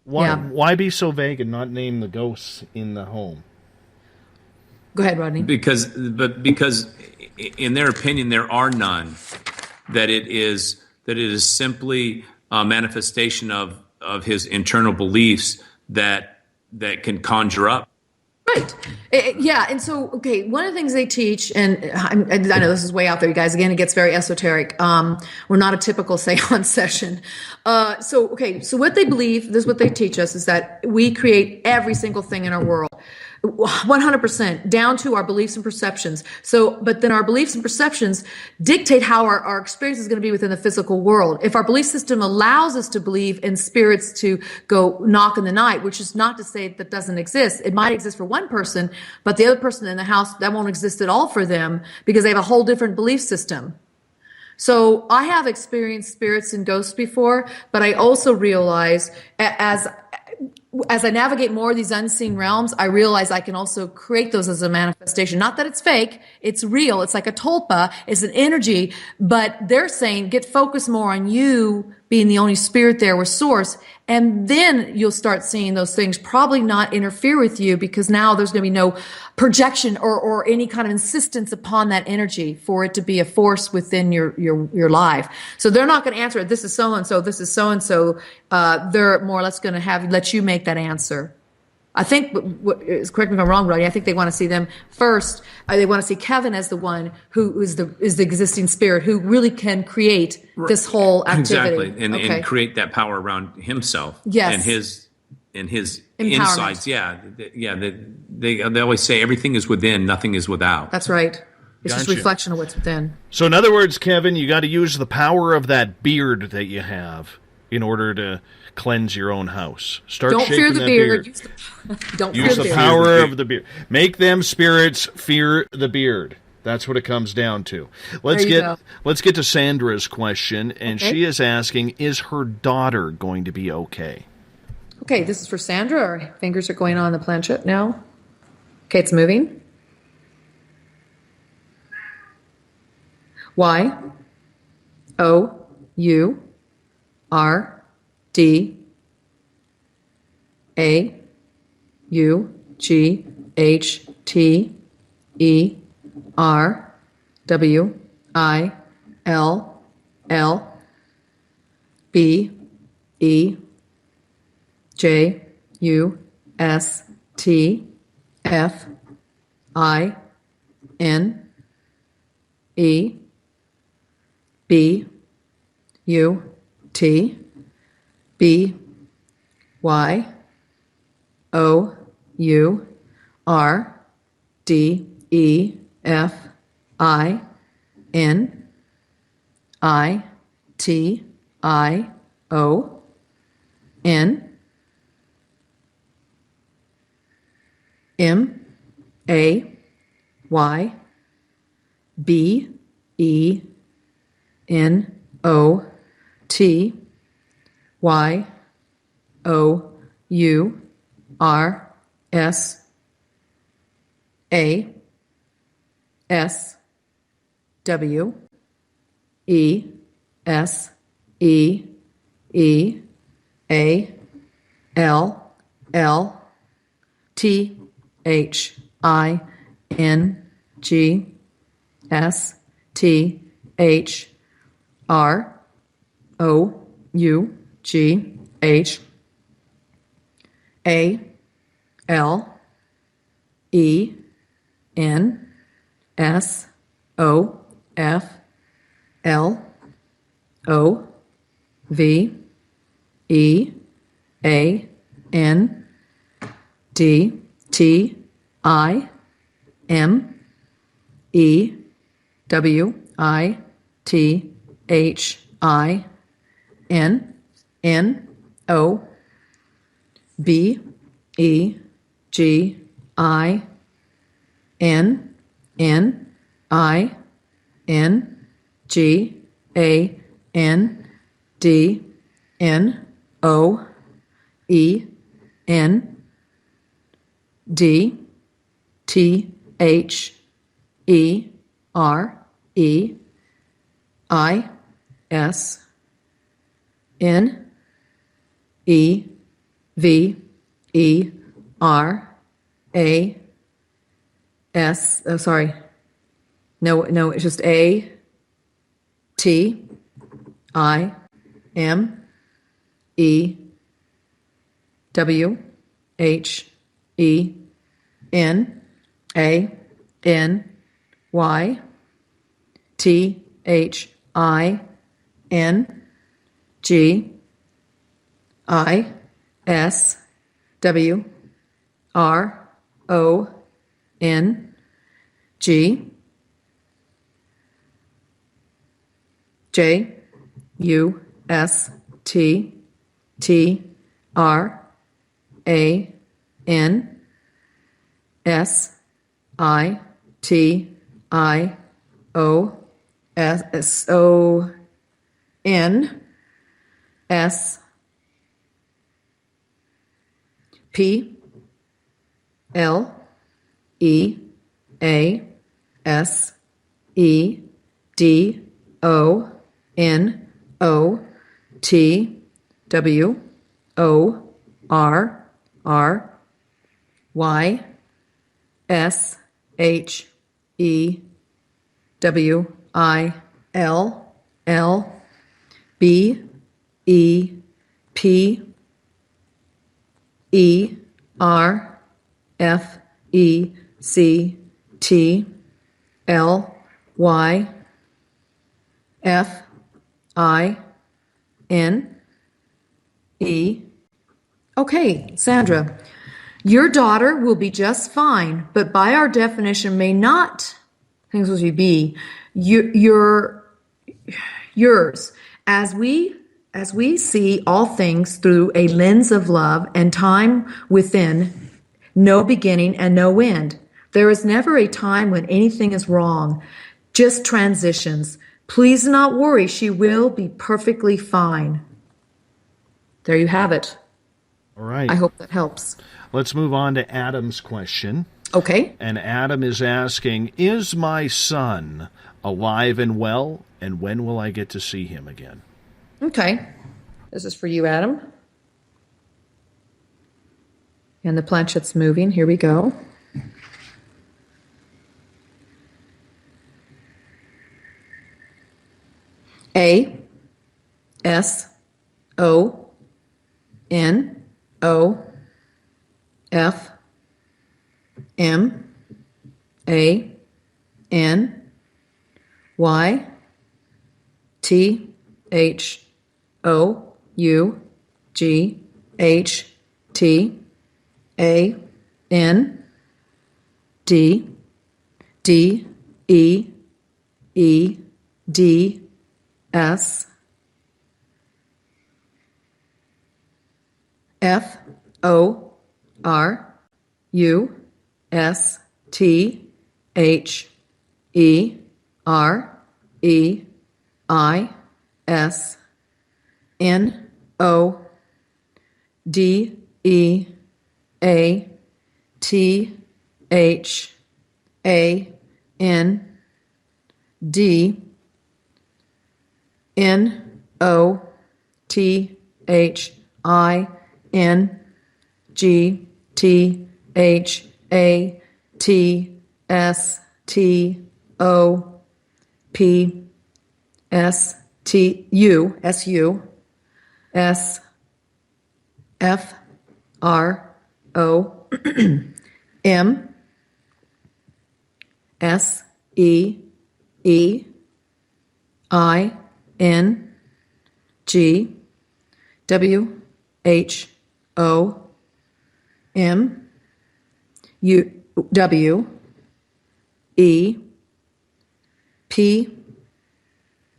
Why be so vague and not name the ghosts in the home? Go ahead, Rodney. Because in their opinion, there are none. That it is simply a manifestation of his internal beliefs that can conjure up Right. Yeah. And so, okay, one of the things they teach, and I know this is way out there, you guys, again, it gets very esoteric. We're not a typical seance session. So what they believe, this is what they teach us, is that we create every single thing in our world. 100% down to our beliefs and perceptions. But then our beliefs and perceptions dictate how our experience is going to be within the physical world. If our belief system allows us to believe in spirits to go knock in the night, which is not to say that doesn't exist. It might exist for one person, but the other person in the house, that won't exist at all for them because they have a whole different belief system. So I have experienced spirits and ghosts before, but I also realize as I navigate more of these unseen realms, I realize I can also create those as a manifestation. Not that it's fake, it's real. It's like a tulpa, it's an energy, but they're saying get focused more on you being the only spirit there with source, and then you'll start seeing those things probably not interfere with you because now there's going to be no projection or any kind of insistence upon that energy for it to be a force within your life. So they're not going to answer it. This is so-and-so, this is so-and-so. They're more or less going to let you make that answer. I think, correct me if I'm wrong, Rodney, I think they want to see them first. They want to see Kevin as the one who is the existing spirit who really can create this whole activity. Exactly, and create that power around himself. Yes. And his insides. Yeah. They always say everything is within, nothing is without. That's right. It's just reflection of what's within. So in other words, Kevin, you got to use the power of that beard that you have in order to cleanse your own house. Don't fear the beard. Use the power of the beard. Make them spirits fear the beard. That's what it comes down to. Let's get to Sandra's question, and she is asking, is her daughter going to be okay? Okay, this is for Sandra. Our fingers are going on the planchette now. Okay, it's moving. Y O U R D A U G H T E R W I L L B E J U S T F I N E B U T B Y O U R D E F I N I T I O N M A Y B E N O T Y O U R S A S W E S E E A L L T H I N G S T H R O U G H A L E N S O F L O V E A N D T I M E W I T H I N N O B E G I N N I N G A N D N O E N D T H E R E I S N E V E R A S. Oh, sorry. No, it's just A T I M E W H E N A N Y T H I N G I S W R O N G J U S T T R A N S I T I O S O N S P L E A S E D O N O T W O R R Y S H E W I L L B E P E R F E C T L Y F I N E. Okay, Sandra, your daughter will be just fine, but by our definition may not, things will be yours. As we see all things through a lens of love and time within, no beginning and no end. There is never a time when anything is wrong, just transitions. Please do not worry, she will be perfectly fine. There you have it. All right. I hope that helps. Let's move on to Adam's question. Okay. And Adam is asking, is my son alive and well, and when will I get to see him again? Okay. This is for you, Adam. And the planchette's moving. Here we go. A S O N O F M A N Y T H O U G H T A N D D E E D S F O R U S T H E R E I S N O D E A T H A N D N O T H I N G T H A T S T O P S T U S U S F R O M S E E I N G W H O M U W E P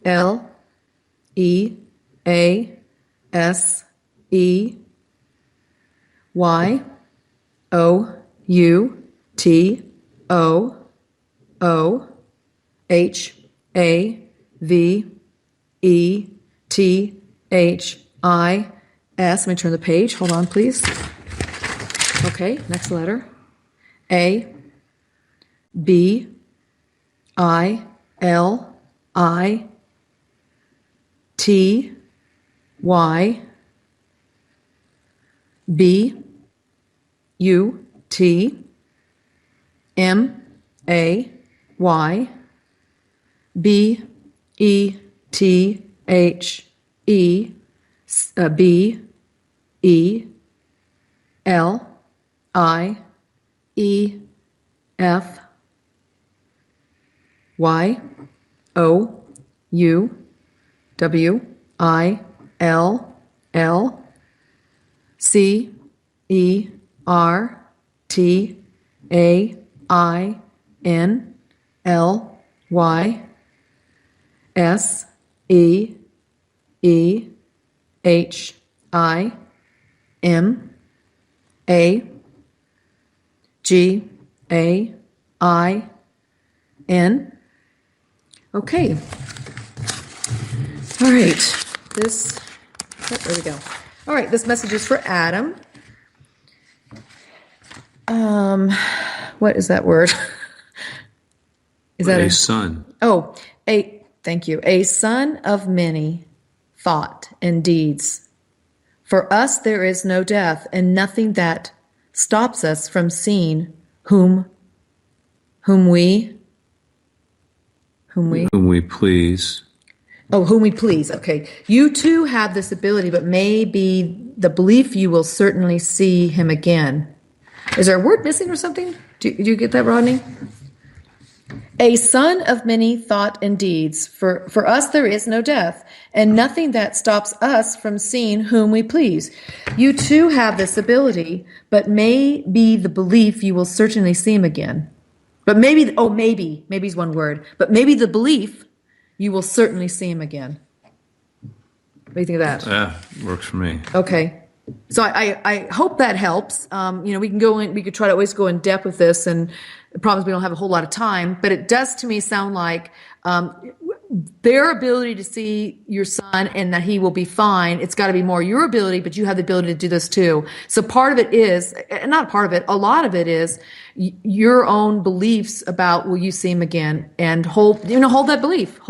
L E A S E Y O U T O O H A V E T H I S. Let me turn the page. Hold on, please. Okay, next letter. A B I L I T Y B U T M A Y B E T H E B E L I E F Y O U W I L L C E R T A I N L Y S E E H I M A G A I N. Okay. All right. There we go. All right. This message is for Adam. What is that word? Is that a son? Oh, thank you. A son of many thought and deeds. For us there is no death, and nothing that stops us from seeing whom we please. Oh, whom we please. Okay. You too have this ability, but maybe the belief you will certainly see him again. Is there a word missing or something? Do you get that, Rodney? A son of many thought and deeds. For us there is no death, and nothing that stops us from seeing whom we please. You too have this ability, but may be the belief you will certainly see him again. But maybe's one word. But maybe the belief you will certainly see him again. What do you think of that? Yeah, works for me. Okay. So I hope that helps. We could try to always go in depth with this, and the problem is we don't have a whole lot of time, but it does to me sound like their ability to see your son and that he will be fine. It's got to be more your ability, but you have the ability to do this too. So part of it is, not part of it, a lot of it is your own beliefs about will you see him again, and hold that belief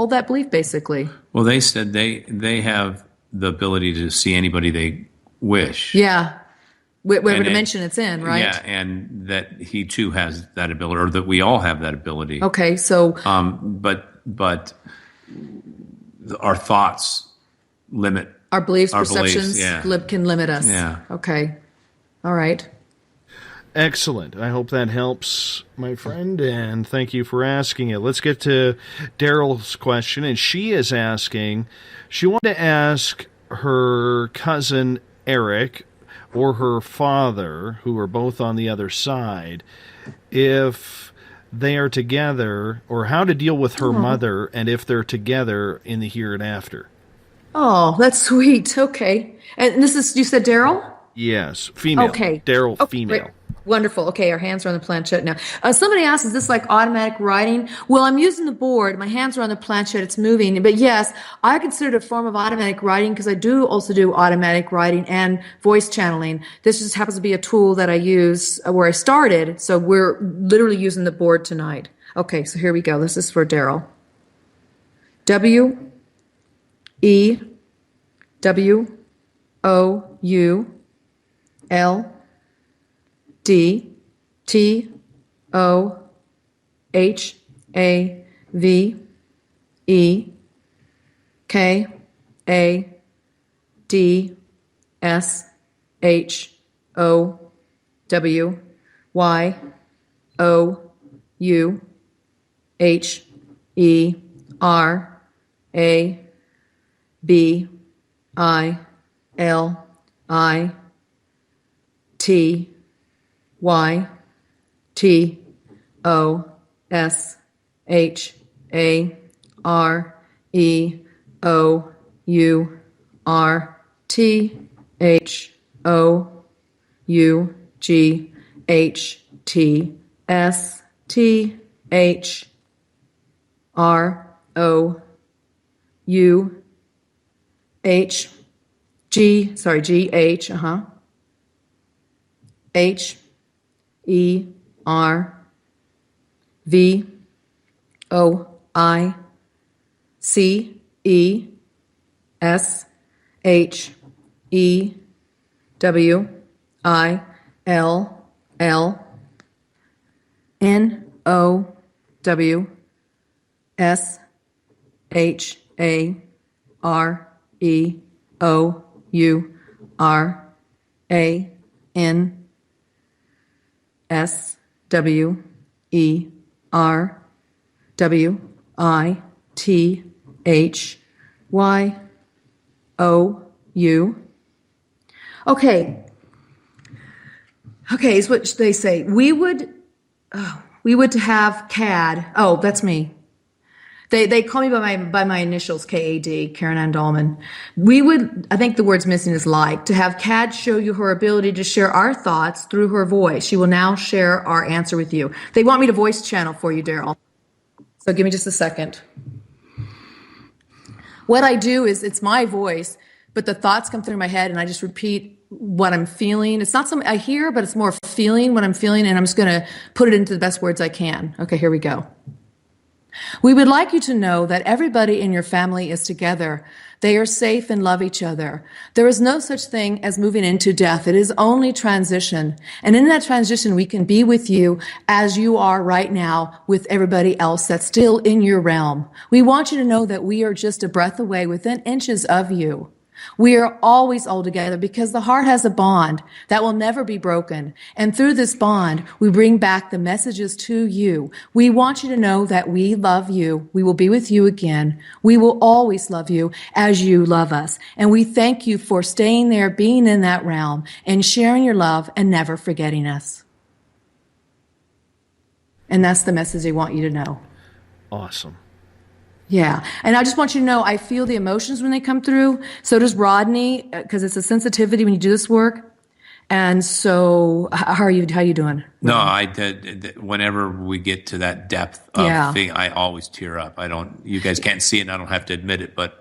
basically. Well, they said they have the ability to see anybody they wish. Yeah. Whatever dimension it's in, right? Yeah, and that he too has that ability, or that we all have that ability. Okay, so but our thoughts limit our beliefs, perceptions beliefs, can limit us. Yeah. Okay. All right. Excellent. I hope that helps, my friend, and thank you for asking it. Let's get to Daryl's question, and she is asking, she wanted to ask her cousin Eric or her father, who are both on the other side, if they are together, or how to deal with her mother, and if they're together in the here and after. Oh, that's sweet. Okay. And this is, you said Daryl? Yes, female. Okay. Daryl, female. Great. Wonderful. Okay, our hands are on the planchette now. Somebody asked, is this like automatic writing? Well, I'm using the board. My hands are on the planchette. It's moving. But yes, I consider it a form of automatic writing because I do also do automatic writing and voice channeling. This just happens to be a tool that I use where I started. So we're literally using the board tonight. Okay, so here we go. This is for Daryl. W-E-W-O-U-L-D T O H A V E K A D S H O W Y O U H E R A B I L I T Y T O S H A R E O U R T H O U G H T S T H R O U H G H H E R V O I C E S H E W I L L N O W S H A R E O U R A N S W E R W I T H Y O U. Okay, is what they say. We would have CAD. Oh, that's me. They call me by my initials, KAD, Karen Ann Dahlman. We would, I think the word's missing is like, to have CAD show you her ability to share our thoughts through her voice. She will now share our answer with you. They want me to voice channel for you, Daryl. So give me just a second. What I do is, it's my voice, but the thoughts come through my head and I just repeat what I'm feeling. It's not something I hear, but it's more feeling what I'm feeling, and I'm just going to put it into the best words I can. Okay, here we go. We would like you to know that everybody in your family is together. They are safe and love each other. There is no such thing as moving into death. It is only transition. And in that transition, we can be with you as you are right now with everybody else that's still in your realm. We want you to know that we are just a breath away, within inches of you. We are always all together because the heart has a bond that will never be broken. And through this bond, we bring back the messages to you. We want you to know that we love you. We will be with you again. We will always love you as you love us. And we thank you for staying there, being in that realm, and sharing your love and never forgetting us. And that's the message they want you to know. Awesome. Yeah. And I just want you to know, I feel the emotions when they come through. So does Rodney, because it's a sensitivity when you do this work. And so how are you doing? No, whenever we get to that depth of thing, I always tear up. You guys can't see it and I don't have to admit it, but.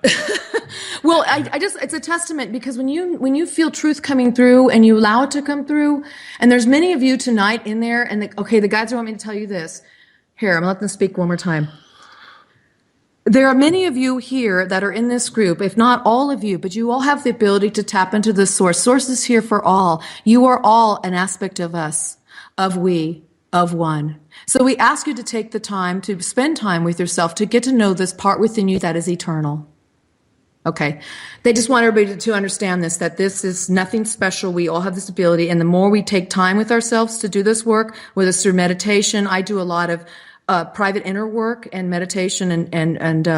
Well, it's a testament, because when you feel truth coming through and you allow it to come through, and there's many of you tonight in there, and the guides want me to tell you this. Here, I'm going to let them speak one more time. There are many of you here that are in this group, if not all of you, but you all have the ability to tap into the source. Source is here for all. You are all an aspect of us, of we, of one. So we ask you to take the time to spend time with yourself to get to know this part within you that is eternal. Okay. They just want everybody to understand this, that this is nothing special. We all have this ability. And the more we take time with ourselves to do this work, whether it's through meditation, I do a lot of private inner work and meditation, and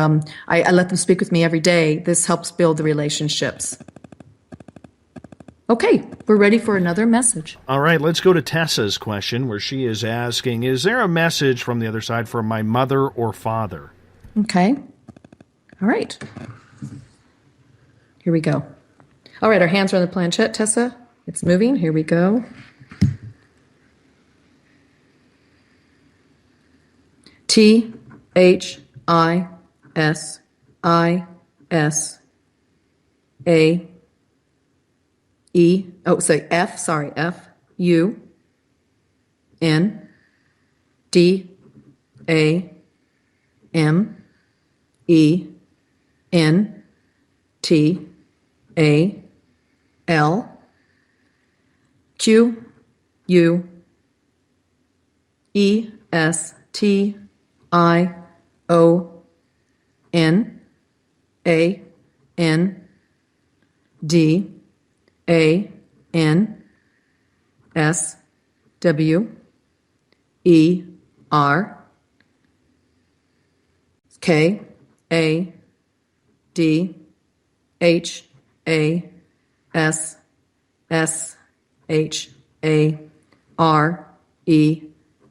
I let them speak with me every day. This helps build the relationships. Okay, we're ready for another message. All right, let's go to Tessa's question, where she is asking, is there a message from the other side for my mother or father? Okay. All right. Here we go. All right, our hands are on the planchette, Tessa. It's moving. Here we go.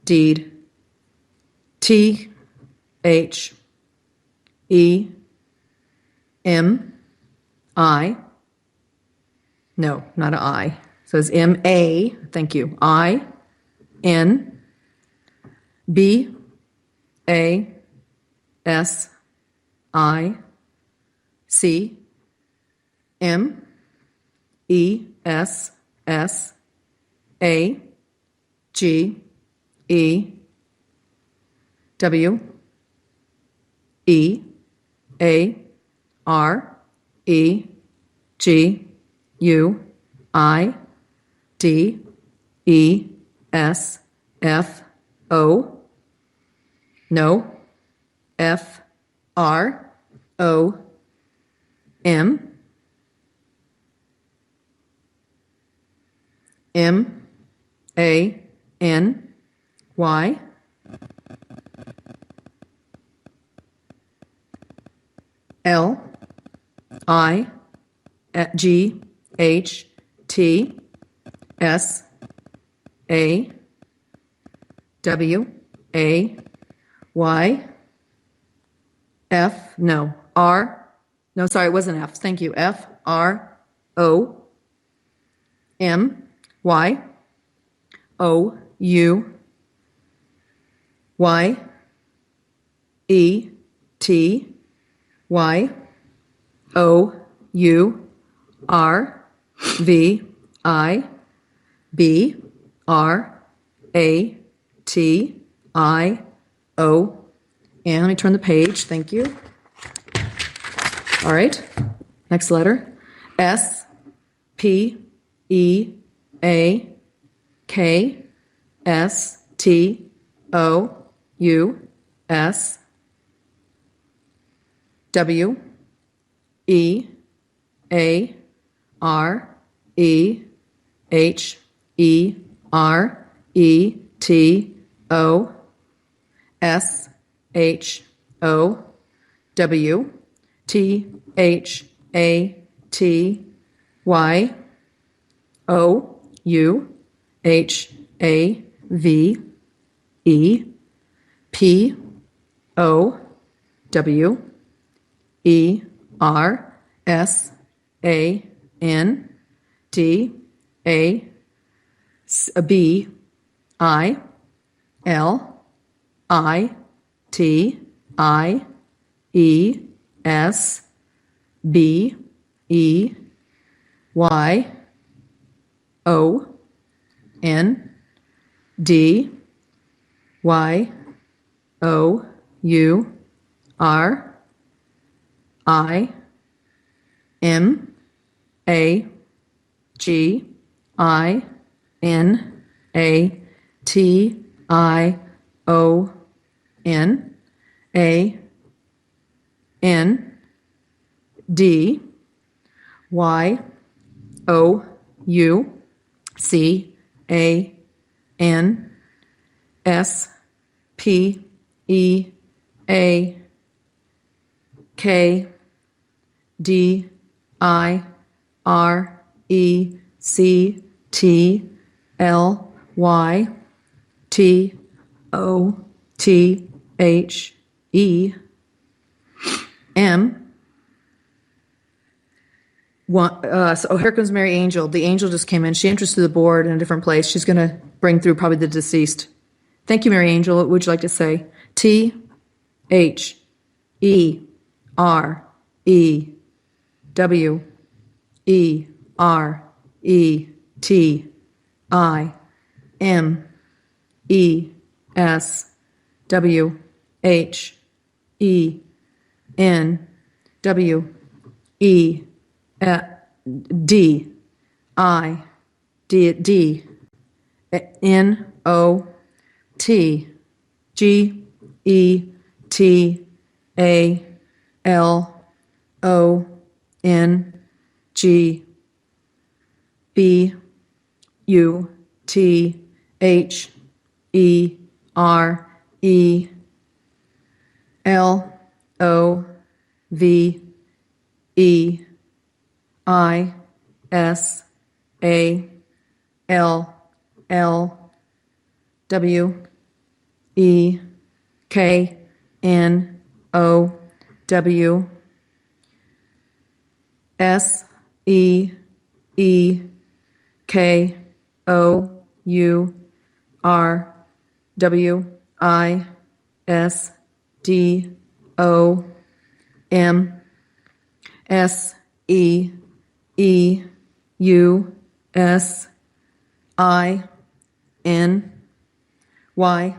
Deed. T-H-E-M-I. No, not an I. So it's M-A. Thank you. I-N-B-A-S-S-A-G-E-W-I-D-E-S-F-O. No. F-R-O-M. M-A-N-Y. L I G H T S A W A Y F, no, R, no, sorry, it wasn't F, thank you, F R O M Y O U Y E T Y O U R V I B R A T I O N. Let me turn the page. Thank you. All right. Next letter. S P E A K S T O U S W E A R E H E R E T O S H O W T H A T Y O U H A V E P O W E R S A N D A B I L I T I E S B E Y O N D Y O U R I M A G I N A T I O N A N D Y O U C A N S P E A K D I R E C T L Y T O T H E M. So here comes Mary Angel. The angel just came in. She entered to the board in a different place. She's going to bring through probably the deceased. Thank you, Mary Angel. What would you like to say? T H E R E W E R E T I M E S W H E N W E D I D N O T G E T A L O N G B U T H E R E L O V E I S A L L W E K N O W S E E K O U R W I S D O M S E E U S I N Y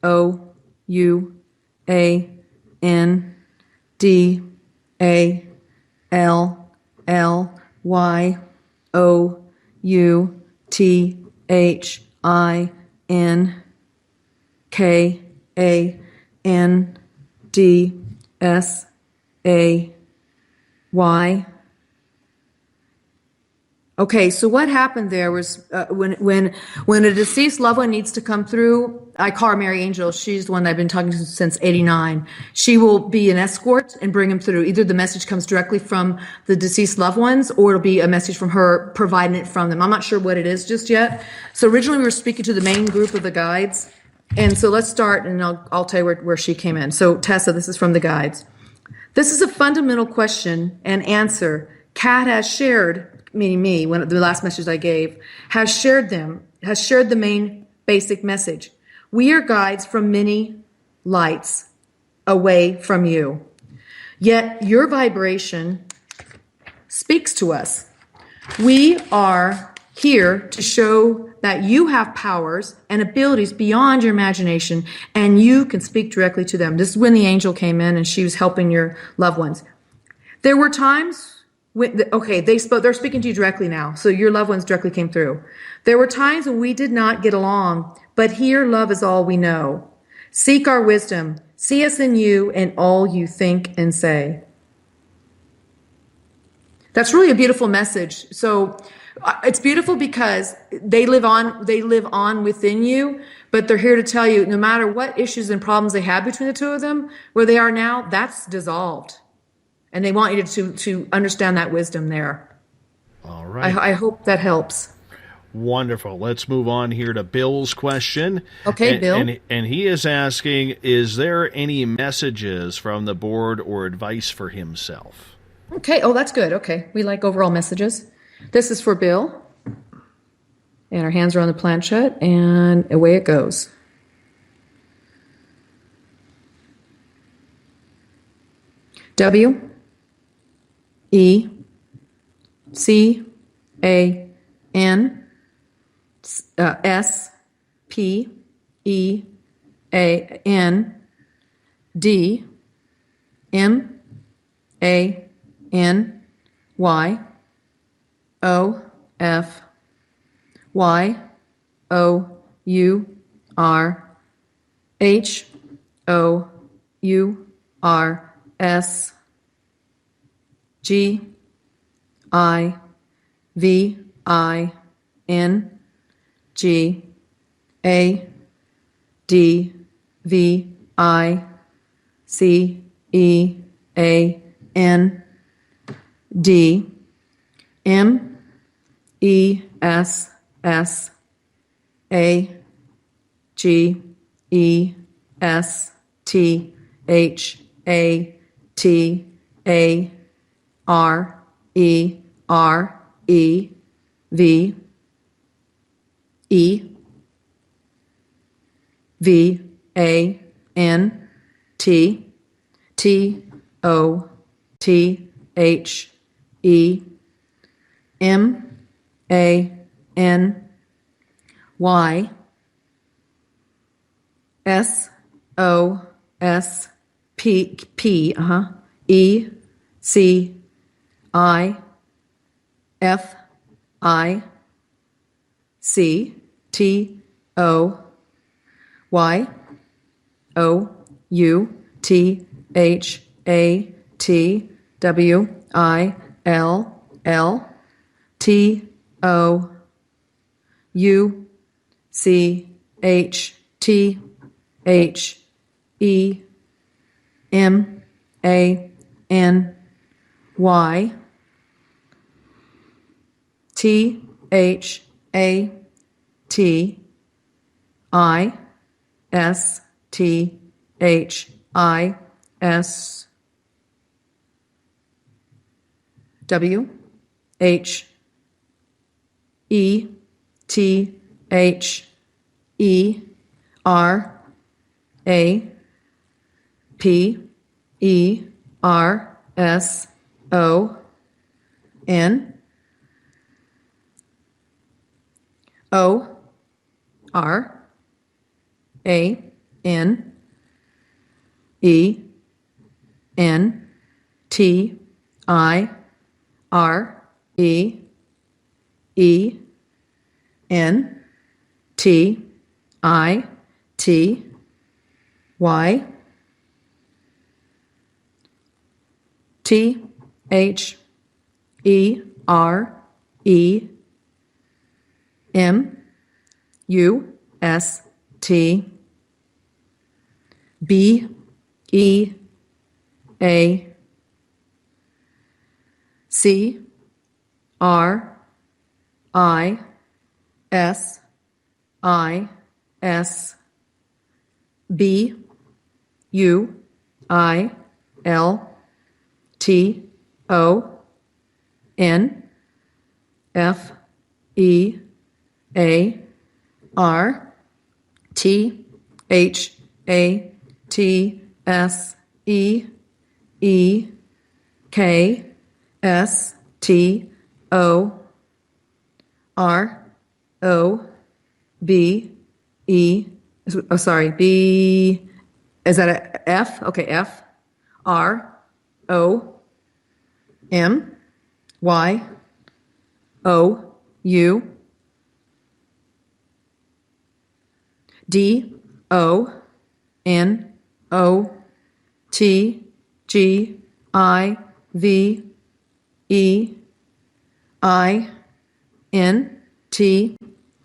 O U A N D A L L Y O U T H I N K A N D S A Y. Okay, so what happened there was when a deceased loved one needs to come through, I call her Mary Angel. She's the one I've been talking to since '89. She will be an escort and bring him through. Either the message comes directly from the deceased loved ones, or it'll be a message from her providing it from them. I'm not sure what it is just yet. So originally we were speaking to the main group of the guides. And so let's start, and I'll tell you where she came in. So Tessa, this is from the guides. This is a fundamental question and answer Kat has shared, meaning me, when the last message I gave, has shared the main basic message. We are guides from many lights away from you. Yet your vibration speaks to us. We are here to show that you have powers and abilities beyond your imagination, and you can speak directly to them. This is when the angel came in and she was helping your loved ones. There were times they're speaking to you directly now. So your loved ones directly came through. There were times when we did not get along, but here love is all we know. Seek our wisdom. See us in you and all you think and say. That's really a beautiful message. So it's beautiful because they live on within you, but they're here to tell you no matter what issues and problems they have between the two of them, where they are now, that's dissolved. And they want you to understand that wisdom there. All right. I hope that helps. Wonderful. Let's move on here to Bill's question. Okay, Bill. And he is asking, is there any messages from the board or advice for himself? Okay. Oh, that's good. Okay. We like overall messages. This is for Bill. And our hands are on the planchette, and away it goes. W E C A N S P E A N D M A N Y O F Y O U R H O U R S G I V I N G A D V I C E A N D M E S S A G E S T H A T A R E R E V E V A N T T O T H E M A N Y S O S P E C I F I C T O Y O U T H A T W I L L T O U C H T H E M A N Y T H A T I S T H I S W H E T H E R A P E R S O N O R A N E N T I R E E N T I T Y T H E R E M U S T B E A C R I S I S B U I L T O N F E A R T H A T S E E K S T O R O B E, oh, sorry, B, is that a F? Okay, F R O M Y O U D O N O T G I V E I N T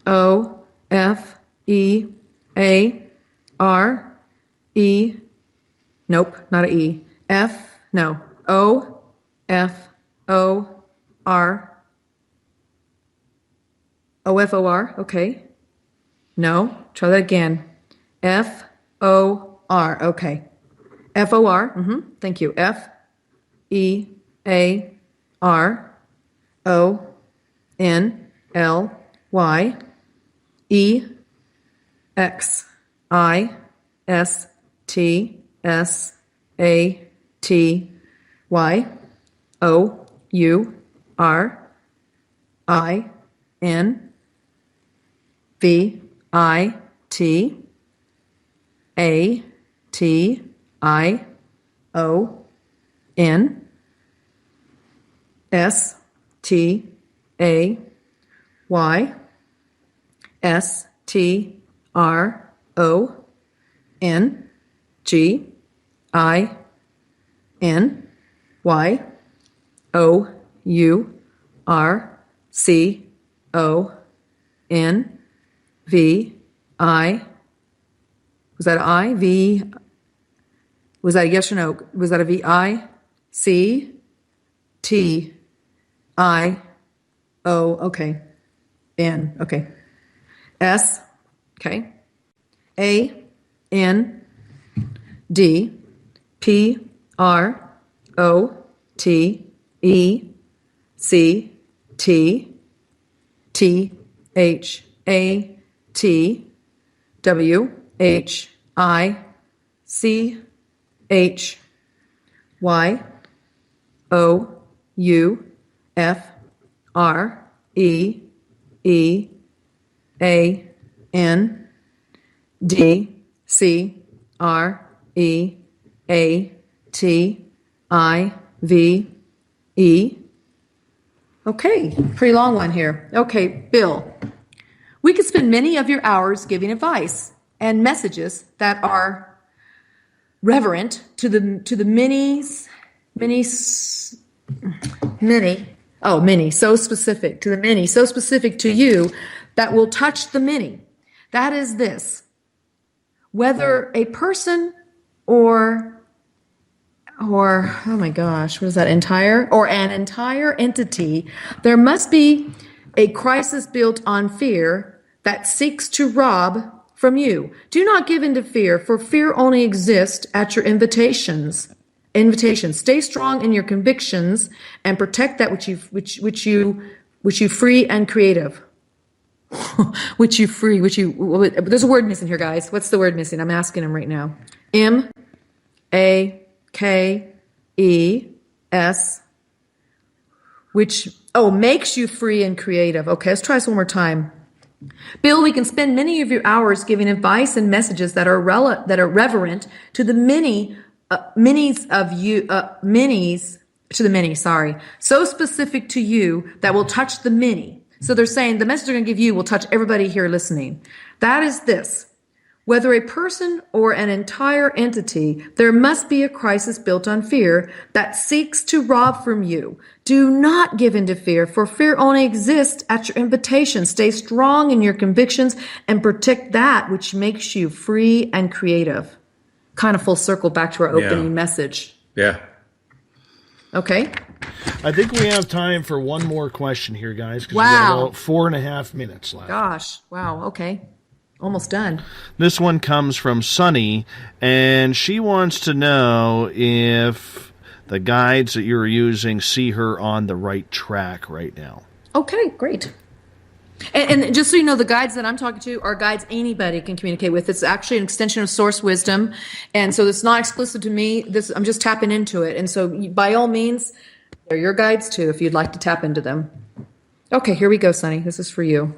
O F E A R E, nope, not a E, F, no, O F O R, O F O R, okay, no, try that again, F O R, okay, F O R, thank you, F E A R O N L Y E X I S T S A T Y O U R I N V I T A T I O N S T A Y S T R O N G I N Y O U R C O N V I, was that an I? V, was that a yes or no? Was that a V I? C T I O, okay. N, okay. S, okay. A N D P R O T E C T T H A T W H I C H Y O U F R E E A N D C R E A T I V E. Okay, pretty long one here. Okay, Bill. We could spend many of your hours giving advice and messages that are reverent to the minis, so specific to the mini, so specific to you that will touch the mini. That is this. Whether a person or oh my gosh, what is that, an entire entity, there must be a crisis built on fear that seeks to rob from you. Do not give in to fear, for fear only exists at your invitations. Stay strong in your convictions and protect that which you free and creative. There's a word missing here, guys. What's the word missing? I'm asking him right now. M-A-K-E-S, makes you free and creative. Okay, let's try this one more time. Bill, we can spend many of your hours giving advice and messages that are reverent to the so specific to you that will touch the many. So they're saying the message they're going to give you will touch everybody here listening. That is this. Whether a person or an entire entity, there must be a crisis built on fear that seeks to rob from you. Do not give in to fear, for fear only exists at your invitation. Stay strong in your convictions and protect that which makes you free and creative. kind of full circle back to our opening message. Yeah. Okay. I think we have time for one more question here, guys. Because Wow. we got about 4.5 minutes left. Gosh. Wow. Okay. Almost done. This one comes from Sunny, and she wants to know if the guides that you're using see her on the right track right now. Okay, great. And just so you know, the guides that I'm talking to are guides anybody can communicate with. It's actually an extension of source wisdom. And so it's not exclusive to me. I'm just tapping into it. And so by all means, they're your guides too, if you'd like to tap into them. Okay, here we go, Sonny. This is for you.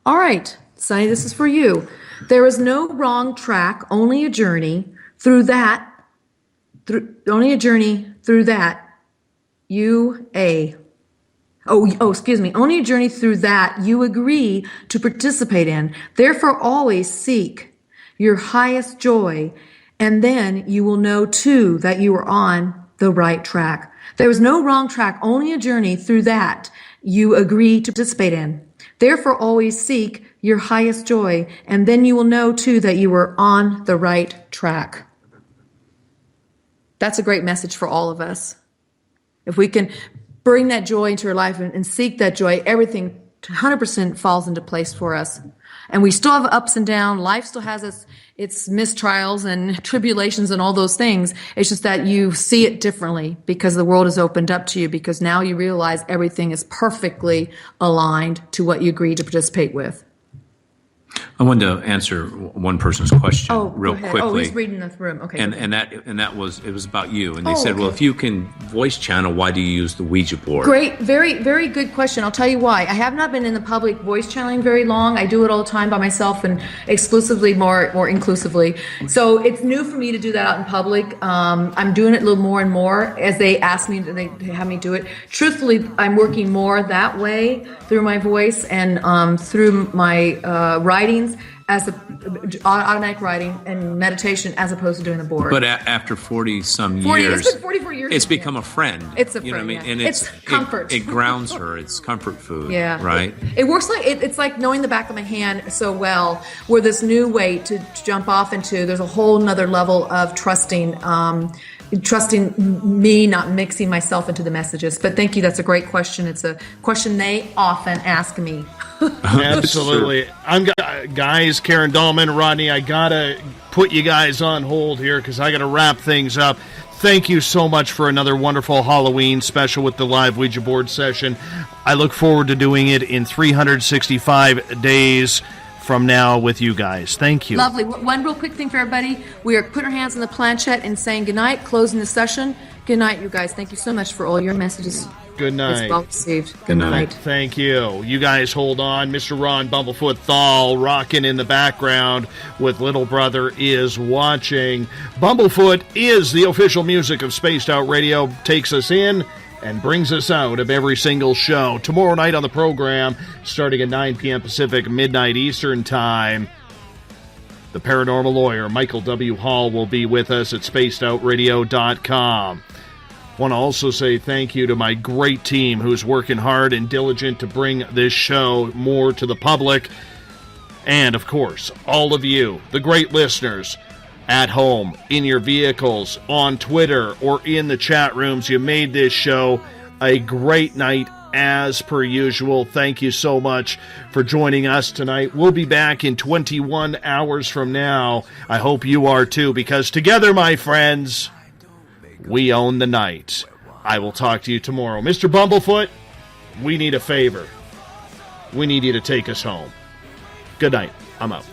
All right, Sonny, this is for you. There is no wrong track, only a journey through that. Only a journey through that. Only a journey through that you agree to participate in. Therefore, always seek your highest joy, and then you will know too that you are on the right track. There is no wrong track, only a journey through that you agree to participate in. Therefore, always seek your highest joy, and then you will know too that you are on the right track. That's a great message for all of us. If we can bring that joy into our life and seek that joy, everything 100% falls into place for us. And we still have ups and downs. Life still has its mistrials and tribulations and all those things. It's just that you see it differently because the world is opened up to you, because now you realize everything is perfectly aligned to what you agreed to participate with. I wanted to answer one person's question real quickly. Oh, he's reading the room. Okay. And that was about you. And they said, okay. well, if you can voice channel, why do you use the Ouija board? Great, very, very good question. I'll tell you why. I have not been in the public voice channeling very long. I do it all the time by myself and exclusively, more inclusively. So it's new for me to do that out in public. I'm doing it a little more and more as they ask me, they have me do it. Truthfully, I'm working more that way through my voice and through my writings, as automatic writing and meditation as opposed to doing the board. But after 40-some years, it's been 44 years. It's become a friend. It's a friend. You know what I mean? Yeah. And it's comfort. It grounds her. It's comfort food. Yeah. Right. It works like it's like knowing the back of my hand so well. Where this new way to jump off into, there's a whole nother level of trusting me, not mixing myself into the messages. But thank you. That's a great question. It's a question they often ask me. Absolutely. Guys, Karen Dahlman, Rodney, I gotta put you guys on hold here because I gotta wrap things up. Thank you so much for another wonderful Halloween special with the live Ouija board session. I look forward to doing it in 365 days from now with you guys. Thank you. Lovely. One real quick thing for everybody. We are putting our hands on the planchette and saying goodnight, closing the session. Good night, you guys. Thank you so much for all your messages. Good night. It's well received. Good night. Thank you. You guys hold on. Mr. Ron Bumblefoot Thal rocking in the background with Little Brother Is Watching. Bumblefoot is the official music of Spaced Out Radio. Takes us in and brings us out of every single show. Tomorrow night on the program, starting at 9 p.m. Pacific, midnight Eastern Time, the paranormal lawyer Michael W. Hall will be with us at spacedoutradio.com. Want to also say thank you to my great team who's working hard and diligent to bring this show more to the public. And, of course, all of you, the great listeners, at home, in your vehicles, on Twitter, or in the chat rooms. You made this show a great night as per usual. Thank you so much for joining us tonight. We'll be back in 21 hours from now. I hope you are too, because together, my friends, we own the night. I will talk to you tomorrow. Mr. Bumblefoot, we need a favor. We need you to take us home. Good night. I'm out.